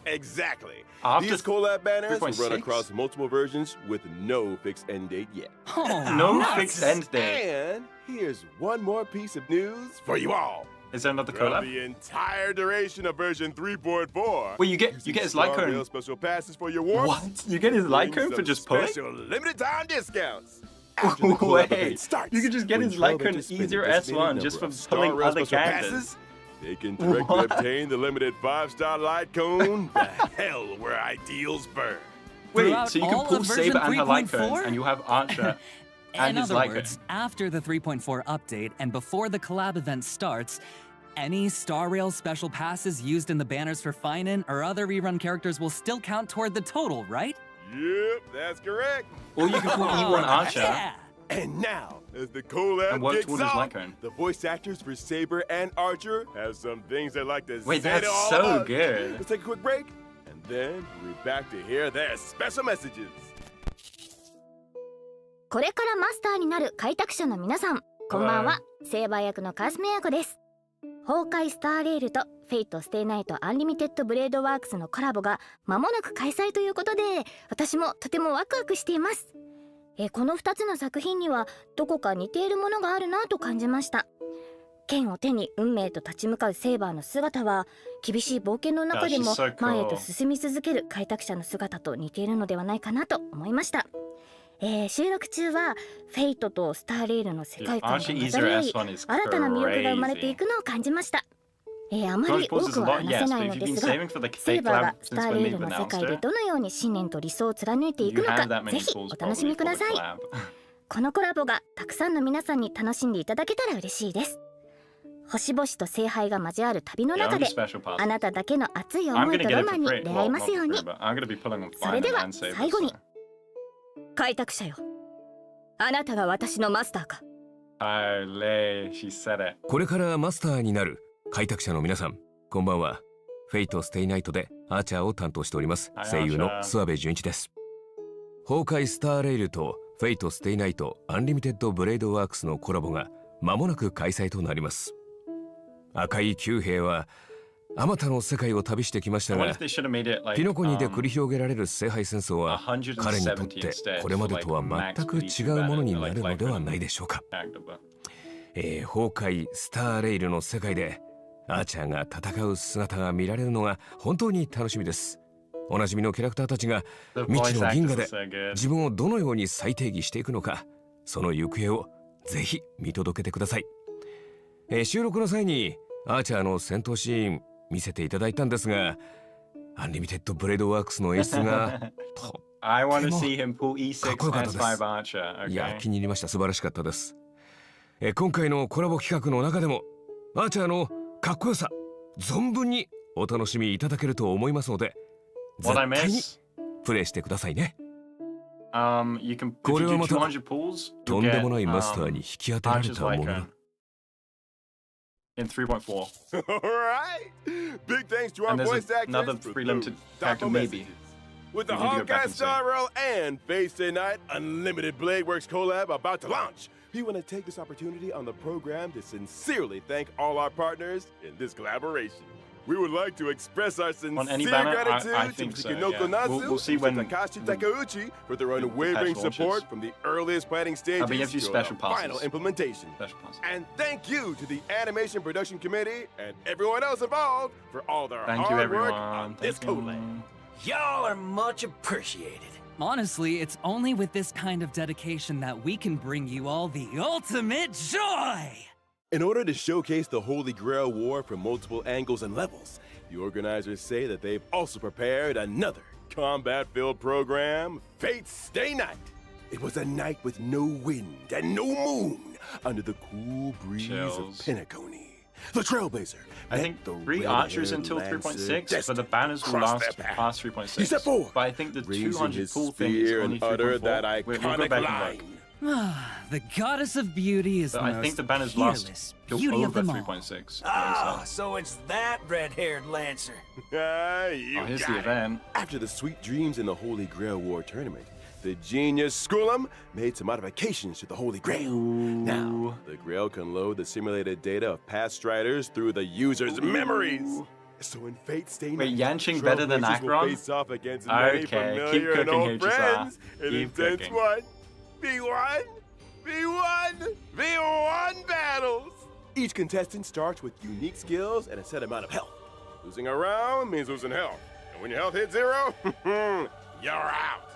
Exactly. After These collab banners will 3.6? run across multiple versions with no fixed end date yet. No fixed end date. And here's one more piece of news for you all. Is there another Throughout collab? the entire duration of version 3.4, Wait, you get his Light Star Rail Cone. special passes for your warps. What? You get his Light Bring Cone for some just pulling? special limited time discounts. After the collab event Wait, starts, you could just get when his Light Cone Trailblazers spend easier a designated S1 number just for of Star pulling Rail other special characters. passes, they can directly What? obtain the limited 5-star Light Cone, The Hell Where Ideals Burn. Wait, Throughout so you can all pull of Saber version and her Light Cones, 3.4? and you have Archer and In his other Light Cone. words, after the 3.4 update and before the collab event starts, any Star Rail special passes used in the banners for Phainon or other rerun characters will still count toward the total, right? Yep, that's correct. Or you can pull E1 Archer. Yeah. And now, as the collab And work kicks towards his Light off, Cone. the voice actors for Saber and Archer have some things they'd like to Wait, say that's to all so of us. good. Let's take a quick break, and then we'll be back to hear their special messages. これからマスターになる開拓者の皆さん、こんばんは。セーバー役のカスメヤコです。崩壊スターレールとフェイトステイナイトアンリミテッドブレードワークスのコラボが間もなく開催ということで、私もとてもワクワクしています。この2つの作品にはどこか似ているものがあるなと感じました。剣を手に運命と立ち向かうセーバーの姿は、厳しい冒険の中でも That's so cool. 前へと進み続ける開拓者の姿と似ているのではないかなと思いました。収録中はフェイトとスターレールの世界観が混ざり合い、新たな魅力が生まれていくのを感じました。あまり多くは話せないのですが、セーバーがスターレールの世界でどのように信念と理想を貫いていくのか、ぜひお楽しみください。このコラボがたくさんの皆さんに楽しんでいただけたら嬉しいです。星々と聖杯が交わる旅の中で、あなただけの熱い思いとロマンに出会えますように。それでは最後に、開拓者よ、あなたが私のマスターか。これからマスターになる開拓者の皆さん、こんばんは。フェイトステイナイトでアーチャーを担当しております声優の諏訪部純一です。崩壊スターレイルとフェイトステイナイトアンリミテッドブレードワークスのコラボが間もなく開催となります。赤い九兵はあまたの世界を旅してきましたが、ピノコニで繰り広げられる聖杯戦争は彼にとってこれまでとは全く違うものになるのではないでしょうか。崩壊スターレイルの世界でアーチャーが戦う姿が見られるのが本当に楽しみです。おなじみのキャラクターたちが未知の銀河で自分をどのように再定義していくのか、その行方をぜひ見届けてください。収録の際にアーチャーの戦闘シーン見せていただいたんですが、アンリミテッドブレードワークスの演出がとってもかっこよかったです。いや、気に入りました。素晴らしかったです。今回のコラボ企画の中でもアーチャーのかっこよさ存分にお楽しみいただけると思いますので、絶対にプレイしてくださいね。これはまたとんでもないマスターに引き当てられたもの。In 3.4. Alright! Big thanks to our And there's voice actors another for free limited those character, thoughtful maybe. messages. With the We need to go back Honkai and Star Rail and Face Day Night Unlimited Blade Works collab about to launch, we want to take this opportunity on the program to sincerely thank all our partners in this collaboration. We would like to express our On any sincere banner? gratitude I to think so, Fukinoko yeah. Nasu We'll see and when Takashi the Takeuchi for their unwavering patch launches. support from the earliest planning stages but you have to to use special the passes. final implementation. Special passes. And thank you to the Animation Production Committee and everyone else involved for all their Thank you, hard everyone. work on this Thank you. collab. Y'all are much appreciated. Honestly, it's only with this kind of dedication that we can bring you all the ultimate joy! In order to showcase the Holy Grail War from multiple angles and levels, the organizers say that they've also prepared another combat-filled program, Fate's Stay Night. It was a night with no wind and no moon under the cool breeze of Penacony. The Trailblazer. I think 3 archers until 3.6, but the banners will last past 3.6. But I think the 200 pool thing is only 3.4. We'll go back and look. The goddess of beauty is But the I most think the banners peerless last till beauty of over them all. 3.6. Ah, so it's that red-haired Lancer. Here's the event. After the sweet dreams in the Holy Grail War tournament, the genius School'em made some modifications to the Holy Grail. Now, the Grail can load the simulated data of past striders through the user's memories. So in Fate's Stay Night, Wait, Yanqing better than Trailblazers will Akron? face off against many Okay, familiar keep and cooking, old HSR. friends in Keep intense cooking. 1v1, V1 battles. Each contestant starts with unique skills and a set amount of health. Losing a round means losing health. And when your health hits 0, you're out.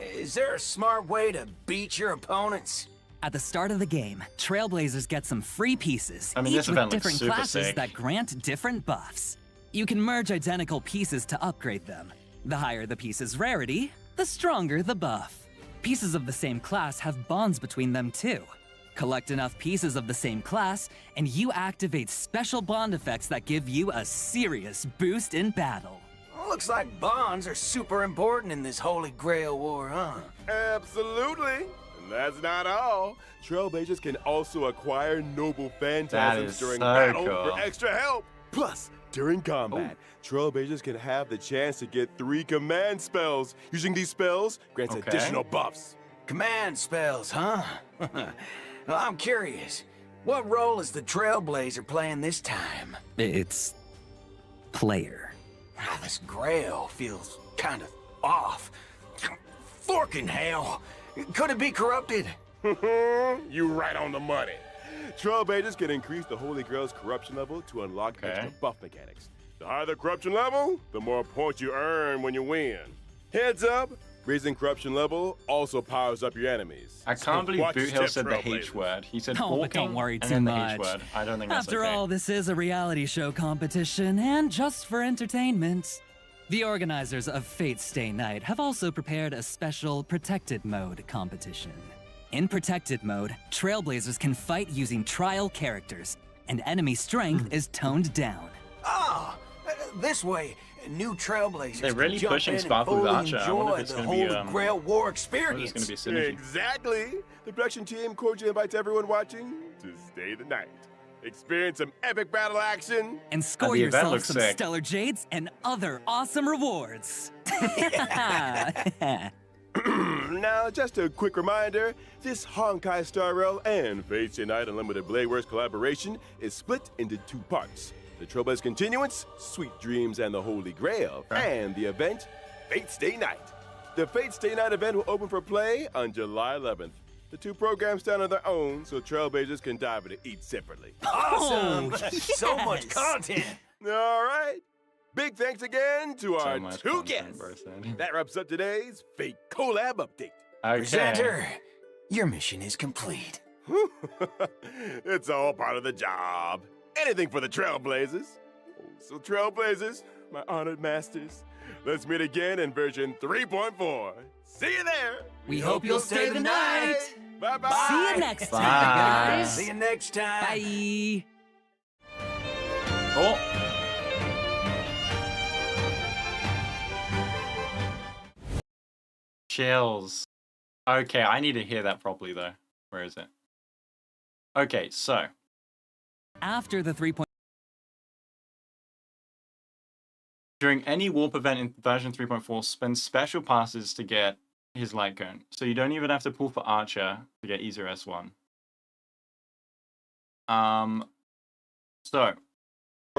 Is there a smart way to beat your opponents? At the start of the game, Trailblazers get some free pieces, I mean, each this with event looks different super classes sick. that grant different buffs. You can merge identical pieces to upgrade them. The higher the piece's rarity, the stronger the buff. Pieces of the same class have bonds between them too. Collect enough pieces of the same class, and you activate special bond effects that give you a serious boost in battle. Looks like bonds are super important in this Holy Grail War, huh? Absolutely. And that's not all. Trailblazers can also acquire noble phantasms during so battle cool. for extra help. Plus, during combat, Trailblazers can have the chance to get 3 command spells. Using these spells grants additional buffs. Command spells, huh? Well, I'm curious. What role is the Trailblazer playing this time? It's player. This Grail feels kind of off. Forking hell. Could it be corrupted? You right on the money. Trailblazers can increase the Holy Grail's corruption level to unlock extra buff mechanics. The higher the corruption level, the more points you earn when you win. Heads up, raising corruption level also powers up your enemies. I can't believe watch your Boothill step, said the Trailblazers. H word. He said Oh, but don't hawking worry and too then the much. H word. I don't think that's After okay. all, this is a reality show competition, and just for entertainment. The organizers of Fate's Stay Night have also prepared a special Protected Mode competition. In Protected Mode, Trailblazers can fight using trial characters, and enemy strength is toned down. Ah, this way, new Trailblazers They're really can jump pushing in and Sparkle fully Archer. I wonder if enjoy it's the gonna be, Holy Grail War I wonder if experience. it's gonna be synergy. Exactly. The production team cordially invites everyone watching to stay the night. Experience some epic battle action. And score the event yourself looks some sick. stellar jades and other awesome rewards. Now, just a quick reminder, this Honkai Star Rail and Fate's Stay Night Unlimited Blade Works collaboration is split into 2 parts. The Trailblazer Continuance, Sweet Dreams and the Holy Grail, and the event, Fate's Stay Night. The Fate's Stay Night event will open for play on July 11th. The 2 programs stand on their own, so Trailblazers can dive into each separately. Awesome! Oh, So much yes. content! All right. Big thanks again to our much 2 content, guests. bro, son. That wraps up today's Fate Collab Update. Okay. Presenter, your mission is complete. It's all part of the job. Anything for the Trailblazers. So Trailblazers, my honored masters, let's meet again in version 3.4. See you there. We hope you'll stay the night. Bye-bye. See you next time, Bye. guys. See you next time. Bye. Oh. Chills. Okay, I need to hear that properly though. Where is it? Okay, so After the 3. during any warp event in version 3.4, spend special passes to get his light cone. So you don't even have to pull for Archer to get easier S1. So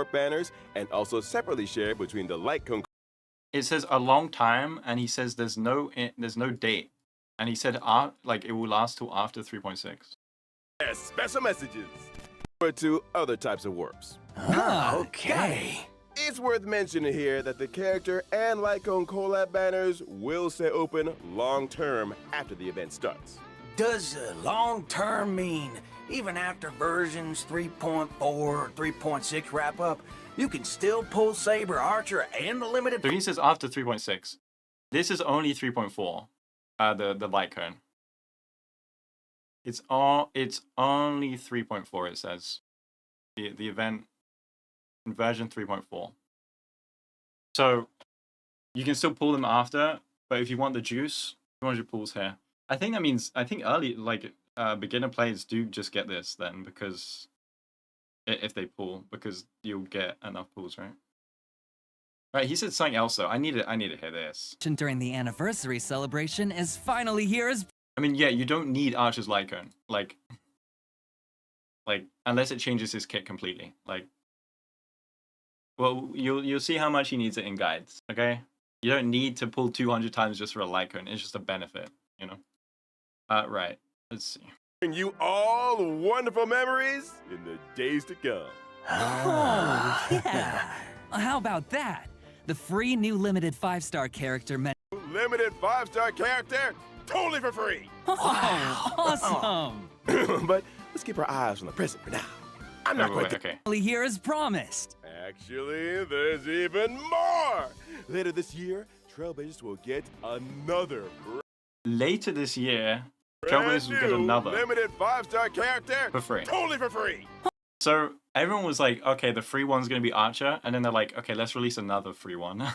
banners and also separately shared between the light cone. It says a long time, and he says there's no date, and he said like it will last till after 3.6. Yes, special messages. Or to other types of warps. Okay. It's worth mentioning here that the character and Lycone collab banners will stay open long-term after the event starts. Does long-term mean even after versions 3.4 or 3.6 wrap up, you can still pull Saber, Archer, and the limited... So he says after 3.6. This is only 3.4, the light cone. It's only 3.4, it says. The event in version 3.4. So you can still pull them after, but if you want the juice, 200 pulls here. I think that means, early, like, beginner players do just get this then, because if they pull, because you'll get enough pulls, right? Right, he said something else though. I need to hear this. During the anniversary celebration is finally here as... I mean, yeah, you don't need Archer's Lycone. Like, unless it changes his kit completely. Like, well, you'll see how much he needs it in guides, okay? You don't need to pull 200 times just for a Lycone. It's just a benefit, you know? Right. Let's see. And you all wonderful memories in the days to come. Oh, yeah. How about that? The free new limited 5-star character Limited 5-star character, totally for free. Wow. Awesome. But let's keep our eyes on the present for now. I'm not quite okay. Here as promised. Actually, there's even more. Later this year, Trailblazers will get another. Later this year, Trailblazers will get another limited 5-star character for free. Totally for free. So everyone was like, okay, the free one's going to be Archer. And then they're like, okay, let's release another free one.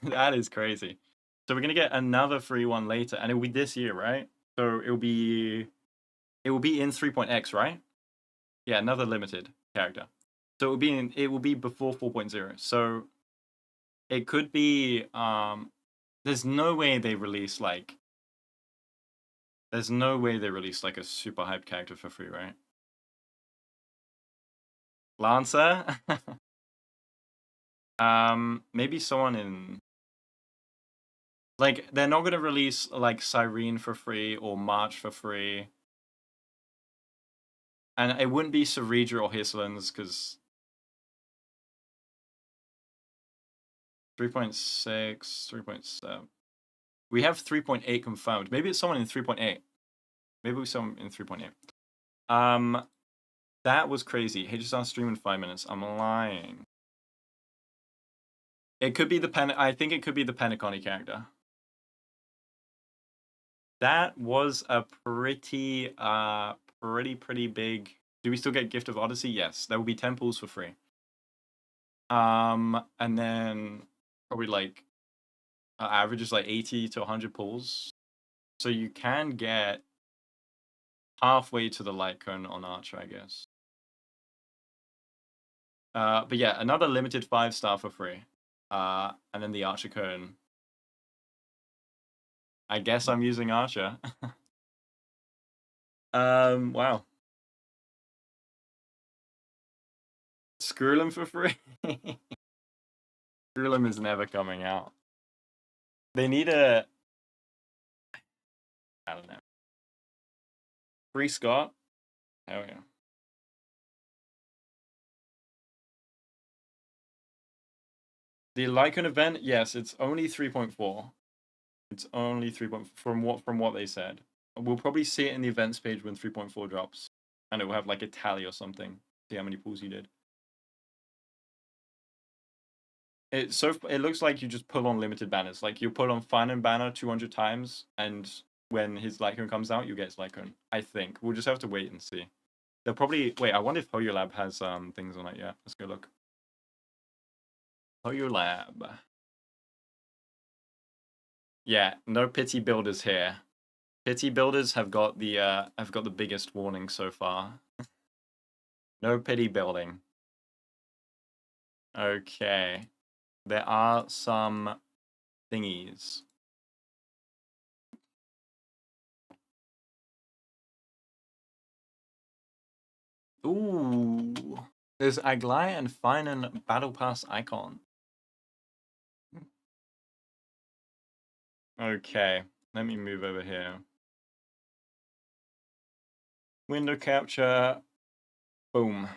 That is crazy. So we're going to get another free one later. And it will be this year, right? So it will be in 3.x, right? Yeah, another limited character. So it will be before 4.0. So it could be, there's no way they release like a super hyped character for free, right? Lancer? Maybe someone in... Like, they're not going to release, like, Cyrene for free or March for free. And it wouldn't be Ceredra or Hislands, because... 3.6, 3.7... We have 3.8 confirmed. Maybe it's someone in 3.8. Maybe it's someone in 3.8. That was crazy. He just on stream in 5 minutes. I'm lying. It could be I think it could be the Penacony character. That was a pretty big... Do we still get Gift of Odyssey? Yes. There will be 10 pulls for free. And then probably like... average is like 80 to 100 pulls. So you can get halfway to the Lycone on Archer, I guess. But yeah, another limited 5-star for free. And then the Archer cone. I guess I'm using Archer. Wow. Screwlum for free? Screwlum is never coming out. They need I don't know. Free Scott? Hell yeah. The Lycone event, yes, it's only 3.4. It's only 3.4 from what they said. We'll probably see it in the events page when 3.4 drops. And it will have like a tally or something. See how many pulls you did. It looks like you just pull on limited banners. Like you pull on Phainon banner 200 times, and when his Lycone comes out, you get his Lycone. I think. We'll just have to wait and see. They'll probably... Wait, I wonder if Hoyo Lab has things on it yet. Let's go look. Hoyo Lab. Yeah, no pity builders here. Pity builders have got the biggest warning so far. No pity building. Okay. There are some thingies. Ooh. There's Aglaya and Phainon Battle Pass icon. Okay, let me move over here. Window capture. Boom.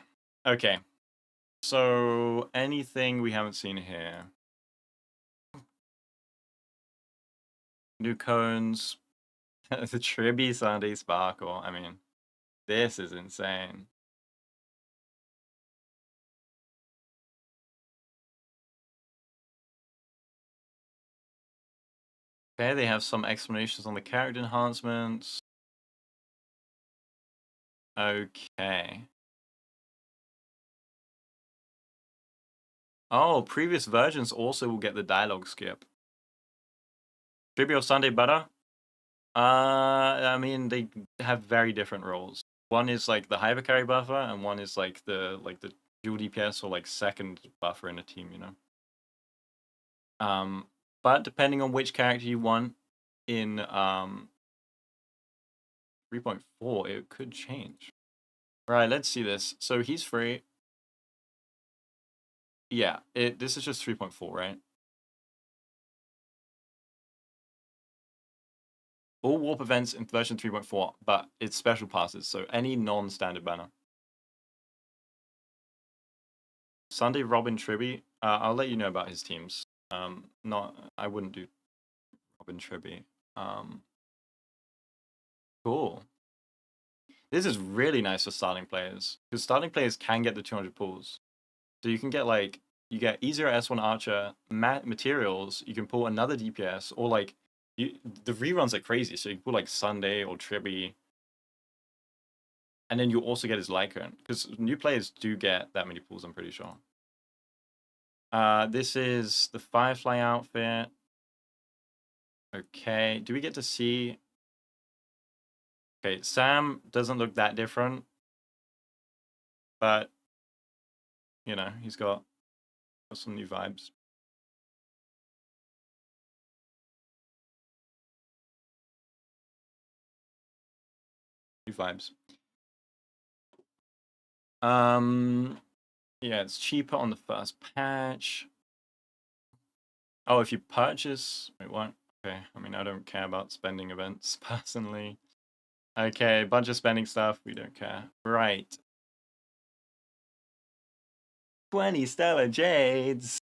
Okay. So anything we haven't seen here? New cones. The Tribby Sunday Sparkle. I mean, this is insane. Okay, they have some explanations on the character enhancements. Okay. Oh, previous versions also will get the dialogue skip. Tribute of Sunday Butter? I mean, they have very different roles. One is like the hyper carry buffer, and one is like the dual DPS or like second buffer in a team, you know. But depending on which character you want in 3.4, it could change. Right, let's see this. So he's free. Yeah, this is just 3.4, right? All warp events in version 3.4, but it's special passes, so any non-standard banner. Sunday Robin Tribby. I'll let you know about his teams. I wouldn't do Robin Tribby. Cool. This is really nice for starting players, because starting players can get the 200 pulls. So you can get like, you get easier S1 Archer, materials, you can pull another DPS, or like, the reruns are crazy, so you can pull like Sunday or Tribby. And then you also get his Lycone, because new players do get that many pulls, I'm pretty sure. This is the Firefly outfit. Okay, do we get to see... Okay, Sam doesn't look that different. But, you know, he's got some new vibes. New vibes. Yeah, it's cheaper on the first patch. Oh, if you purchase... Wait, what? Okay, I mean, I don't care about spending events, personally. Okay, a bunch of spending stuff, we don't care. Right. 20 Stellar Jades!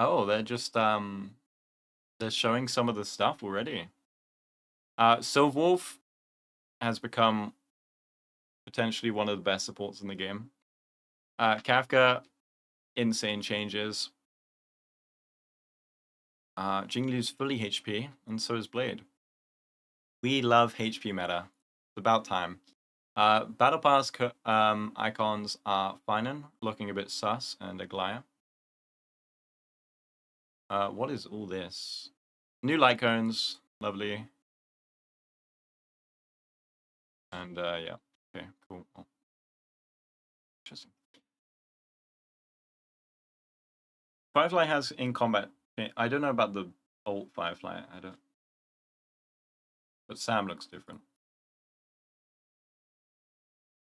Oh, they're just, they're showing some of the stuff already. Silverwolf has become potentially one of the best supports in the game. Kafka, insane changes. Jingliu's fully HP, and so is Blade. We love HP meta. It's about time. Battle Pass icons are Phainon, looking a bit sus, and Aglaya. What is all this? New light cones, lovely. And yeah, okay, cool. Oh. Interesting. Firefly has in combat. I don't know about the old Firefly. I don't. But Sam looks different.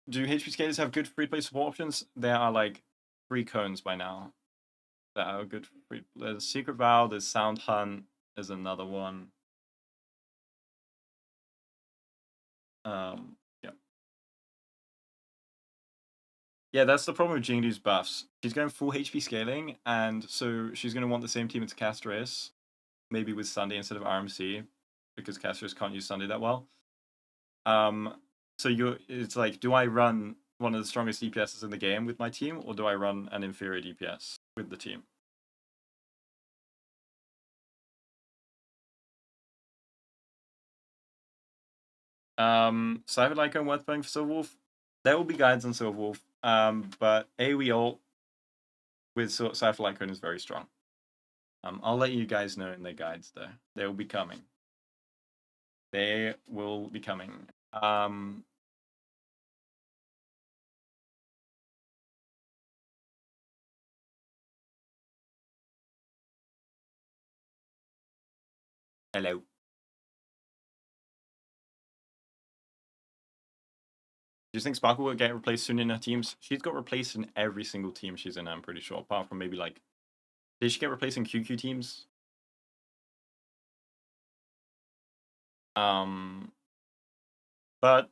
Do HP skaters have good free-to-play support options? There are like 3 cones by now that are good for free. There's Secret Vow, there's Sound Hunt, there's another one. Yeah. Yeah, that's the problem with Jingliu's buffs. She's going full HP scaling, and so she's going to want the same team as Castris, maybe with Sunday instead of RMC, because Castris can't use Sunday that well. So it's like, do I run one of the strongest DPSs in the game with my team, or do I run an inferior DPS with the team? Cyber Lycone worth playing for Silverwolf? There will be guides on Silverwolf, but AoE ult with Cyber Lycone is very strong. I'll let you guys know in the guides though. They will be coming. They will be coming. Hello. Do you think Sparkle will get replaced soon in her teams? She's got replaced in every single team she's in, I'm pretty sure, apart from maybe like... Did she get replaced in QQ teams? But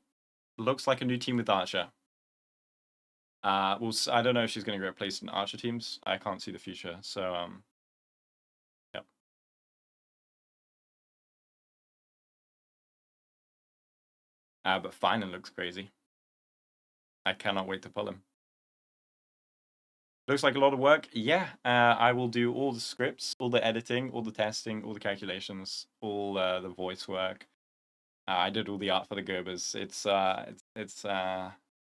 looks like a new team with Archer. Well, I don't know if she's going to get replaced in Archer teams. I can't see the future, so yep. But Phainon looks crazy. I cannot wait to pull him. Looks like a lot of work. Yeah, I will do all the scripts, all the editing, all the testing, all the calculations, all the voice work. I did all the art for the Gerbers. It's a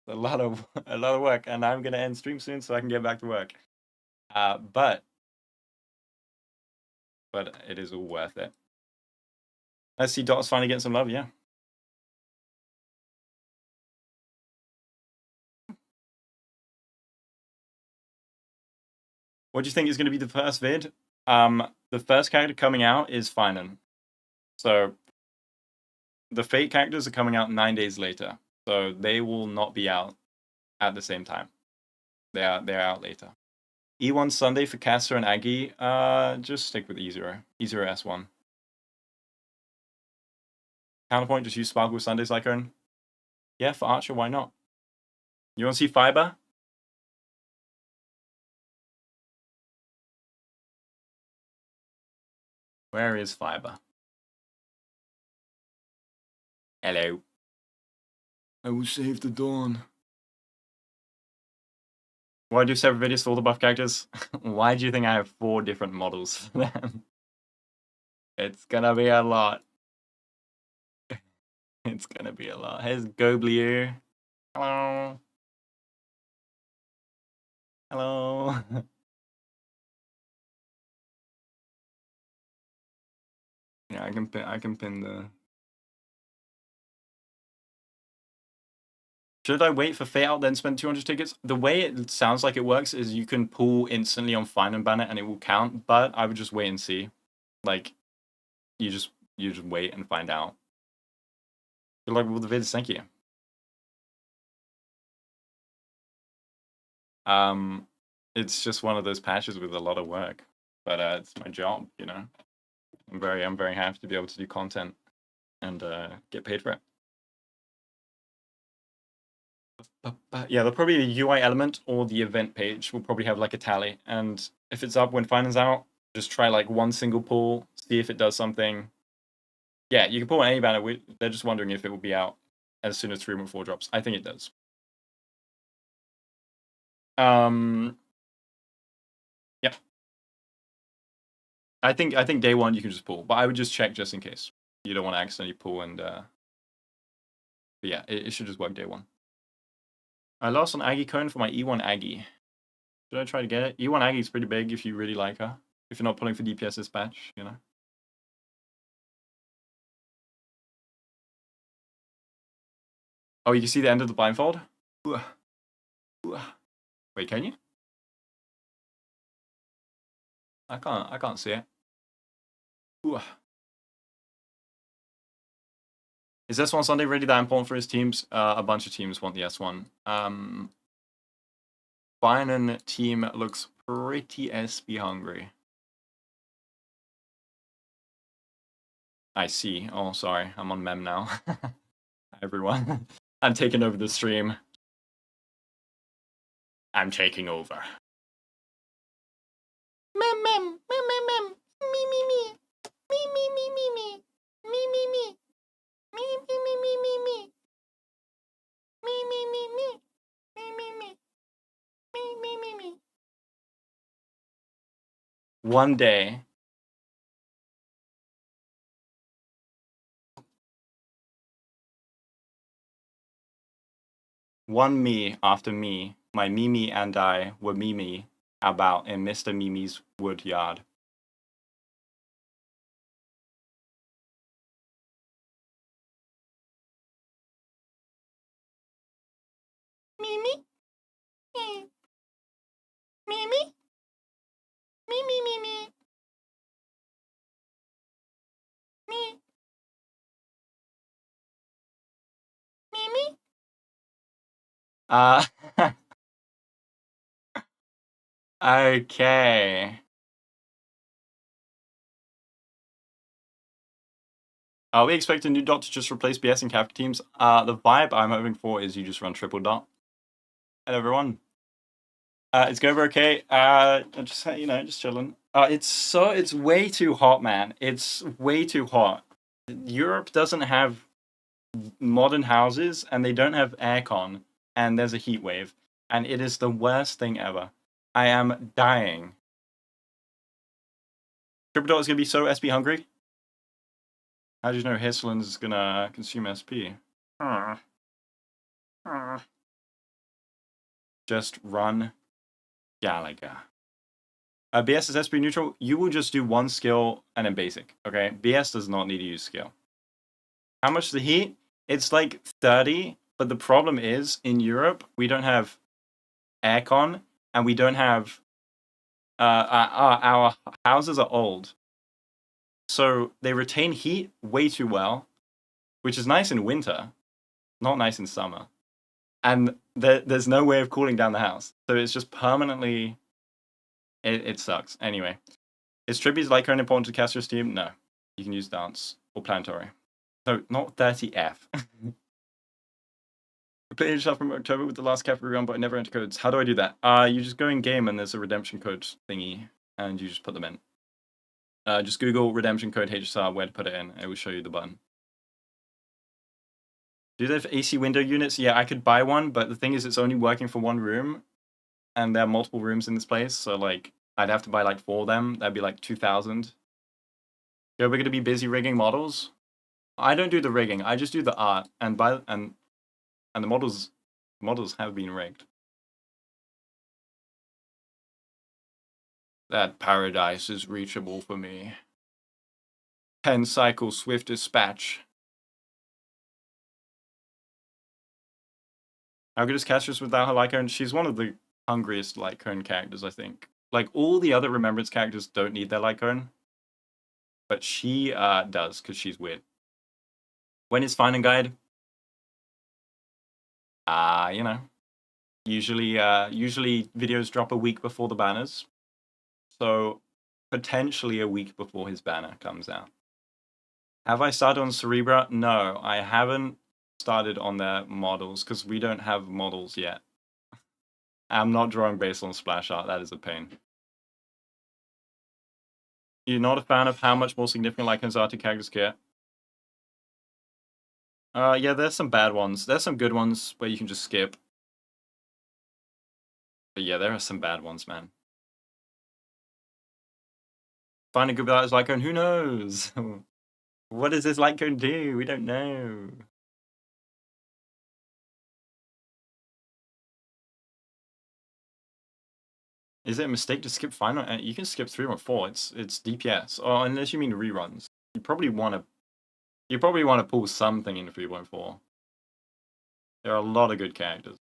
lot of work, and I'm gonna end stream soon so I can get back to work. But it is all worth it. Let's see Dot's finally getting some love. Yeah. What do you think is going to be the first vid? The first character coming out is Phainon. So the Fate characters are coming out 9 days later. So they will not be out at the same time. They're out later. E1 Sunday for Caster and Aggie. Just stick with E0. E0 S1. Counterpoint, just use Sparkle Sunday Cyclone. Yeah, for Archer, why not? You want to see Fiber? Where is Fiber? Hello. I will save the dawn. Why do separate videos for all the buff characters? Why do you think I have 4 different models for them? It's gonna be a lot. It's gonna be a lot. Here's Goblier. Hello. Hello. Yeah, I can pin the... Should I wait for Fate out then spend 200 tickets? The way it sounds like it works is you can pull instantly on Phainon banner and it will count, but I would just wait and see. Like, you just wait and find out. Good luck with the vids, thank you. It's just one of those patches with a lot of work, but it's my job, you know. I'm very happy to be able to do content and get paid for it. Yeah, there'll probably be a UI element or the event page will probably have like a tally, and if it's up when Phainon's out, just try like one single pull, see if it does something. Yeah, you can pull on any banner. They're just wondering if it will be out as soon as 3.4 drops. I think it does. Yeah. I think day one you can just pull, but I would just check just in case. You don't want to accidentally pull and but yeah, it should just work day one. I lost an Aggie cone for my E1 Aggie. Should I try to get it? E1 Aggie is pretty big if you really like her. If you're not pulling for DPS this batch, you know. Oh, you can see the end of the blindfold? Wait, can you? I can't see it. Is S1 Sunday really that important for his teams? A bunch of teams want the S1. Phainon team looks pretty SB hungry. I see. Oh, sorry. I'm on mem now. Everyone. I'm taking over the stream. I'm taking over. Mem, mem, mem, mem, mem. Me, me, me. Me, me, me, me, me. Me, me, me. Me, me, me, me, me, me. Me, me, me, me. Me, me, me. Me, me, me, me. One day. One me after me, my Mimi and I were Mimi about in Mr. Mimi's wood yard. Mimi? Me. Mimi? Me, me, me, me. Me, Okay. Are we expecting new dot to just replace BS and Kafka teams? The vibe I'm hoping for is you just run triple dot. Hello everyone. It's going okay. Just just chilling. It's way too hot, man. It's way too hot. Europe doesn't have modern houses and they don't have aircon, and there's a heat wave, and it is the worst thing ever. I am dying. Triple dot is gonna be so SP hungry. How do you know Hisland's is gonna consume SP? Just run Galaga. BS is SP neutral. You will just do one skill and then basic. Okay, BS does not need to use skill. How much is the heat? It's like 30, but the problem is in Europe we don't have aircon and we don't have our houses are old, so they retain heat way too well, which is nice in winter, not nice in summer, and there's no way of cooling down the house, so it's just permanently. It sucks. Anyway, is Tributes like an important to Castro's team? No, you can use Dance or Planetary. No, not 30F. I played yourself from October with the last category run, but I never enter codes. How do I do that? You just go in game and there's a redemption code thingy, and you just put them in. Just Google redemption code HSR, where to put it in. It will show you the button. Do they have AC window units? Yeah, I could buy one, but the thing is it's only working for one room, and there are multiple rooms in this place, so like I'd have to buy like 4 of them. That'd be like 2,000. Yeah, we're gonna be busy rigging models. I don't do the rigging. I just do the art, and the models have been rigged. That paradise is reachable for me. 10 cycle swift dispatch. How good is Castrus without her Lycone? She's one of the hungriest Lycone characters, I think. Like, all the other Remembrance characters don't need their Lycone. But she does, because she's weird. When is Phainon Guide? You know. Usually videos drop a week before the banners. So, potentially a week before his banner comes out. Have I started on Cerebra? No, I haven't started on their models, because we don't have models yet. I'm not drawing based on splash art, that is a pain. You're not a fan of how much more significant Lycones are to characters get? Yeah, there's some bad ones. There's some good ones where you can just skip. But yeah, there are some bad ones, man. Find a good without his Lycone, who knows? What does this Lycone do? We don't know. Is it a mistake to skip Phainon? You can skip 3 or 4. It's DPS. Oh, unless you mean reruns. You probably want to pull something in 3.4. There are a lot of good characters.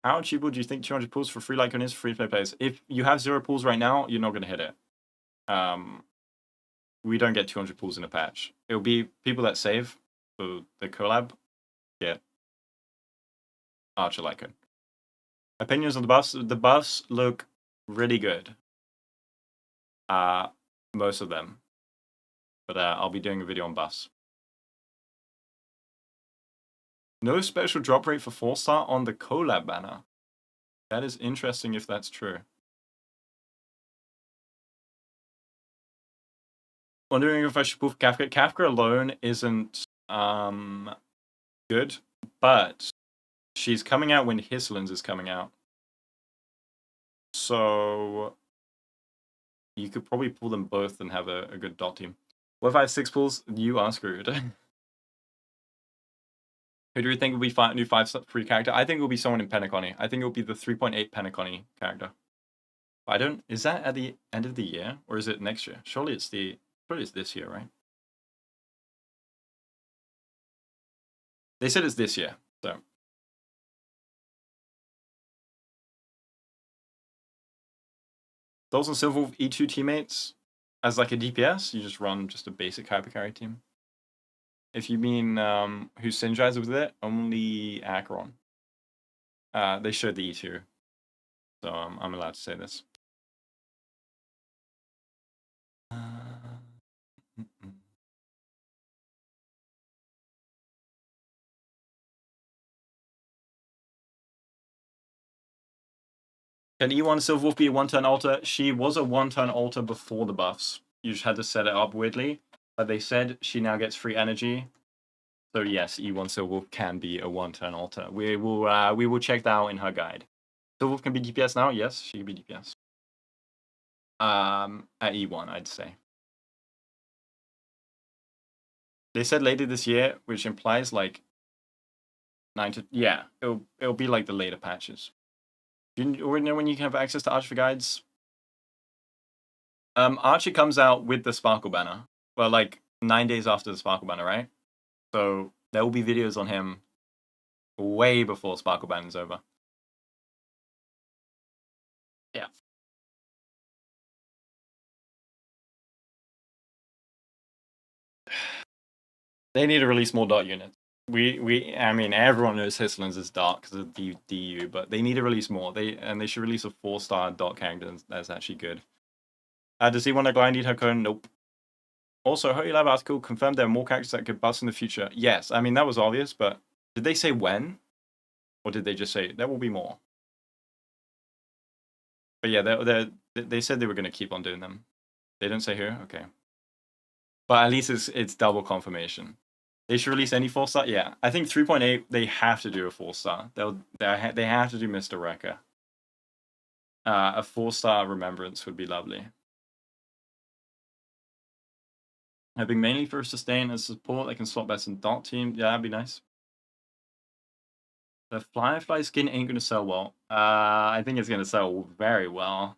How achievable do you think 200 pulls for free Lycone is for free-to-play players? If you have 0 pulls right now, you're not going to hit it. We don't get 200 pulls in a patch. It'll be people that save for the collab get Archer Lycone. Opinions on the buffs? The buffs look really good. Most of them. But I'll be doing a video on buffs. No special drop rate for 4-star on the collab banner. That is interesting if that's true. Wondering if I should pull for Kafka. Kafka alone isn't good, but she's coming out when Hisland's is coming out. So you could probably pull them both and have a good dot team. What if I have 6 pulls? You are screwed. Who do you think will be new 5 free character? I think it will be someone in Penacony. I think it will be the 3.8 Penacony character. I don't. Is that at the end of the year or is it next year? Surely it's this year, right? They said it's this year, so. Those on Silver with E2 teammates as like a DPS, you just run just a basic hypercarry team. If you mean who synergized with it, only Acheron. They showed the E2, so I'm allowed to say this. Can E1 Silverwolf be a one-turn altar? She was a one-turn altar before the buffs. You just had to set it up weirdly. But they said she now gets free energy. So yes, E1 Silverwolf can be a one-turn altar. We will check that out in her guide. Silverwolf can be DPS now? Yes, she can be DPS. At E1, I'd say. They said later this year, which implies like 9 to... Yeah, it'll be like the later patches. Do you already know when you can have access to Archer guides? Archer comes out with the Sparkle banner. Well, like 9 days after the Sparkle banner, right? So there will be videos on him way before Sparkle banner is over. Yeah. They need to release more dot units. I mean, everyone knows Hislin's is dark because of the DU, but they need to release more. They should release a 4-star dot character that's actually good. Does he want to grind her cone? Nope. Also, Holy Lab article confirmed there are more characters that could bust in the future. Yes, I mean, that was obvious, but did they say when? Or did they just say there will be more? But yeah, they said they were going to keep on doing them. They didn't say who? Okay. But at least it's double confirmation. They should release any 4-star? Yeah. I think 3.8, they have to do a 4-star. They have to do Mr. Wrecker. A 4-star remembrance would be lovely. Having mainly for sustain as support, they can swap best in dot team. Yeah, that'd be nice. The Firefly skin ain't going to sell well. I think it's going to sell very well.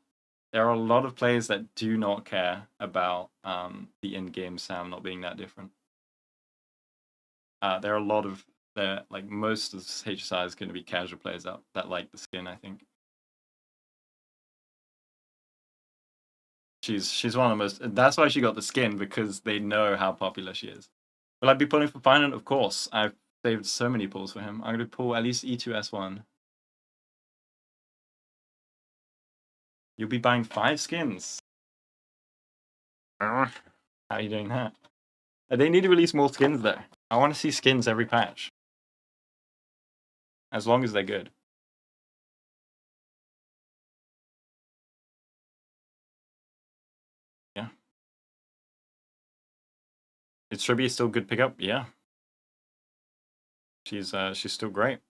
There are a lot of players that do not care about the in-game Sam not being that different. There are a lot of like most of HSI is going to be casual players that like the skin. I think she's one of the most. That's why she got the skin, because they know how popular she is. Will I be pulling for Phainon? Of course. I've saved so many pulls for him. I'm going to pull at least E2S1. You'll be buying 5 skins. How are you doing that? They need to release more skins though. I want to see skins every patch. As long as they're good. Yeah. Is Tribby still good pickup? Yeah. She's still great.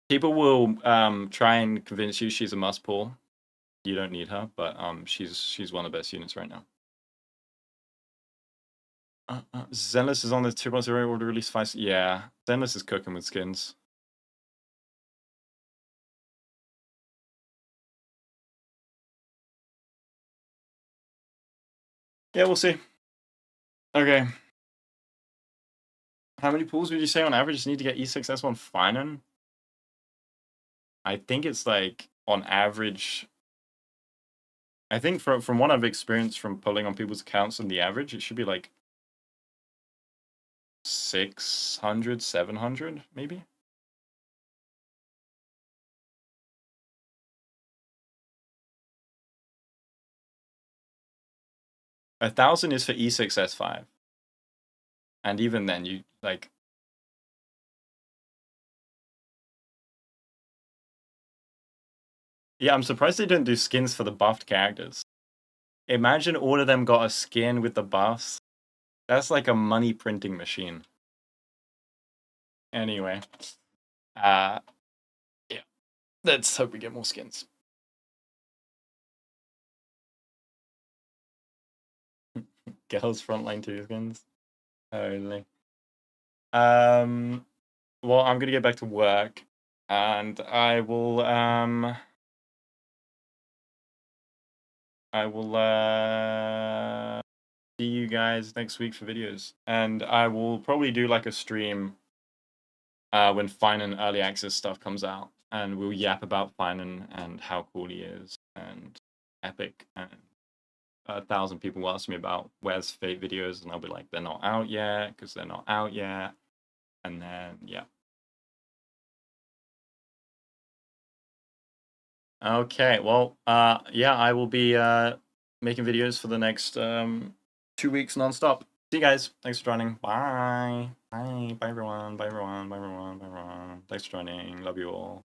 People will try and convince you she's a must pull. You don't need her, but she's one of the best units right now. Zenless is on the 2.0 order release 5. Yeah, Zenless is cooking with skins. Yeah, we'll see. Okay. How many pulls would you say on average need to get E6S1 Phainon? I think it's like on average. I think from what I've experienced from pulling on people's accounts and the average, it should be like 600, 700, maybe. $1,000 is for E6S5. And even then, you like. Yeah, I'm surprised they didn't do skins for the buffed characters. Imagine all of them got a skin with the buffs. That's like a money printing machine. Anyway. Yeah. Let's hope we get more skins. Girls frontline 2 skins. Only. Well, I'm gonna get back to work, and I will see you guys next week for videos, and I will probably do like a stream when Phainon early access stuff comes out, and we'll yap about Phainon and how cool he is and epic and 1,000 people will ask me about where's Fate videos, and I'll be like, they're not out yet, because they're not out yet. And then, yeah. Okay, well, yeah, I will be making videos for the next 2 weeks non-stop. See you guys. Thanks for joining. Bye. Bye. Bye, everyone. Bye, everyone. Bye, everyone. Bye, everyone. Thanks for joining. Love you all.